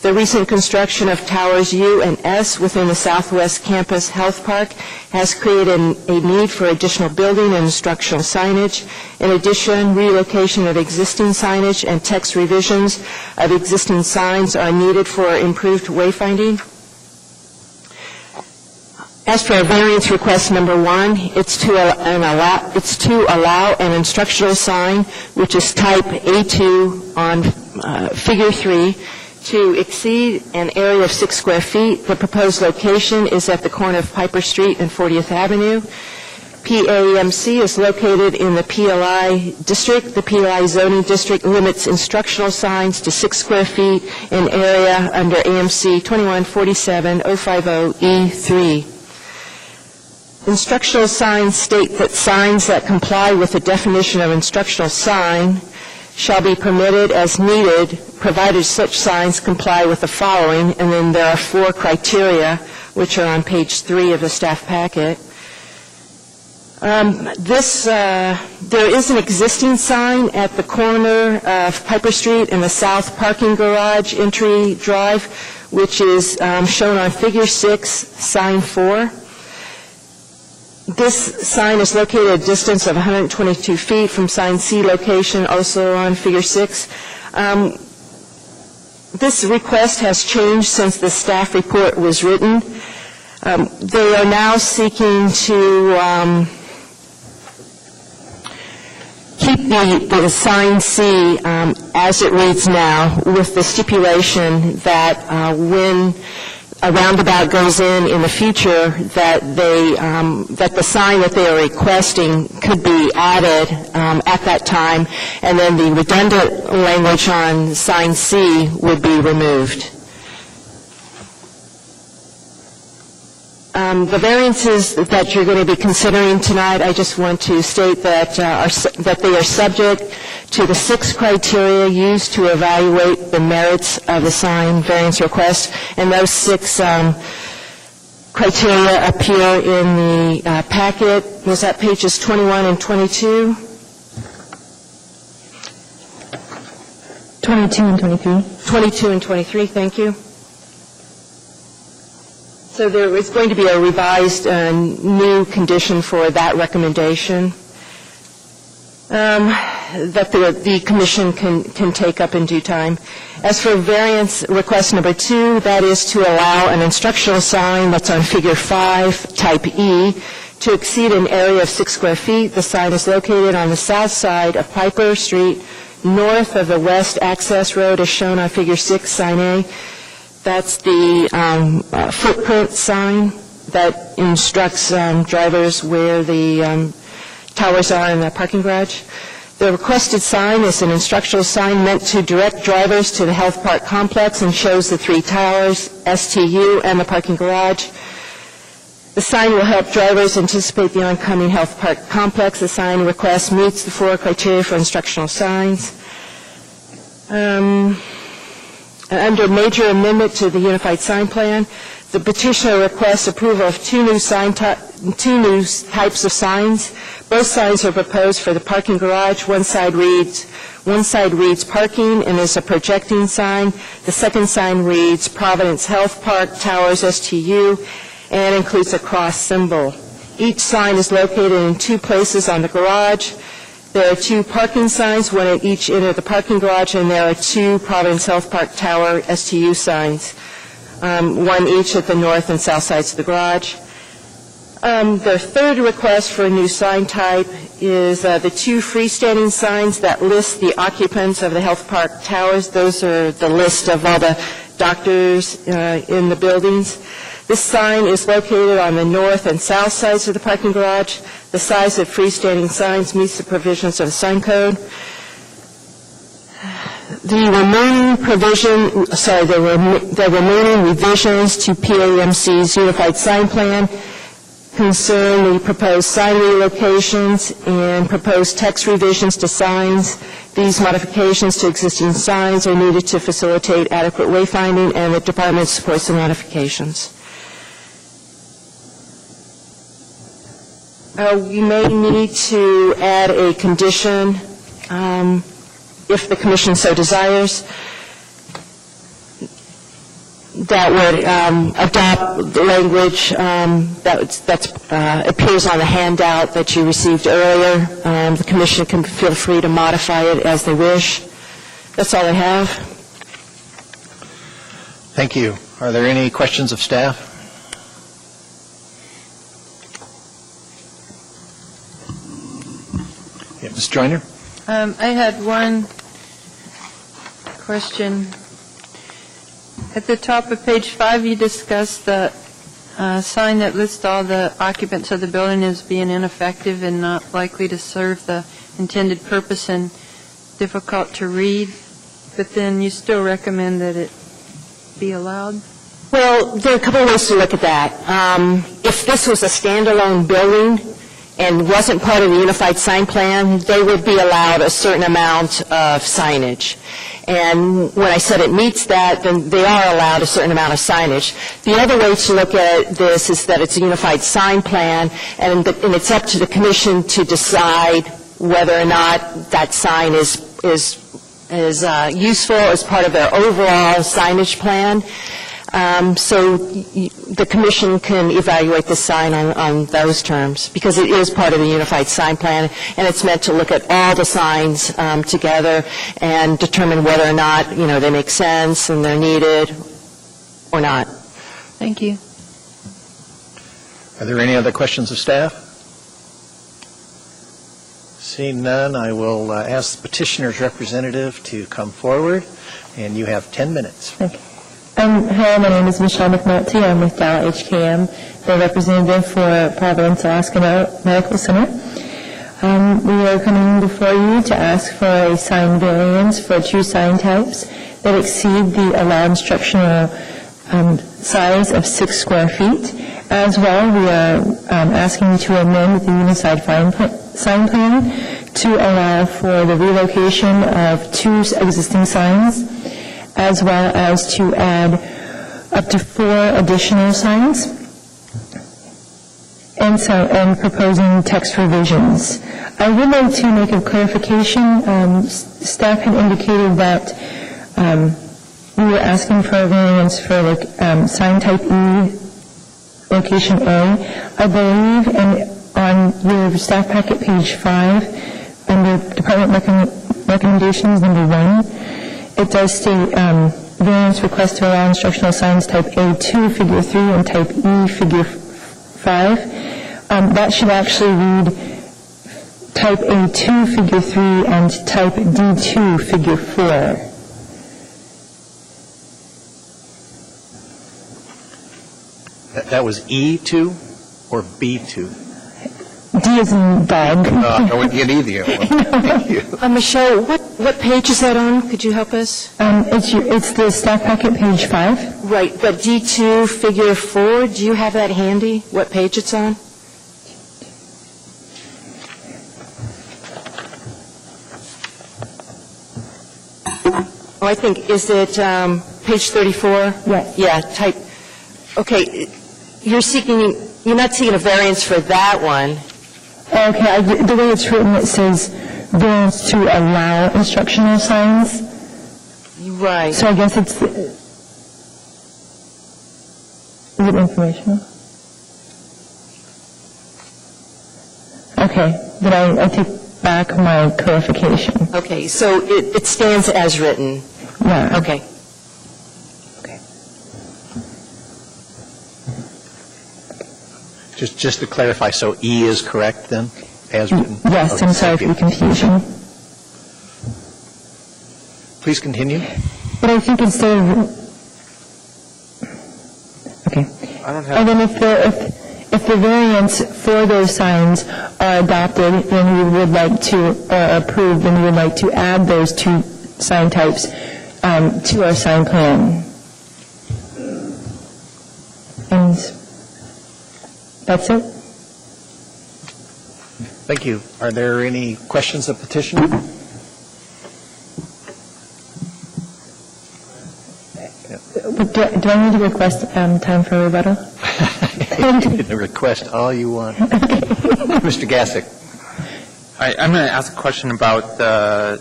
Speaker 4: The recent construction of Towers U and S within the Southwest Campus Health Park has created a need for additional building and instructional signage. In addition, relocation of existing signage and text revisions of existing signs are needed for improved wayfinding. As for variance request number 1, it's to allow an instructional sign, which is type A2 on figure 3, to exceed an area of 6 square feet. The proposed location is at the corner of Piper Street and 40th Avenue. PAMC is located in the PLI district. The PLI zoning district limits instructional signs to 6 square feet in area under AMC 2147050E3. Instructional signs state that signs that comply with the definition of instructional sign shall be permitted as needed, provided such signs comply with the following, and then there are 4 criteria, which are on page 3 of the staff packet. There is an existing sign at the corner of Piper Street and the south parking garage entry drive, which is shown on figure 6, sign 4. This sign is located at a distance of 122 feet from sign C location, also on figure 6. This request has changed since the staff report was written. They are now seeking to keep the sign C as it reads now, with the stipulation that when a roundabout goes in the future, that that the sign that they are requesting could be added at that time, and then the redundant language on sign C would be removed. The variances that you're going to be considering tonight, I just want to state that that they are subject to the 6 criteria used to evaluate the merits of the sign variance request, and those 6 criteria appear in the packet. Was that pages 21 and 22?
Speaker 6: 22 and 23.
Speaker 4: 22 and 23, thank you. So there is going to be a revised new condition for that recommendation that the commission can take up in due time. As for variance request number 2, that is to allow an instructional sign that's on figure 5, type E, to exceed an area of 6 square feet. The sign is located on the south side of Piper Street, north of the west access road, as shown on figure 6, sign A. That's the footprint sign that instructs drivers where the towers are in the parking garage. The requested sign is an instructional sign meant to direct drivers to the Health Park complex and shows the 3 towers, STU, and the parking garage. The sign will help drivers anticipate the oncoming Health Park complex. The sign request meets the 4 criteria for instructional signs. Under major amendment to the Unified Sign Plan, the petitioner requests approval of 2 new types of signs. Both signs are proposed for the parking garage. One side reads parking and is a projecting sign. The second sign reads Providence Health Park Towers STU and includes a cross symbol. Each sign is located in 2 places on the garage. There are 2 parking signs, one at each end of the parking garage, and there are 2 Providence Health Park Tower STU signs, one each at the north and south sides of the garage. Their third request for a new sign type is the 2 freestanding signs that list the occupants of the Health Park Towers. Those are the list of all the doctors in the buildings. This sign is located on the north and south sides of the parking garage. The size of freestanding signs meets the provisions of the sign code. The remaining revisions to PAMC's Unified Sign Plan concern the proposed sign relocations and proposed text revisions to signs. These modifications to existing signs are needed to facilitate adequate wayfinding, and the department supports the modifications. We may need to add a condition if the commission so desires. that would adopt the language that appears on the handout that you received earlier. The commission can feel free to modify it as they wish. That's all I have.
Speaker 7: Thank you. Are there any questions of staff? Yeah, Ms. Joyner?
Speaker 10: I had one question. At the top of page 5, you discussed the sign that lists all the occupants of the building as being ineffective and not likely to serve the intended purpose and difficult to read, but then you still recommend that it be allowed?
Speaker 4: Well, there are a couple of ways to look at that. If this was a standalone building and wasn't part of the unified sign plan, they would be allowed a certain amount of signage. And when I said it meets that, then they are allowed a certain amount of signage. The other way to look at this is that it's a unified sign plan, and it's up to the commission to decide whether or not that sign is useful as part of their overall signage plan. So the commission can evaluate the sign on those terms, because it is part of the unified sign plan, and it's meant to look at all the signs together and determine whether or not, they make sense and they're needed or not.
Speaker 10: Thank you.
Speaker 7: Are there any other questions of staff? Seeing none, I will ask the petitioner's representative to come forward, and you have 10 minutes.
Speaker 6: Okay. Hello, my name is Michelle McNulty. I'm with Dow HKM, the representative for Providence Alaska Medical Center. We are coming before you to ask for a sign variance for 2 sign types that exceed the allowed instructional size of 6 square feet. As well, we are asking you to amend the unified sign plan to allow for the relocation of 2 existing signs, as well as to add up to 4 additional signs, and proposing text revisions. I would like to make a clarification. Staff had indicated that we were asking for a variance for sign type E, location A. I believe on your staff packet, page 5, under Department Recommendations, number 1, it does state variance request to allow instructional signs type A2, figure 3, and type E, figure 5. That should actually read type A2, figure 3, and type D2, figure 4.
Speaker 7: That was E2 or B2?
Speaker 6: D is in dog.
Speaker 7: I wouldn't get either. Thank you.
Speaker 4: Michelle, what page is that on? Could you help us?
Speaker 6: It's the staff packet, page 5.
Speaker 4: Right, but D2, figure 4, do you have that handy, what page it's on? Oh, I think, is it page 34?
Speaker 6: Yes.
Speaker 4: Yeah, type, okay, you're not seeking a variance for that one.
Speaker 6: Okay, the way it's written, it says variance to allow instructional signs.
Speaker 4: Right.
Speaker 6: So I guess is it informational? Okay, but I take back my clarification.
Speaker 4: Okay, so it stands as written.
Speaker 6: Yeah.
Speaker 4: Okay.
Speaker 7: Just to clarify, so E is correct then, as written?
Speaker 6: Yes,
Speaker 7: Okay,
Speaker 6: I'm sorry for the confusion.
Speaker 7: Please continue.
Speaker 6: But I think instead of, okay. And then if the variants for those signs are adopted, then we would like to, or approved, then we would like to add those 2 sign types to our sign plan. And that's it.
Speaker 7: Thank you. Are there any questions of petitioner?
Speaker 6: Do I need to request time for rebuttal?
Speaker 7: You can request all you want. Mr. Gassick.
Speaker 8: I'm going to ask a question about the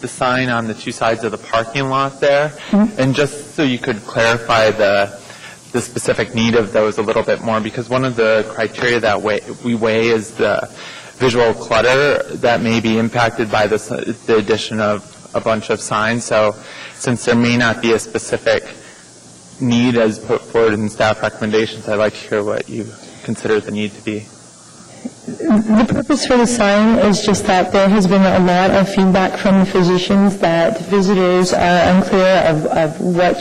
Speaker 8: the sign on the two sides of the parking lot there. And just so you could clarify the specific need of those a little bit more, because one of the criteria that we weigh is the visual clutter that may be impacted by the addition of a bunch of signs. So since there may not be a specific need as put forward in staff recommendations, I'd like to hear what you consider the need to be.
Speaker 6: The purpose for the sign is just that there has been a lot of feedback from the physicians that visitors are unclear of what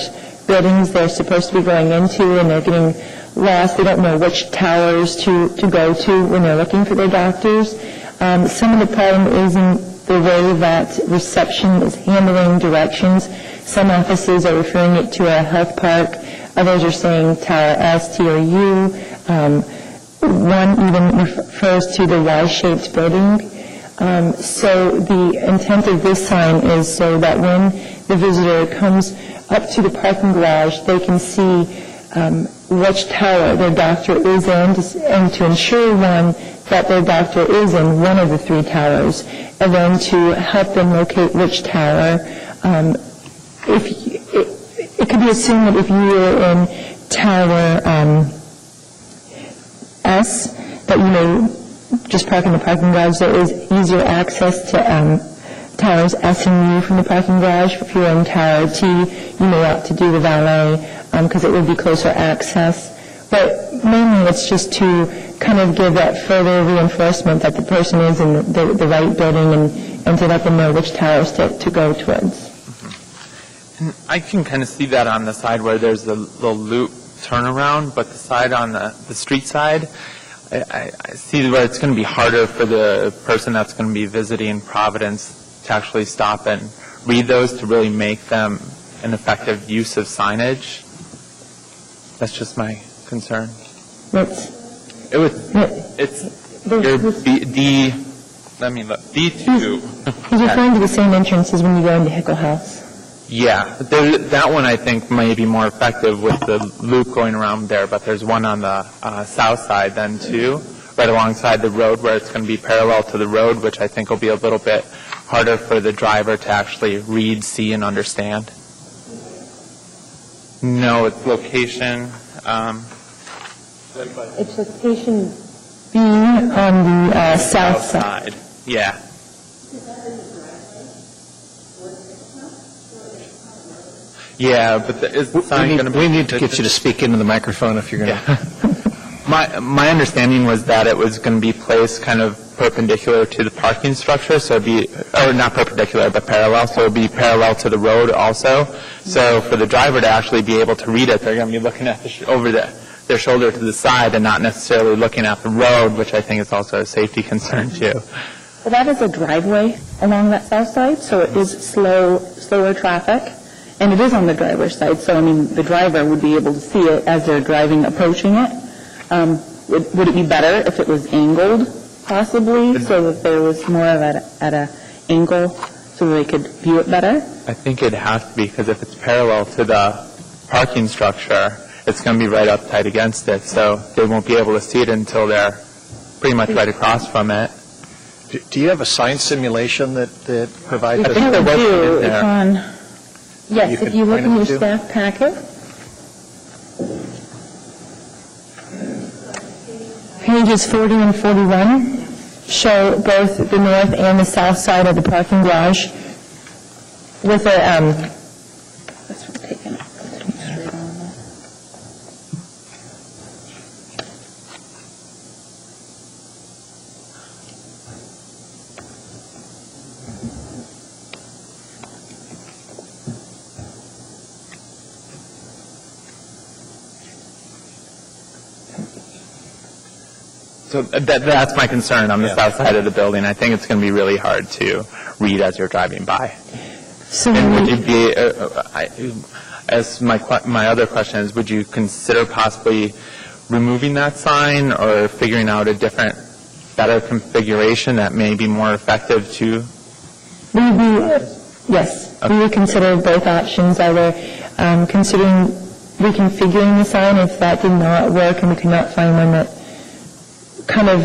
Speaker 6: buildings they're supposed to be going into, and they're getting lost. They don't know which towers to go to when they're looking for their doctors. Some of the problem is in the way that reception is handling directions. Some offices are referring it to a health park. Others are saying Tower S, T, or U. One even refers to the Y-shaped building. So the intent of this sign is so that when the visitor comes up to the parking garage, they can see which tower their doctor is in, and to ensure one that their doctor is in one of the three towers, and then to help them locate which tower. It could be assumed that if you were in Tower S, that you may just park in the parking garage. There is easier access to Towers S and U from the parking garage. If you're in Tower T, you may opt to do the valet because it would be closer access. But mainly it's just to kind of give that further reinforcement that the person is in the right building and to let them know which towers to go towards.
Speaker 8: And I can kind of see that on the side where there's the little loop turnaround, but the side on the street side, I see where it's going to be harder for the person that's going to be visiting Providence to actually stop and read those to really make them an effective use of signage. That's just my concern. It's your let me look, D2.
Speaker 6: He's referring to the same entrance as when you go into Hickle House.
Speaker 8: Yeah, that one I think may be more effective with the loop going around there, but there's one on the south side then too, right alongside the road where it's going to be parallel to the road, which I think will be a little bit harder for the driver to actually read, see, and understand. No, it's location.
Speaker 6: It's location B on the south side.
Speaker 8: Yeah. Yeah, but is the sign going to be...
Speaker 7: We need to get you to speak into the microphone if you're going to...
Speaker 8: My understanding was that it was going to be placed kind of perpendicular to the parking structure, so it'd be, or not perpendicular, but parallel, so it'd be parallel to the road also. So for the driver to actually be able to read it, they're going to be looking at over their shoulder to the side and not necessarily looking at the road, which I think is also a safety concern too.
Speaker 13: Well, that is a driveway along that south side, so it is slower traffic. And it is on the driver's side, so, I mean, the driver would be able to see it as they're driving, approaching it. Would it be better if it was angled, possibly, so that there was more of at an angle so they could view it better?
Speaker 8: I think it'd have to be, because if it's parallel to the parking structure, it's going to be right up tight against it, so they won't be able to see it until they're pretty much right across from it.
Speaker 7: Do you have a sign simulation that provides us?
Speaker 8: I think there was one in there.
Speaker 13: It's on... Yes, if you look in your staff packet.
Speaker 6: Pages 40 and 41 show both the north and the south side of the parking garage with a...
Speaker 13: This one's taken. Straight on.
Speaker 8: So that's my concern on the south side of the building. I think it's going to be really hard to read as you're driving by.
Speaker 6: So
Speaker 8: and would you be, as my other question is, would you consider possibly removing that sign or figuring out a different, better configuration that may be more effective to?
Speaker 6: Yes, we would consider both options, either considering reconfiguring the sign if that did not work and we could not find one that kind of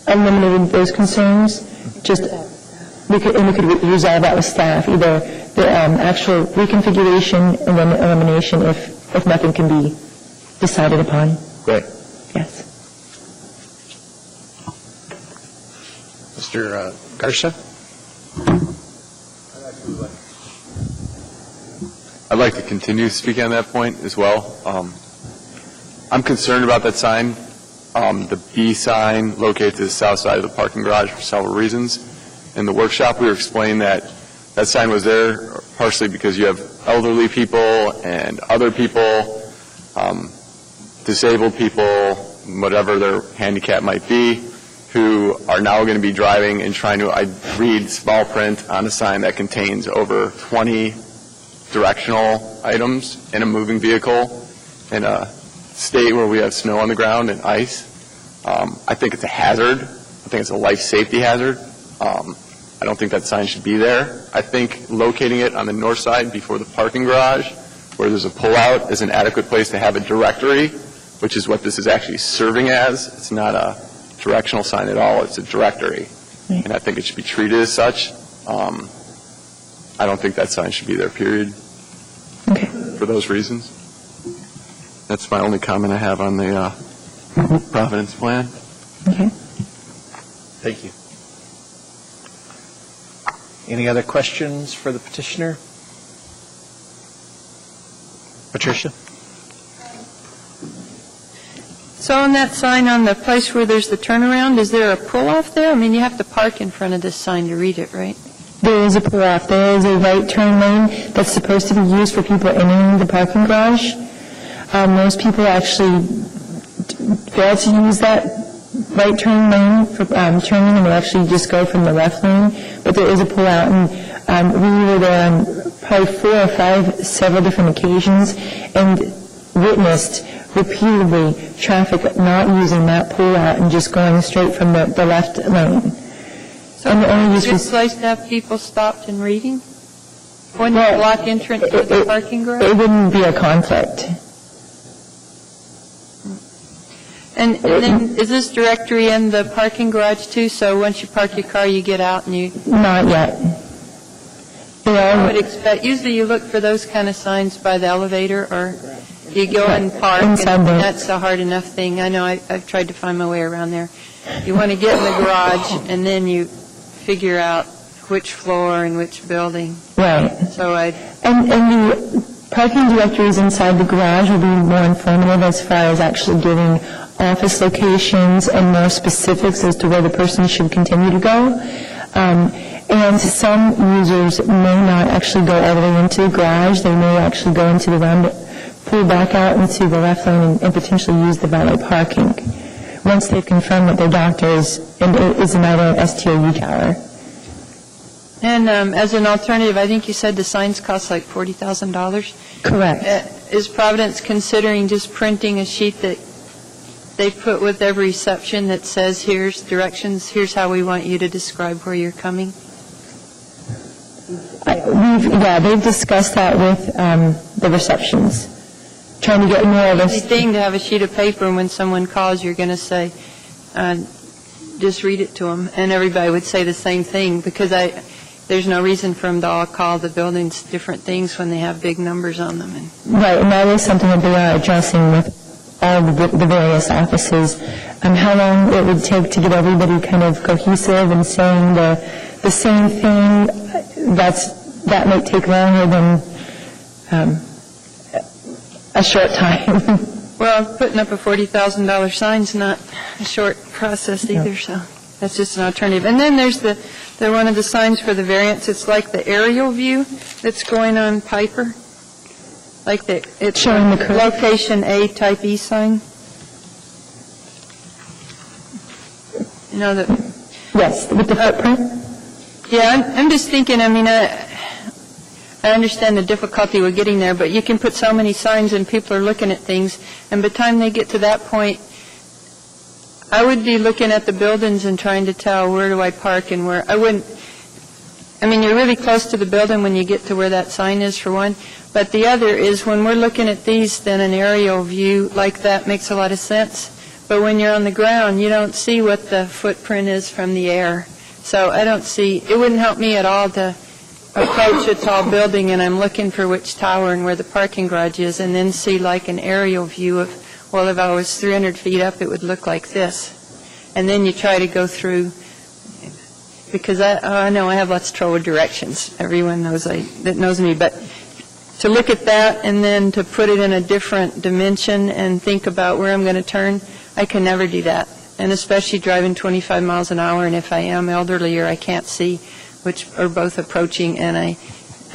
Speaker 6: eliminated those concerns. Just we could resolve that with staff, either the actual reconfiguration and then elimination if nothing can be decided upon.
Speaker 7: Great.
Speaker 6: Yes.
Speaker 7: Mr. Garcia?
Speaker 11: I'd like to continue speaking on that point as well. I'm concerned about that sign, the B sign located to the south side of the parking garage for several reasons. In the workshop, we were explained that that sign was there partially because you have elderly people and other people, disabled people, whatever their handicap might be, who are now going to be driving and trying to read small print on a sign that contains over 20 directional items in a moving vehicle in a state where we have snow on the ground and ice. I think it's a hazard. I think it's a life safety hazard. I don't think that sign should be there. I think locating it on the north side before the parking garage where there's a pullout is an adequate place to have a directory, which is what this is actually serving as. It's not a directional sign at all. It's a directory.
Speaker 6: Right.
Speaker 11: And I think it should be treated as such. I don't think that sign should be there, period.
Speaker 6: Okay.
Speaker 11: For those reasons. That's my only comment I have on the Providence plan.
Speaker 6: Okay.
Speaker 7: Thank you. Any other questions for the petitioner? Patricia?
Speaker 10: So on that sign on the place where there's the turnaround, is there a pull-off there? I mean, you have to park in front of this sign to read it, right?
Speaker 6: There is a pull-off. There is a right turn lane that's supposed to be used for people entering the parking garage. Most people actually fail to use that right turn lane for turning, and they actually just go from the left lane. But there is a pull-out, and we were there on probably 4 or 5 several different occasions and witnessed repeatedly traffic not using that pull-out and just going straight from the left lane.
Speaker 10: So is it a good place to have people stopped and reading? Wouldn't it block entrance to the parking garage?
Speaker 6: It wouldn't be a conflict.
Speaker 10: And then, is this directory in the parking garage too? So once you park your car, you get out and you...
Speaker 6: Not yet.
Speaker 10: I would expect, usually you look for those kind of signs by the elevator, or you go and park, and that's a hard enough thing. I know I've tried to find my way around there. You want to get in the garage, and then you figure out which floor and which building.
Speaker 6: Right.
Speaker 10: So
Speaker 6: And the parking directories inside the garage will be more informative as far as actually giving office locations and more specifics as to where the person should continue to go. And some users may not actually go all the way into the garage. They may actually go into the round, pull back out into the left lane and potentially use the valet parking once they've confirmed that their doctor is another STOU tower.
Speaker 10: And as an alternative, I think you said the signs cost like $40,000?
Speaker 6: Correct.
Speaker 10: Is Providence considering just printing a sheet that they put with every section that says, here's directions, here's how we want you to describe where you're coming?
Speaker 6: They've discussed that with the receptions, trying to get more of a...
Speaker 10: It's a thing to have a sheet of paper, and when someone calls, you're going to say, just read it to them. And everybody would say the same thing, because there's no reason for them to all call the buildings different things when they have big numbers on them.
Speaker 6: Right, and that is something that they are addressing with all the various offices. How long it would take to get everybody kind of cohesive and saying the same thing, that might take longer than a short time.
Speaker 10: Well, putting up a $40,000 sign's not a short process either, so that's just an alternative. And then there's the one of the signs for the variance. It's like the aerial view that's going on Piper. Like it's showing the location A type E sign. You know that.
Speaker 6: Yes, with the footprint.
Speaker 10: Yeah, I'm just thinking. I mean, I understand the difficulty with getting there, but you can put so many signs and people are looking at things, and by the time they get to that point, I would be looking at the buildings and trying to tell where do I park and where I wouldn't. I mean, you're really close to the building when you get to where that sign is, for one. But the other is when we're looking at these, then an aerial view like that makes a lot of sense. But when you're on the ground, you don't see what the footprint is from the air. So I don't see, it wouldn't help me at all to approach a tall building and I'm looking for which tower and where the parking garage is and then see like an aerial view of, well, if I was 300 feet up, it would look like this. And then you try to go through, because I know I have lots of trouble with directions. Everyone knows that knows me, but to look at that and then to put it in a different dimension and think about where I'm going to turn, I can never do that. And especially driving 25 miles an hour, and if I am elderly or I can't see, which are both approaching, and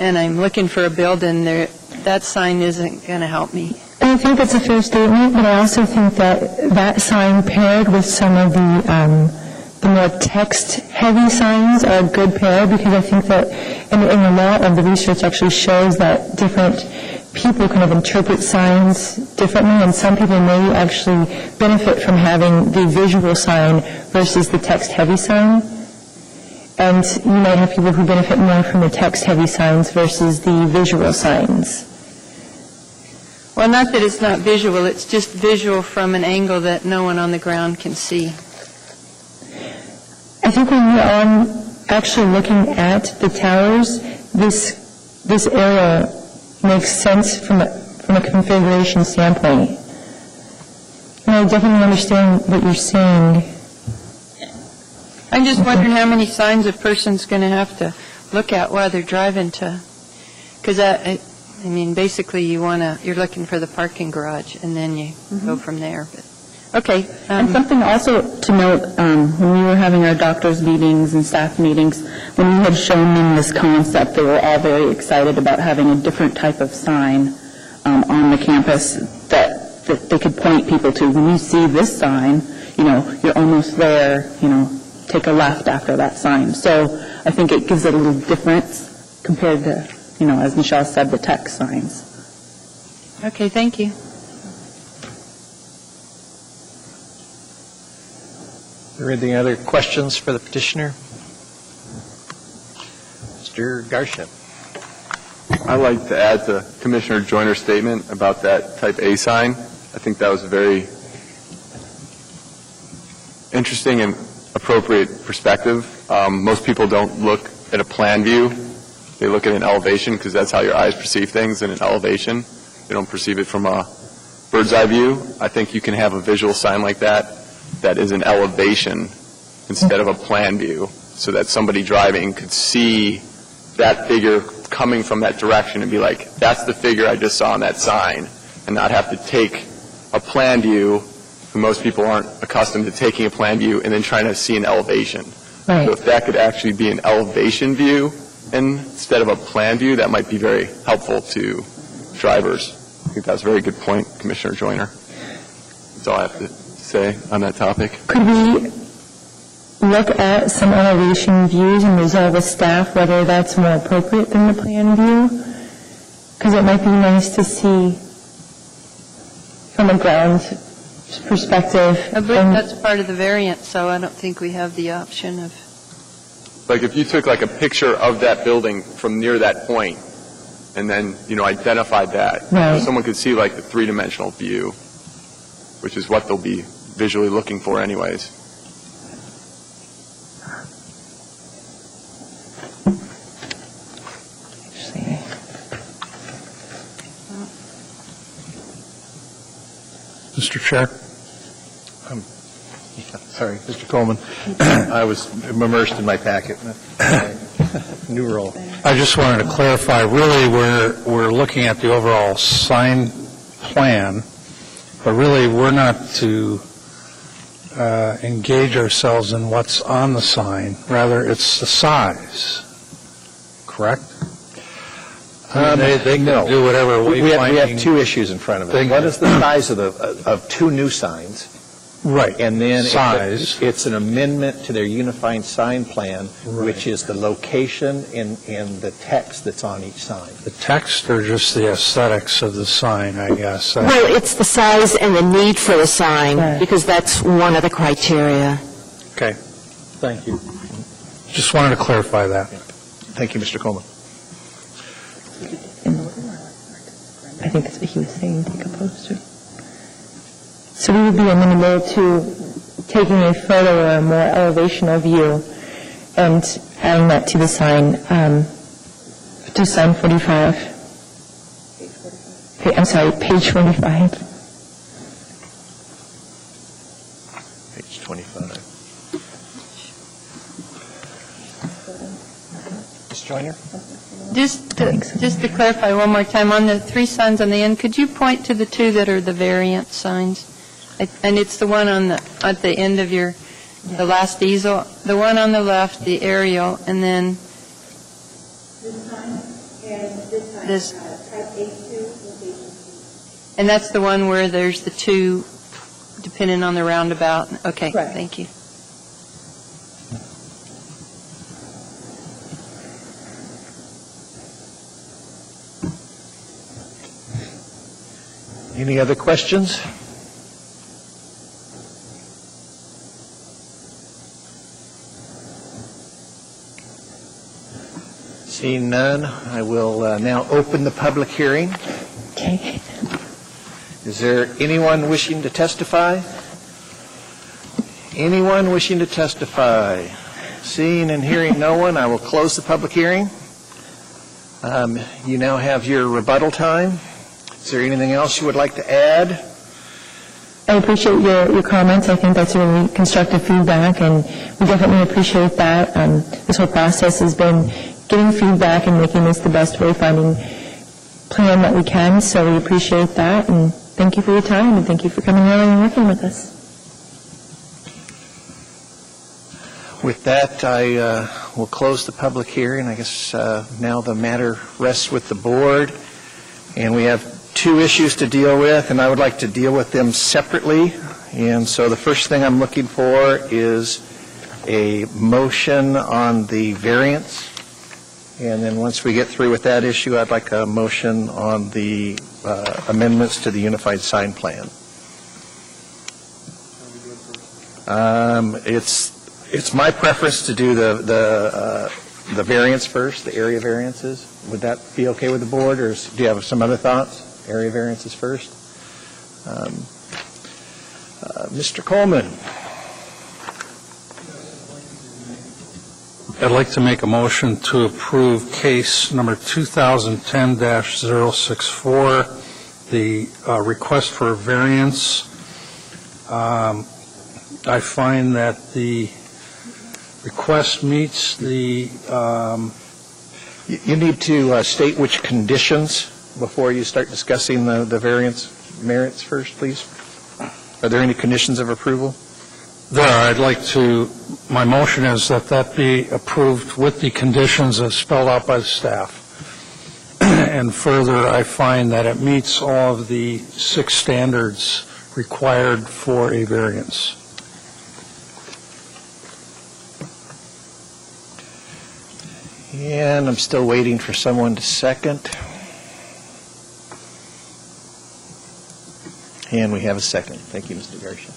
Speaker 10: I'm looking for a building, that sign isn't going to help me.
Speaker 6: I think that's a fair statement, but I also think that that sign paired with some of the more text-heavy signs are a good pair, because I think that in a lot of the research actually shows that different people kind of interpret signs differently, and some people may actually benefit from having the visual sign versus the text-heavy sign. And you might have people who benefit more from the text-heavy signs versus the visual signs.
Speaker 10: Well, not that it's not visual, it's just visual from an angle that no one on the ground can see.
Speaker 6: I think when you're actually looking at the towers, this area makes sense from a configuration standpoint. And I definitely understand what you're saying.
Speaker 10: I'm just wondering how many signs a person's going to have to look at while they're driving to, because I mean, basically you're looking for the parking garage, and then you go from there. But okay.
Speaker 13: And something also to note, when we were having our doctors' meetings and staff meetings, when we had shown them this concept, they were all very excited about having a different type of sign on the campus that they could point people to. When you see this sign, you're almost there, take a left after that sign. So I think it gives it a little difference compared to, as Michelle said, the text signs.
Speaker 10: Okay, thank you.
Speaker 7: Are there any other questions for the petitioner? Mr. Garcia.
Speaker 11: I'd like to add to Commissioner Joyner's statement about that type A sign. I think that was a very interesting and appropriate perspective. Most people don't look at a plan view. They look at an elevation because that's how your eyes perceive things in an elevation. They don't perceive it from a bird's eye view. I think you can have a visual sign like that is an elevation instead of a plan view, so that somebody driving could see that figure coming from that direction and be like, that's the figure I just saw on that sign, and not have to take a plan view. Most people aren't accustomed to taking a plan view and then trying to see an elevation.
Speaker 6: Right.
Speaker 11: So if that could actually be an elevation view instead of a plan view, that might be very helpful to drivers. I think that's a very good point, Commissioner Joyner. That's all I have to say on that topic.
Speaker 6: Could we look at some elevation views and resolve with staff whether that's more appropriate than the plan view? Because it might be nice to see from a ground perspective.
Speaker 10: I believe that's part of the variant, so I don't think we have the option of.
Speaker 11: Like if you took like a picture of that building from near that point and then, identified that,
Speaker 6: right.
Speaker 11: Someone could see like the three-dimensional view, which is what they'll be visually looking for anyways.
Speaker 19: Mr. Chair.
Speaker 7: Sorry, Mr. Coleman. I was immersed in my packet. New role.
Speaker 19: I just wanted to clarify, really, we're looking at the overall sign plan, but really we're not to engage ourselves in what's on the sign. Rather, it's the size, correct? They can do whatever
Speaker 7: we have two issues in front of us. One is the size of two new signs.
Speaker 19: Right.
Speaker 7: And then
Speaker 19: size.
Speaker 7: It's an amendment to their unified sign plan, right. Which is the location and the text that's on each sign.
Speaker 19: The text or just the aesthetics of the sign, I guess?
Speaker 4: Well, it's the size and the need for the sign, because that's one of the criteria.
Speaker 19: Okay. Thank you. Just wanted to clarify that.
Speaker 7: Thank you, Mr. Coleman.
Speaker 6: I think that's what he was saying, take a poster. So we would be amenable to taking a photo or a more elevational view and adding that to the sign, to sign 45. I'm sorry, page 45.
Speaker 7: Page 25. Ms. Joyner?
Speaker 10: Just to clarify one more time, on the 3 signs on the end, could you point to the 2 that are the variant signs? And it's the one at the end of the last easel, the one on the left, the aerial, and then this. And that's the one where there's the 2, depending on the roundabout. Okay, thank you.
Speaker 7: Any other questions? Seeing none, I will now open the public hearing.
Speaker 6: Okay.
Speaker 7: Is there anyone wishing to testify? Anyone wishing to testify? Seeing and hearing no one, I will close the public hearing. You now have your rebuttal time. Is there anything else you would like to add?
Speaker 6: I appreciate your comments. I think that's really constructive feedback, and we definitely appreciate that. This whole process has been getting feedback and making this the best wayfinding plan that we can, so we appreciate that, and thank you for your time, and thank you for coming early and working with us.
Speaker 7: With that, I will close the public hearing. I guess now the matter rests with the board, and we have 2 issues to deal with, and I would like to deal with them separately. And so the first thing I'm looking for is a motion on the variance. And then once we get through with that issue, I'd like a motion on the amendments to the unified sign plan. It's my preference to do the variance first, the area variances. Would that be okay with the board, or do you have some other thoughts? Area variances first. Mr. Coleman.
Speaker 19: I'd like to make a motion to approve case number 2010-064, the request for a variance. I find that the request meets the...
Speaker 7: You need to state which conditions before you start discussing the variance merits first, please. Are there any conditions of approval?
Speaker 19: There, I'd like to, my motion is that be approved with the conditions as spelled out by the staff. And further, I find that it meets all of the 6 standards required for a variance.
Speaker 7: And I'm still waiting for someone to second. And we have a second. Thank you, Mr. Garcia.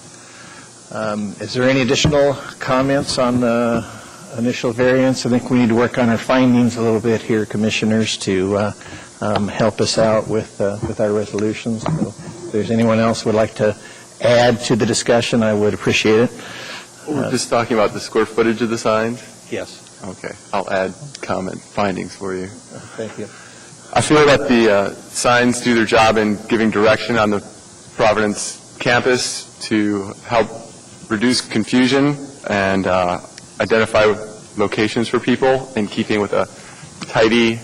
Speaker 7: Is there any additional comments on the initial variance? I think we need to work on our findings a little bit here, Commissioners, to help us out with our resolutions. So if there's anyone else who would like to add to the discussion, I would appreciate it.
Speaker 11: We're just talking about the square footage of the signs?
Speaker 7: Yes.
Speaker 11: Okay. I'll add comment findings for you.
Speaker 7: Thank you.
Speaker 11: I feel that the signs do their job in giving direction on the Providence campus to help reduce confusion and identify locations for people in keeping with a tidy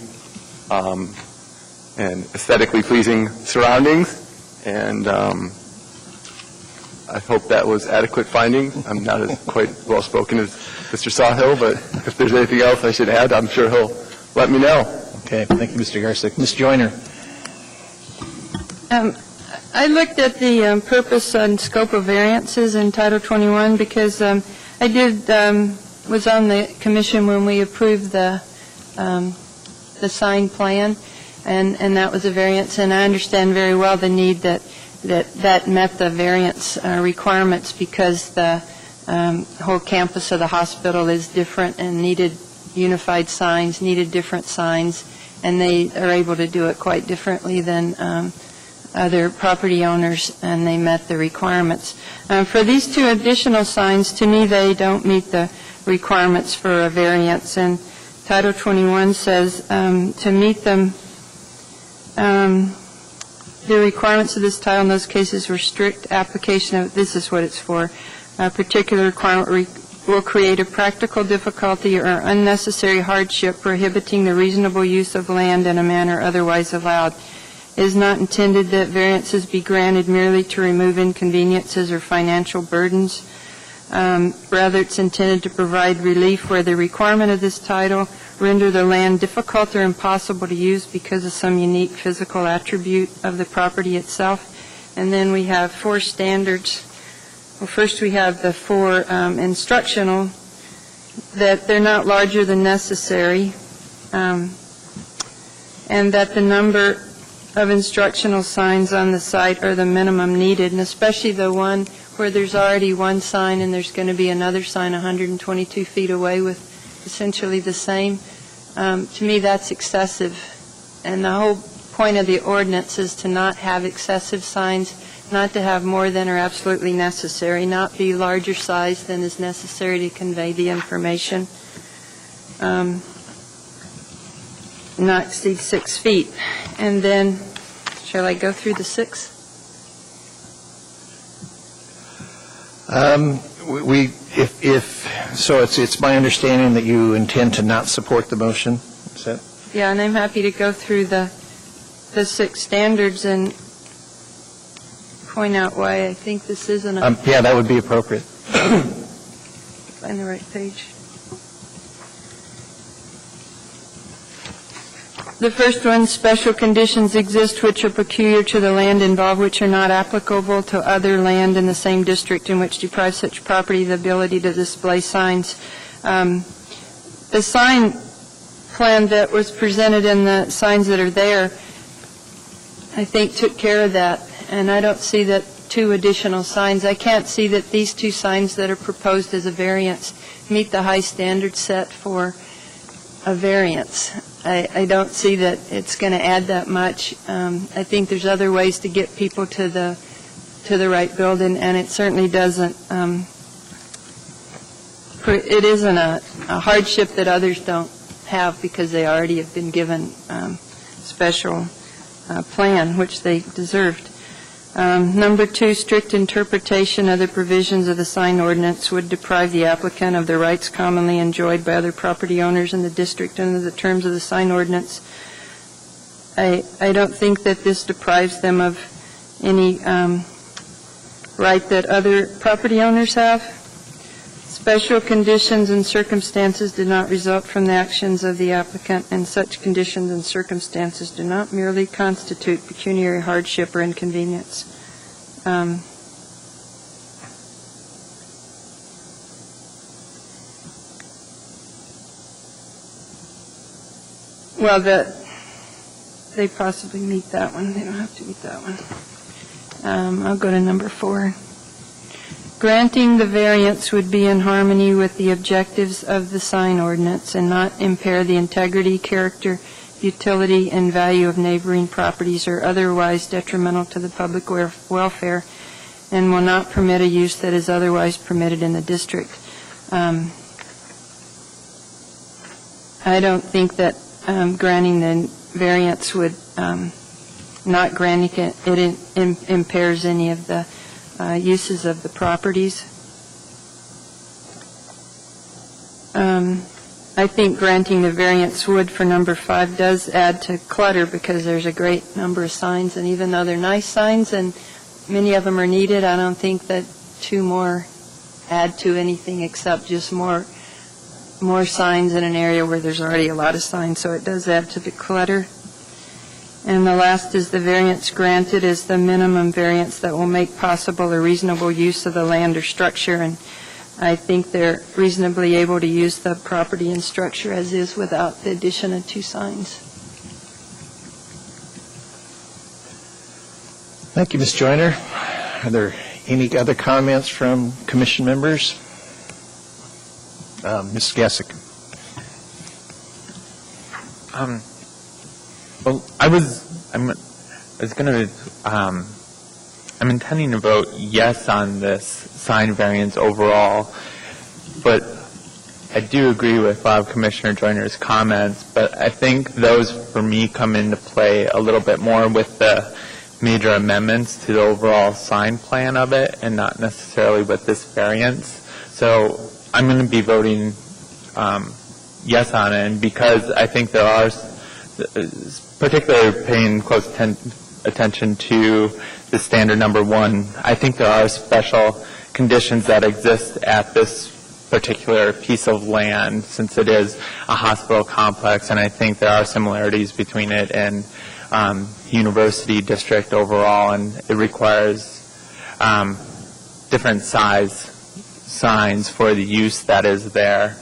Speaker 11: and aesthetically pleasing surroundings. And I hope that was adequate finding. I'm not as quite well-spoken as Mr. Sawhill, but if there's anything else I should add, I'm sure he'll let me know.
Speaker 7: Okay. Thank you, Mr. Garcick. Ms. Joyner.
Speaker 10: I looked at the purpose and scope of variances in Title 21 because I was on the commission when we approved the sign plan, and that was a variance, and I understand very well the need that met the variance requirements because the whole campus of the hospital is different and needed unified signs, needed different signs, and they are able to do it quite differently than other property owners, and they met the requirements. For these 2 additional signs, to me, they don't meet the requirements for a variance. And Title 21 says to meet them, the requirements of this title in those cases were strict application of, this is what it's for, a particular requirement will create a practical difficulty or unnecessary hardship prohibiting the reasonable use of land in a manner otherwise allowed. It is not intended that variances be granted merely to remove inconveniences or financial burdens. Rather, it's intended to provide relief where the requirement of this title render the land difficult or impossible to use because of some unique physical attribute of the property itself. And then we have 4 standards. Well, first we have the 4 instructional, that they're not larger than necessary, and that the number of instructional signs on the site are the minimum needed, and especially the one where there's already one sign and there's going to be another sign 122 feet away with essentially the same. To me, that's excessive. And the whole point of the ordinance is to not have excessive signs, not to have more than are absolutely necessary, not be larger size than is necessary to convey the information, not exceed 6 feet. And then, shall I go through the 6?
Speaker 7: It's my understanding that you intend to not support the motion. Is that?
Speaker 10: Yeah, and I'm happy to go through the 6 standards and point out why I think this isn't a...
Speaker 7: yeah, that would be appropriate.
Speaker 10: Find the right page. The first one, special conditions exist which are peculiar to the land involved, which are not applicable to other land in the same district in which deprive such property the ability to display signs. The sign plan that was presented in the signs that are there, I think, took care of that, and I don't see that 2 additional signs. I can't see that these 2 signs that are proposed as a variance meet the high standard set for a variance. I don't see that it's going to add that much. I think there's other ways to get people to the right building, and it certainly doesn't. It isn't a hardship that others don't have because they already have been given special plan, which they deserved. Number 2, strict interpretation of the provisions of the sign ordinance would deprive the applicant of the rights commonly enjoyed by other property owners in the district under the terms of the sign ordinance. I don't think that this deprives them of any right that other property owners have. Special conditions and circumstances did not result from the actions of the applicant, and such conditions and circumstances do not merely constitute pecuniary hardship or inconvenience. Well, they possibly meet that one. They don't have to meet that one. I'll go to number 4. Granting the variance would be in harmony with the objectives of the sign ordinance and not impair the integrity, character, utility, and value of neighboring properties or otherwise detrimental to the public welfare, and will not permit a use that is otherwise permitted in the district. I don't think that granting the variance would, not granting it impairs any of the uses of the properties. I think granting the variance would for number 5 does add to clutter because there's a great number of signs, and even though they're nice signs and many of them are needed, I don't think that 2 more add to anything except just more signs in an area where there's already a lot of signs, so it does add to the clutter. And the last is the variance granted is the minimum variance that will make possible a reasonable use of the land or structure, and I think they're reasonably able to use the property and structure as is without the addition of 2 signs.
Speaker 7: Thank you, Ms. Joyner. Are there any other comments from commission members? Ms. Gasick.
Speaker 8: Well, I'm intending to vote yes on this sign variance overall, but I do agree with a lot of Commissioner Joyner's comments, but I think those, for me, come into play a little bit more with the major amendments to the overall sign plan of it, and not necessarily with this variance. So I'm going to be voting yes on it, and because I think there are, particularly paying close attention to the standard number 1, I think there are special conditions that exist at this particular piece of land, since it is a hospital complex, and I think there are similarities between it and university district overall, and it requires different size signs for the use that is there.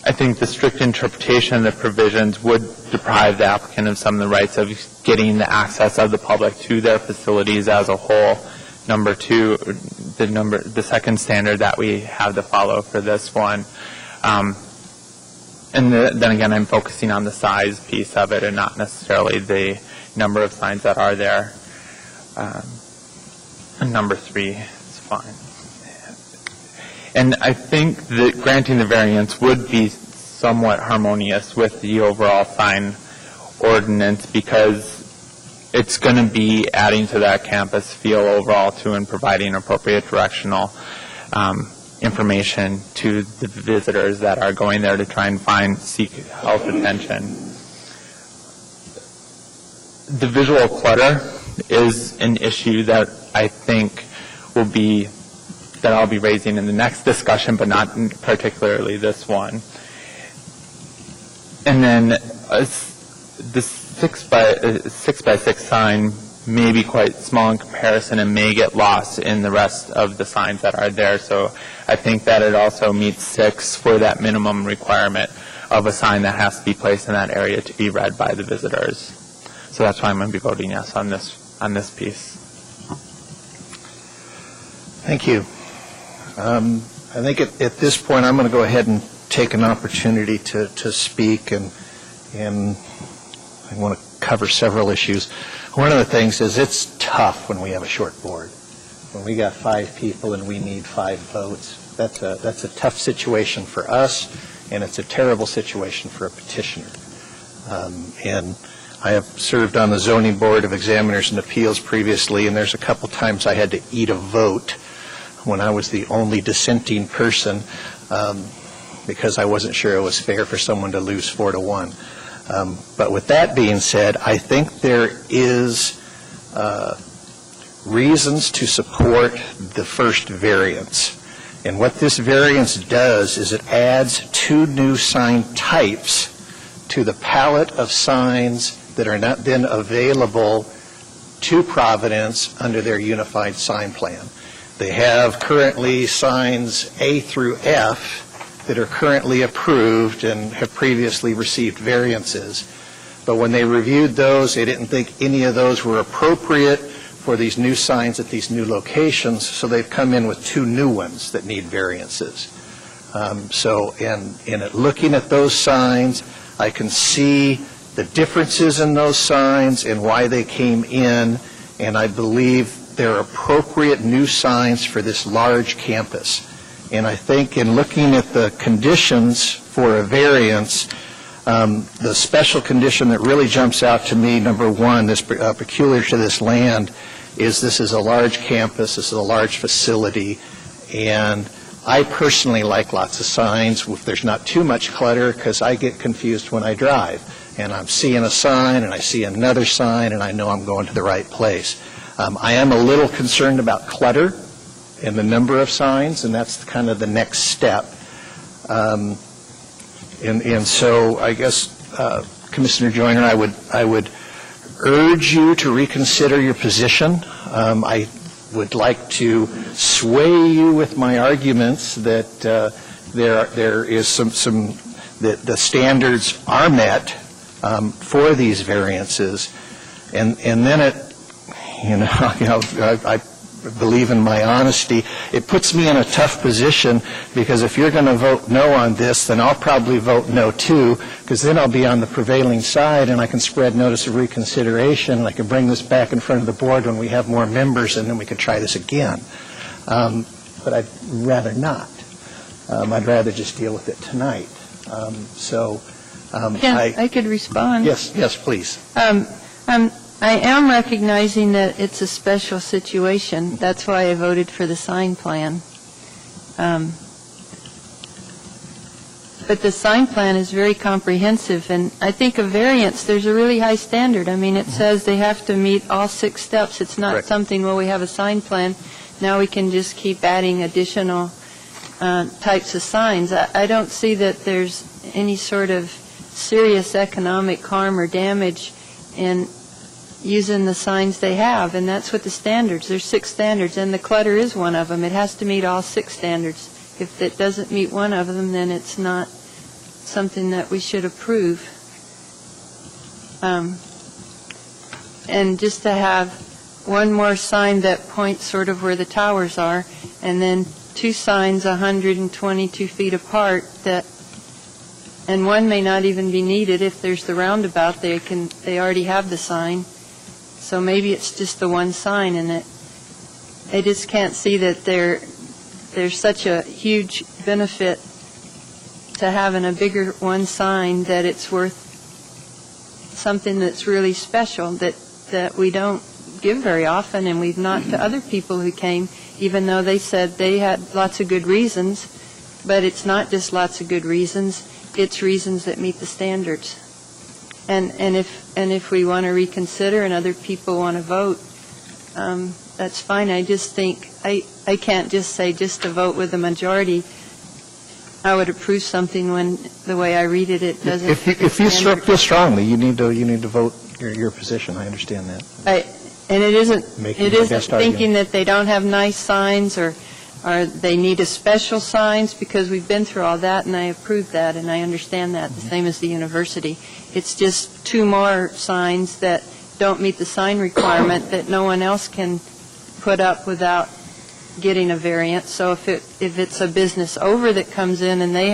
Speaker 8: I think the strict interpretation of the provisions would deprive the applicant of some of the rights of getting the access of the public to their facilities as a whole. Number 2, the second standard that we have to follow for this one. Then again, I'm focusing on the size piece of it and not necessarily the number of signs that are there. And number 3 is fine. And I think that granting the variance would be somewhat harmonious with the overall sign ordinance, because it's going to be adding to that campus feel overall too, and providing appropriate directional information to the visitors that are going there to try and seek health attention. The visual clutter is an issue that I think that I'll be raising in the next discussion, but not particularly this one. And then this 6 by 6 sign may be quite small in comparison and may get lost in the rest of the signs that are there. So I think that it also meets 6 for that minimum requirement of a sign that has to be placed in that area to be read by the visitors. So that's why I'm going to be voting yes on this piece.
Speaker 7: Thank you. I think at this point I'm going to go ahead and take an opportunity to speak, and I want to cover several issues. One of the things is it's tough when we have a short board. When we got 5 people and we need 5 votes, that's a tough situation for us, and it's a terrible situation for a petitioner. And I have served on the Zoning Board of Examiners and Appeals previously, and there's a couple times I had to eat a vote when I was the only dissenting person, because I wasn't sure it was fair for someone to lose 4-1. But with that being said, I think there is reasons to support the first variance. And what this variance does is it adds 2 new sign types to the palette of signs that are not then available to Providence under their unified sign plan. They have currently signs A through F that are currently approved and have previously received variances. But when they reviewed those, they didn't think any of those were appropriate for these new signs at these new locations, so they've come in with 2 new ones that need variances. So in looking at those signs, I can see the differences in those signs and why they came in, and I believe they're appropriate new signs for this large campus. And I think in looking at the conditions for a variance, the special condition that really jumps out to me, number 1, this peculiar to this land, is this is a large campus, this is a large facility, and I personally like lots of signs if there's not too much clutter, because I get confused when I drive. And I'm seeing a sign, and I see another sign, and I know I'm going to the right place. I am a little concerned about clutter and the number of signs, and that's kind of the next step. And so I guess, Commissioner Joyner, I would urge you to reconsider your position. I would like to sway you with my arguments that there is that the standards are met for these variances, and then I believe in my honesty. It puts me in a tough position, because if you're going to vote no on this, then I'll probably vote no too, because then I'll be on the prevailing side, and I can spread notice of reconsideration, and I can bring this back in front of the board when we have more members, and then we can try this again. But I'd rather not. I'd rather just deal with it tonight.
Speaker 10: I could respond.
Speaker 7: Yes, please.
Speaker 10: I am recognizing that it's a special situation. That's why I voted for the sign plan. But the sign plan is very comprehensive, and I think a variance, there's a really high standard. I mean, it says they have to meet all 6 steps. It's not
Speaker 7: Correct.
Speaker 10: something, well, we have a sign plan, now we can just keep adding additional types of signs. I don't see that there's any sort of serious economic harm or damage in using the signs they have, and that's what the standards. There's 6 standards, and the clutter is one of them. It has to meet all 6 standards. If it doesn't meet one of them, then it's not something that we should approve. And just to have one more sign that points sort of where the towers are, and then 2 signs 122 feet apart and one may not even be needed if there's the roundabout. They already have the sign, so maybe it's just the one sign, and I just can't see that there's such a huge benefit to having a bigger one sign that it's worth something that's really special that we don't give very often, and we've not to other people who came, even though they said they had lots of good reasons. But it's not just lots of good reasons, it's reasons that meet the standards. And if we want to reconsider and other people want to vote, that's fine. I just think I can't just say just to vote with the majority. I would approve something when the way I read it, it doesn't.
Speaker 7: If you feel strongly, you need to vote your position. I understand that.
Speaker 10: And it isn't
Speaker 7: best
Speaker 10: thinking that they don't have nice signs or they need a special signs, because we've been through all that, and I approve that, and I understand that, the same as the university. It's just 2 more signs that don't meet the sign requirement that no one else can put up without getting a variance. So if it's a business over that comes in and they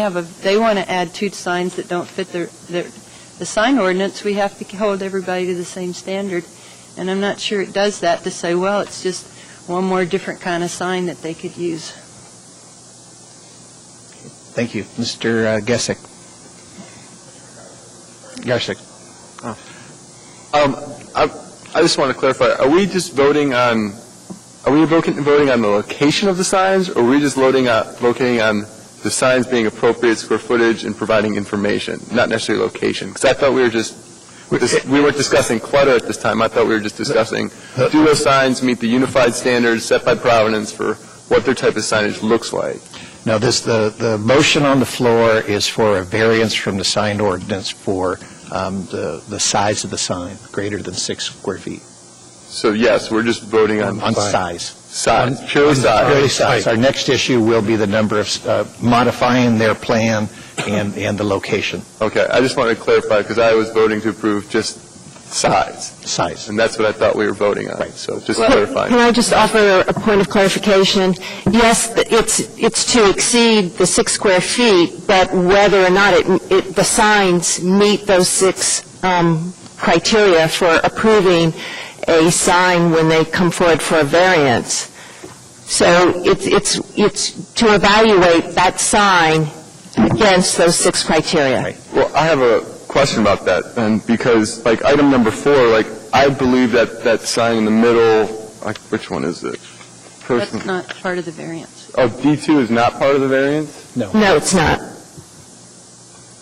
Speaker 10: want to add 2 signs that don't fit the sign ordinance, we have to hold everybody to the same standard. And I'm not sure it does that to say, well, it's just one more different kind of sign that they could use.
Speaker 7: Thank you. Mr. Gesick.
Speaker 11: I just want to clarify, are we voting on the location of the signs, or are we just voting on the signs being appropriate square footage and providing information, not necessarily location? Because I thought we weren't discussing clutter at this time. I thought we were just discussing, do those signs meet the unified standards set by Providence for what their type of signage looks like?
Speaker 7: No, the motion on the floor is for a variance from the sign ordinance for the size of the sign, greater than 6 square feet.
Speaker 11: So, yes, we're just voting on
Speaker 7: size.
Speaker 11: Size, purely size.
Speaker 7: Purely size. Our next issue will be the number of modifying their plan and the location.
Speaker 11: Okay, I just wanted to clarify, because I was voting to approve just size.
Speaker 7: Size.
Speaker 11: And that's what I thought we were voting on. Right. So just clarifying.
Speaker 4: Can I just offer a point of clarification? Yes, it's to exceed the 6 square feet, but whether or not the signs meet those 6 criteria for approving a sign when they come forward for a variance. So it's to evaluate that sign against those 6 criteria. Right.
Speaker 11: Well, I have a question about that, and because, like, item number 4, I believe that sign in the middle, which one is it?
Speaker 10: That's not part of the variance.
Speaker 11: Oh, D2 is not part of the variance?
Speaker 7: No.
Speaker 4: No, it's not.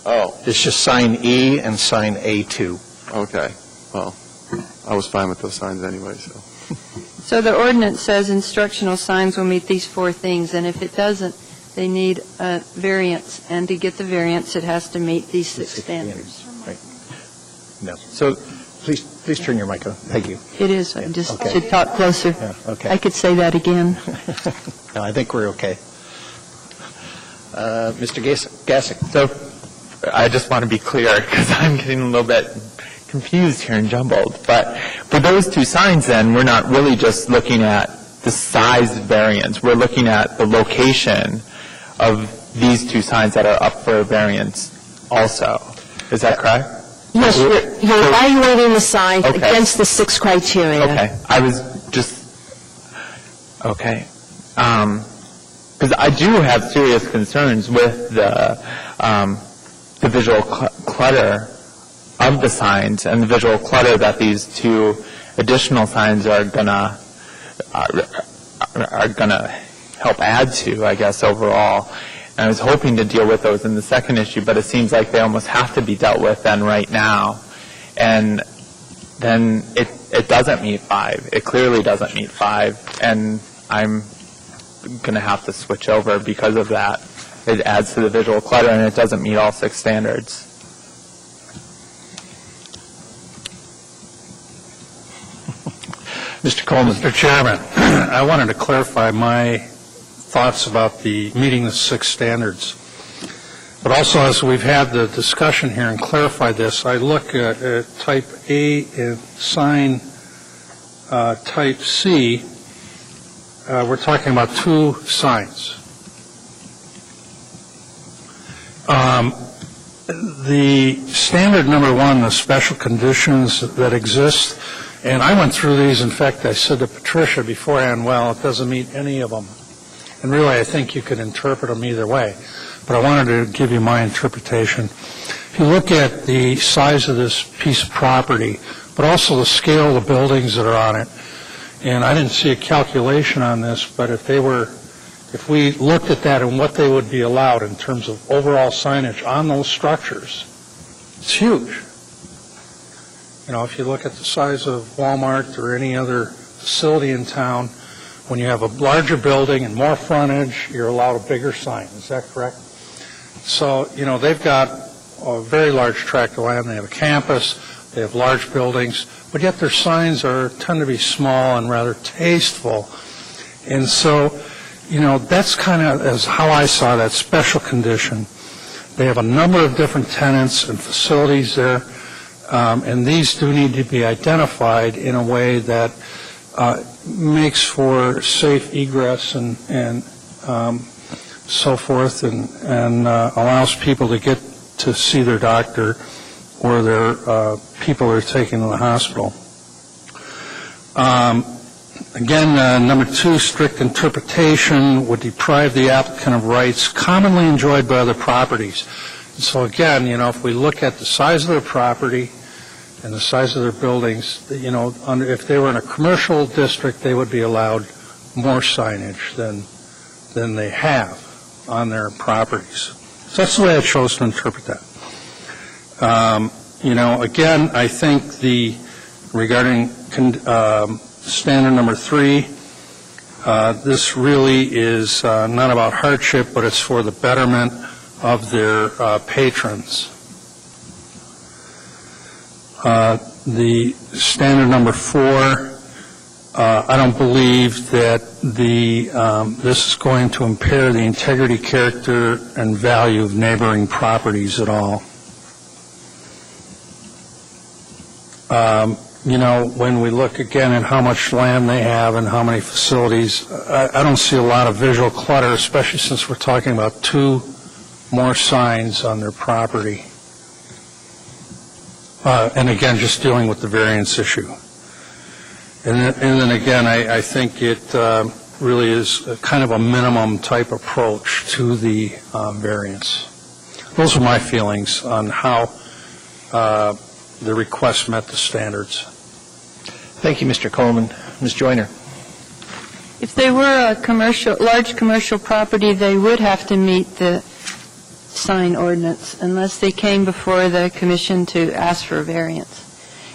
Speaker 11: Oh.
Speaker 7: It's just sign E and sign A2.
Speaker 11: Okay. Well, I was fine with those signs anyway, so.
Speaker 10: So the ordinance says instructional signs will meet these 4 things, and if it doesn't, they need a variance, and to get the variance, it has to meet these 6 standards.
Speaker 7: Right. No. So please turn your mic on. Thank you.
Speaker 10: It is. I just should talk closer.
Speaker 7: Yeah, okay.
Speaker 10: I could say that again.
Speaker 7: No, I think we're okay. Mr. Gasick.
Speaker 8: So I just want to be clear, because I'm getting a little bit confused here and jumbled. But for those 2 signs, then, we're not really just looking at the size variance. We're looking at the location of these 2 signs that are up for a variance also. Is that correct?
Speaker 4: Yes, you're evaluating the signs against the 6 criteria.
Speaker 8: Okay. I was just... Okay. because I do have serious concerns with the visual clutter of the signs and the visual clutter that these two additional signs are gonna help add to, I guess, overall. And I was hoping to deal with those in the second issue, but it seems like they almost have to be dealt with then right now. And then it doesn't meet 5. It clearly doesn't meet 5, and I'm going to have to switch over because of that. It adds to the visual clutter, and it doesn't meet all 6 standards.
Speaker 7: Mr. Coleman.
Speaker 19: Mr. Chairman, I wanted to clarify my thoughts about the meeting the 6 standards. But also, as we've had the discussion here and clarified this, I look at type A and sign type C. We're talking about 2 signs. The standard number 1, the special conditions that exist, and I went through these. In fact, I said to Patricia beforehand, well, it doesn't meet any of them. And really, I think you could interpret them either way. But I wanted to give you my interpretation. If you look at the size of this piece of property, but also the scale of the buildings that are on it, and I didn't see a calculation on this, but if we looked at that and what they would be allowed in terms of overall signage on those structures, it's huge. You know, if you look at the size of Walmart or any other facility in town, when you have a larger building and more frontage, you're allowed a bigger sign. Is that correct? So, you know, they've got a very large tract of land. They have a campus. They have large buildings. But yet their signs tend to be small and rather tasteful. And so, you know, that's kind of as how I saw that special condition. They have a number of different tenants and facilities there. And these do need to be identified in a way that makes for safe egress and so forth, and allows people to get to see their doctor or their people are taken to the hospital. Again, number 2, strict interpretation would deprive the applicant of rights commonly enjoyed by other properties. And so again, you know, if we look at the size of their property and the size of their buildings, you know, if they were in a commercial district, they would be allowed more signage than they have on their properties. So that's the way I chose to interpret that. You know, again, I think regarding standard number 3, this really is not about hardship, but it's for the betterment of their patrons. The standard number 4, I don't believe that this is going to impair the integrity, character, and value of neighboring properties at all. You know, when we look again at how much land they have and how many facilities, I don't see a lot of visual clutter, especially since we're talking about 2 more signs on their property. And again, just dealing with the variance issue. And then again, I think it really is kind of a minimum type approach to the variance. Those are my feelings on how the request met the standards.
Speaker 7: Thank you, Mr. Coleman. Ms. Joyner.
Speaker 10: If they were a large commercial property, they would have to meet the sign ordinance unless they came before the commission to ask for a variance.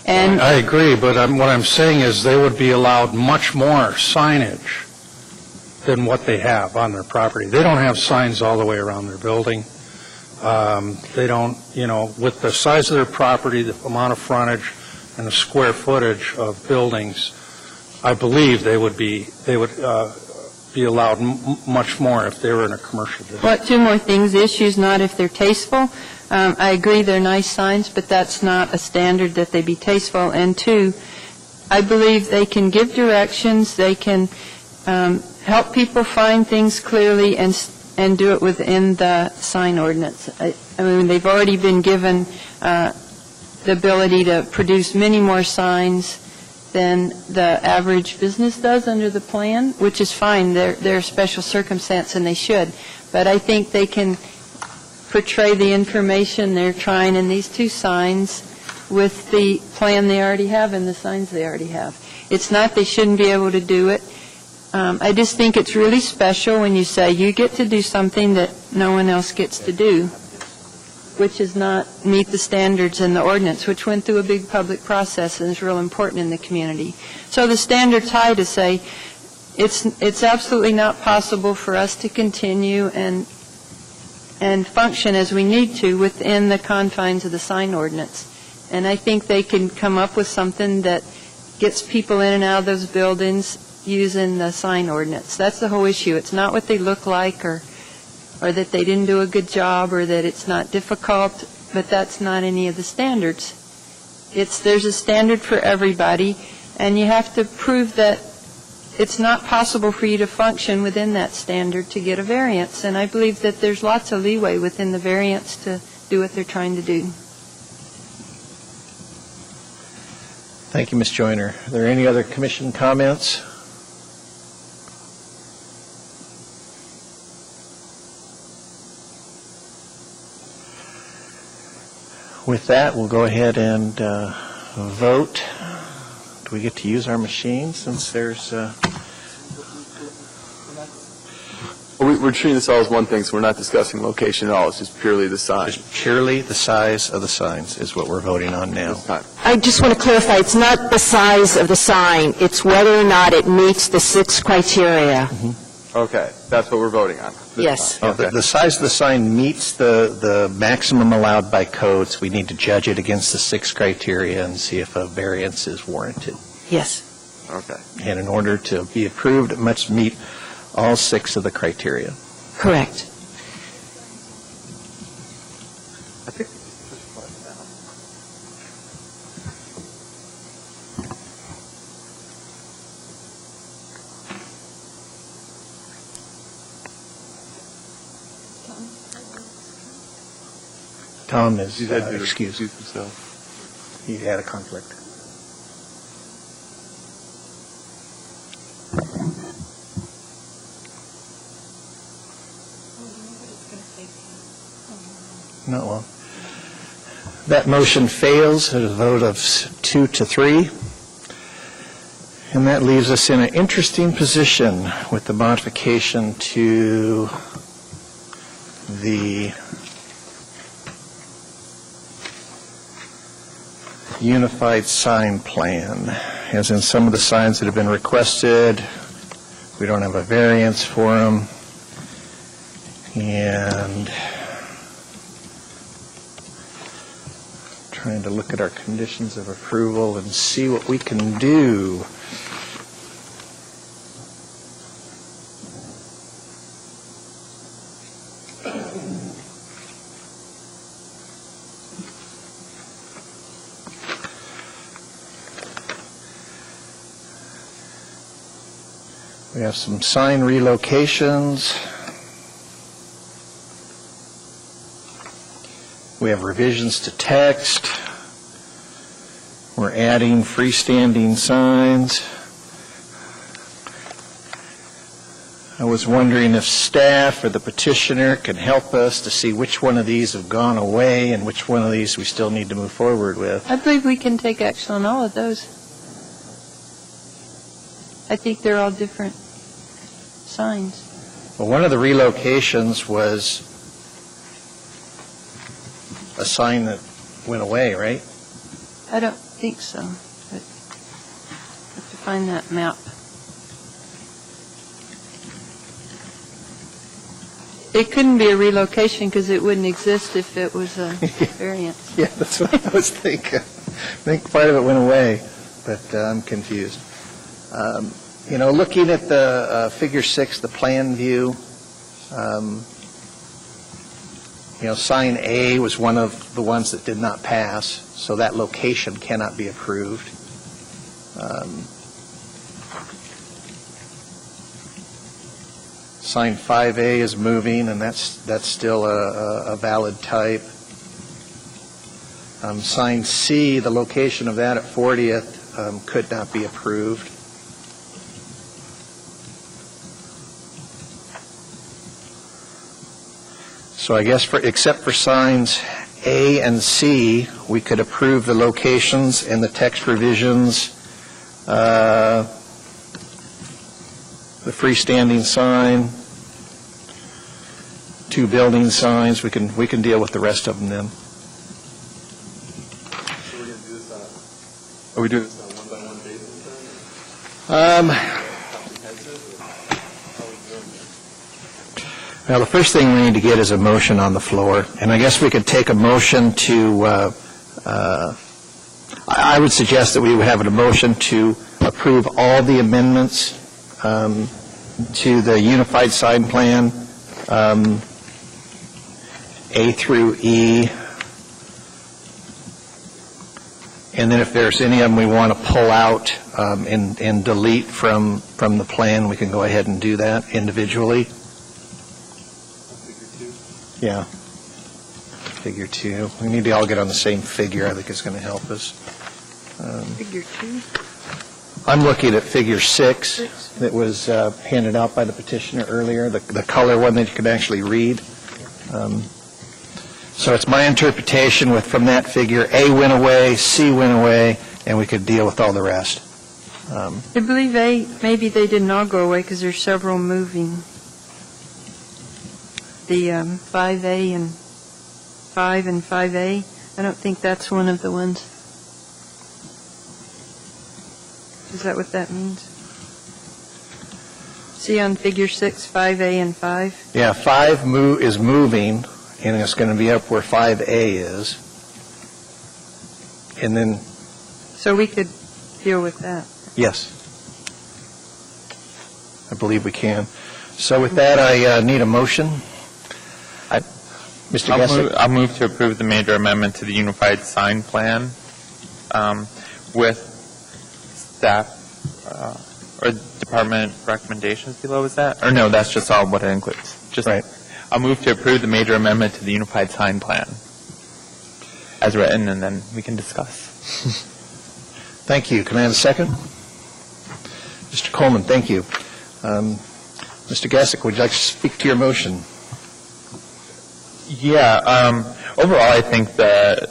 Speaker 10: And
Speaker 19: I agree, but what I'm saying is they would be allowed much more signage than what they have on their property. They don't have signs all the way around their building. They don't, you know, with the size of their property, the amount of frontage, and the square footage of buildings, I believe they would be allowed much more if they were in a commercial district.
Speaker 10: Well, 2 more things. The issue is not if they're tasteful. I agree they're nice signs, but that's not a standard that they be tasteful. And 2, I believe they can give directions. They can help people find things clearly and do it within the sign ordinance. I mean, they've already been given the ability to produce many more signs than the average business does under the plan, which is fine. They're a special circumstance, and they should. But I think they can portray the information they're trying in these two signs with the plan they already have and the signs they already have. It's not they shouldn't be able to do it. I just think it's really special when you say you get to do something that no one else gets to do, which is not meet the standards in the ordinance, which went through a big public process and is real important in the community. So the standard's high to say it's absolutely not possible for us to continue and function as we need to within the confines of the sign ordinance. And I think they can come up with something that gets people in and out of those buildings using the sign ordinance. That's the whole issue. It's not what they look like or that they didn't do a good job or that it's not difficult, but that's not any of the standards. There's a standard for everybody, and you have to prove that it's not possible for you to function within that standard to get a variance. And I believe that there's lots of leeway within the variance to do what they're trying to do.
Speaker 7: Thank you, Ms. Joyner. Are there any other commission comments? With that, we'll go ahead and vote. Do we get to use our machine since there's...
Speaker 11: We're treating this all as one thing, so we're not discussing location at all. It's just purely the size.
Speaker 7: Just purely the size of the signs is what we're voting on now.
Speaker 4: I just want to clarify, it's not the size of the sign, it's whether or not it meets the 6 criteria.
Speaker 11: Okay, that's what we're voting on.
Speaker 4: Yes.
Speaker 7: Okay. The size of the sign meets the maximum allowed by codes. We need to judge it against the 6 criteria and see if a variance is warranted.
Speaker 4: Yes.
Speaker 11: Okay.
Speaker 7: And in order to be approved, it must meet all 6 of the criteria.
Speaker 4: Correct.
Speaker 11: I think
Speaker 7: Tom is
Speaker 11: excused.
Speaker 7: He had a conflict. No, well, that motion fails at a vote of 2-3. And that leaves us in an interesting position with the modification to the unified sign plan. As in some of the signs that have been requested, we don't have a variance for them. And trying to look at our conditions of approval and see what we can do. We have some sign relocations. We have revisions to text. We're adding freestanding signs. I was wondering if staff or the petitioner can help us to see which one of these have gone away and which one of these we still need to move forward with.
Speaker 10: I believe we can take action on all of those. I think they're all different signs.
Speaker 7: Well, one of the relocations was a sign that went away, right?
Speaker 10: I don't think so. But I have to find that map. It couldn't be a relocation because it wouldn't exist if it was a variance.
Speaker 7: Yeah, that's what I was thinking. I think part of it went away, but I'm confused. Looking at the figure 6, the plan view, sign A was one of the ones that did not pass, so that location cannot be approved. Sign 5A is moving, and that's still a valid type. Sign C, the location of that at 40th could not be approved. So I guess except for signs A and C, we could approve the locations and the text revisions, the freestanding sign, 2 building signs. We can deal with the rest of them then.
Speaker 11: Are we doing this on a one-by-one basis?
Speaker 7: Well, the first thing we need to get is a motion on the floor, and I guess we could take a motion to, I would suggest that we would have a motion to approve all the amendments to the unified sign plan, A through E, and then if there's any of them we want to pull out and delete from the plan, we can go ahead and do that individually. Yeah. Figure 2. We need to all get on the same figure. I think it's going to help us.
Speaker 10: Figure 2?
Speaker 7: I'm looking at figure 6 that was handed out by the petitioner earlier, the color one that you can actually read. So it's my interpretation from that figure, A went away, C went away, and we could deal with all the rest.
Speaker 10: I believe A, maybe they didn't all go away because there's several moving. The 5A and 5 and 5A, I don't think that's one of the ones. Is that what that means? See on figure 6, 5A and 5?
Speaker 7: Yeah, 5 is moving, and it's going to be up where 5A is. And then...
Speaker 10: So we could deal with that.
Speaker 7: Yes. I believe we can. So with that, I need a motion. Mr. Gessick?
Speaker 8: I'll move to approve the major amendment to the unified sign plan with staff or department recommendations below. Is that? Or no, that's just all what it includes. Just
Speaker 7: right.
Speaker 8: I'll move to approve the major amendment to the unified sign plan as written, and then we can discuss.
Speaker 7: Thank you. Can I have a second? Mr. Coleman, thank you. Mr. Gessick, would you like to speak to your motion?
Speaker 8: Yeah. Overall, I think the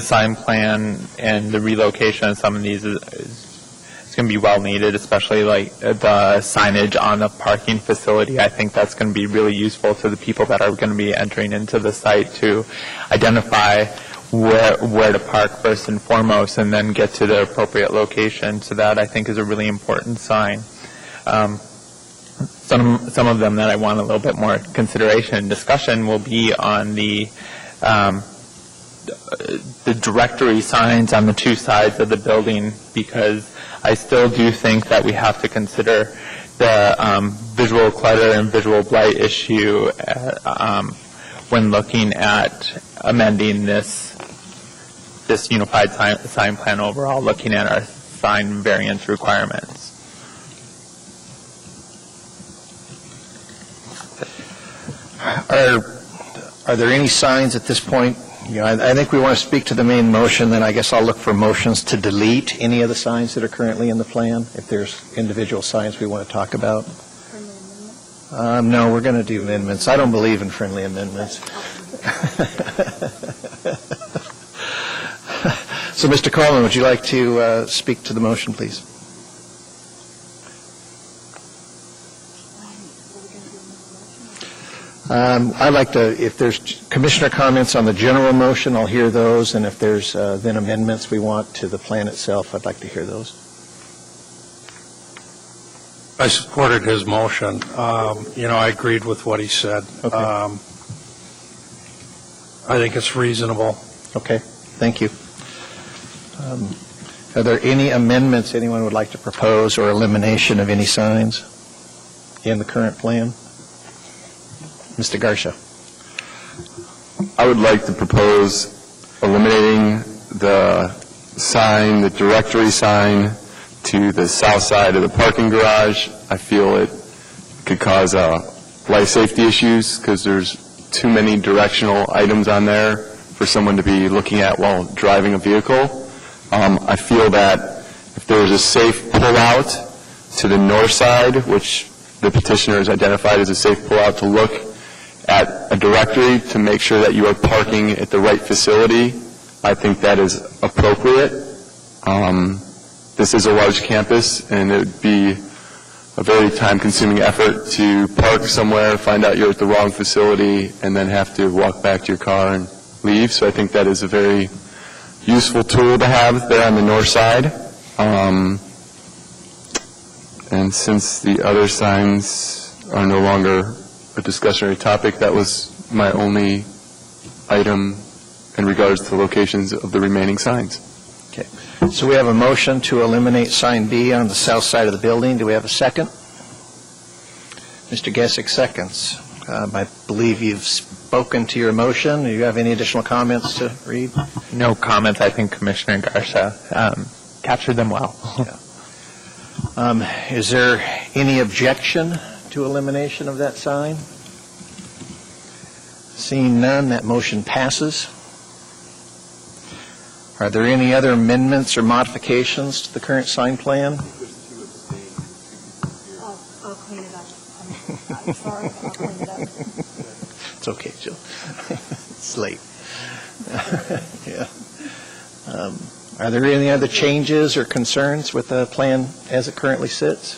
Speaker 8: sign plan and the relocation of some of these is going to be well needed, especially like the signage on the parking facility. I think that's going to be really useful to the people that are going to be entering into the site to identify where to park first and foremost, and then get to the appropriate location. So that, I think, is a really important sign. Some of them that I want a little bit more consideration and discussion will be on the directory signs on the 2 sides of the building, because I still do think that we have to consider the visual clutter and visual blight issue when looking at amending this unified sign plan overall, looking at our sign variance requirements.
Speaker 7: Are there any signs at this point? I think we want to speak to the main motion, then I guess I'll look for motions to delete any of the signs that are currently in the plan, if there's individual signs we want to talk about. No, we're going to do amendments. I don't believe in friendly amendments. So, Mr. Coleman, would you like to speak to the motion, please? I'd like to, if there's commissioner comments on the general motion, I'll hear those, and if there's then amendments we want to the plan itself, I'd like to hear those.
Speaker 19: I supported his motion. I agreed with what he said.
Speaker 7: Okay.
Speaker 19: I think it's reasonable.
Speaker 7: Okay, thank you. Are there any amendments anyone would like to propose or elimination of any signs in the current plan? Mr. Garsha.
Speaker 11: I would like to propose eliminating the directory sign to the south side of the parking garage. I feel it could cause life safety issues because there's too many directional items on there for someone to be looking at while driving a vehicle. I feel that if there was a safe pullout to the north side, which the petitioner has identified as a safe pullout, to look at a directory to make sure that you are parking at the right facility. I think that is appropriate. This is a large campus, and it would be a very time-consuming effort to park somewhere, find out you're at the wrong facility, and then have to walk back to your car and leave. So I think that is a very useful tool to have there on the north side. And since the other signs are no longer a discussionary topic, that was my only item in regards to the locations of the remaining signs.
Speaker 7: Okay. So we have a motion to eliminate sign B on the south side of the building. Do we have a second? Mr. Gesick seconds. I believe you've spoken to your motion. Do you have any additional comments to read?
Speaker 8: No comments. I think Commissioner Garcia captured them well.
Speaker 7: Is there any objection to elimination of that sign? Seeing none, that motion passes. Are there any other amendments or modifications to the current sign plan?
Speaker 2: I'll clean it up. I'm sorry, I'll clean it up.
Speaker 7: It's okay, Jill. It's late. Yeah. Are there any other changes or concerns with the plan as it currently sits?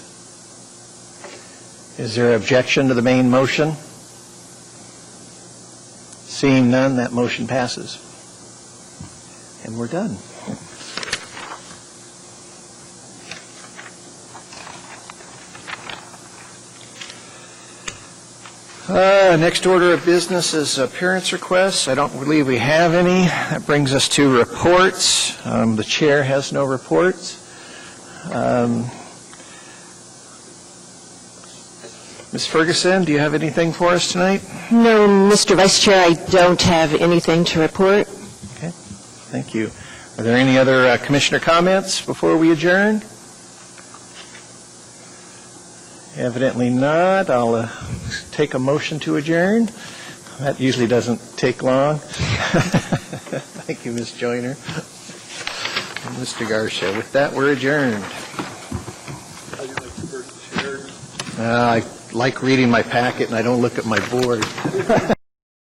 Speaker 7: Is there objection to the main motion? Seeing none, that motion passes. And we're done. Next order of business is appearance requests. I don't believe we have any. That brings us to reports. The chair has no reports. Ms. Ferguson, do you have anything for us tonight?
Speaker 4: No, Mr. Vice Chair, I don't have anything to report.
Speaker 7: Okay, thank you. Are there any other commissioner comments before we adjourn? Evidently not. I'll take a motion to adjourn. That usually doesn't take long. Thank you, Ms. Joyner and Mr. Garcia. With that, we're adjourned. I like reading my packet, and I don't look at my board.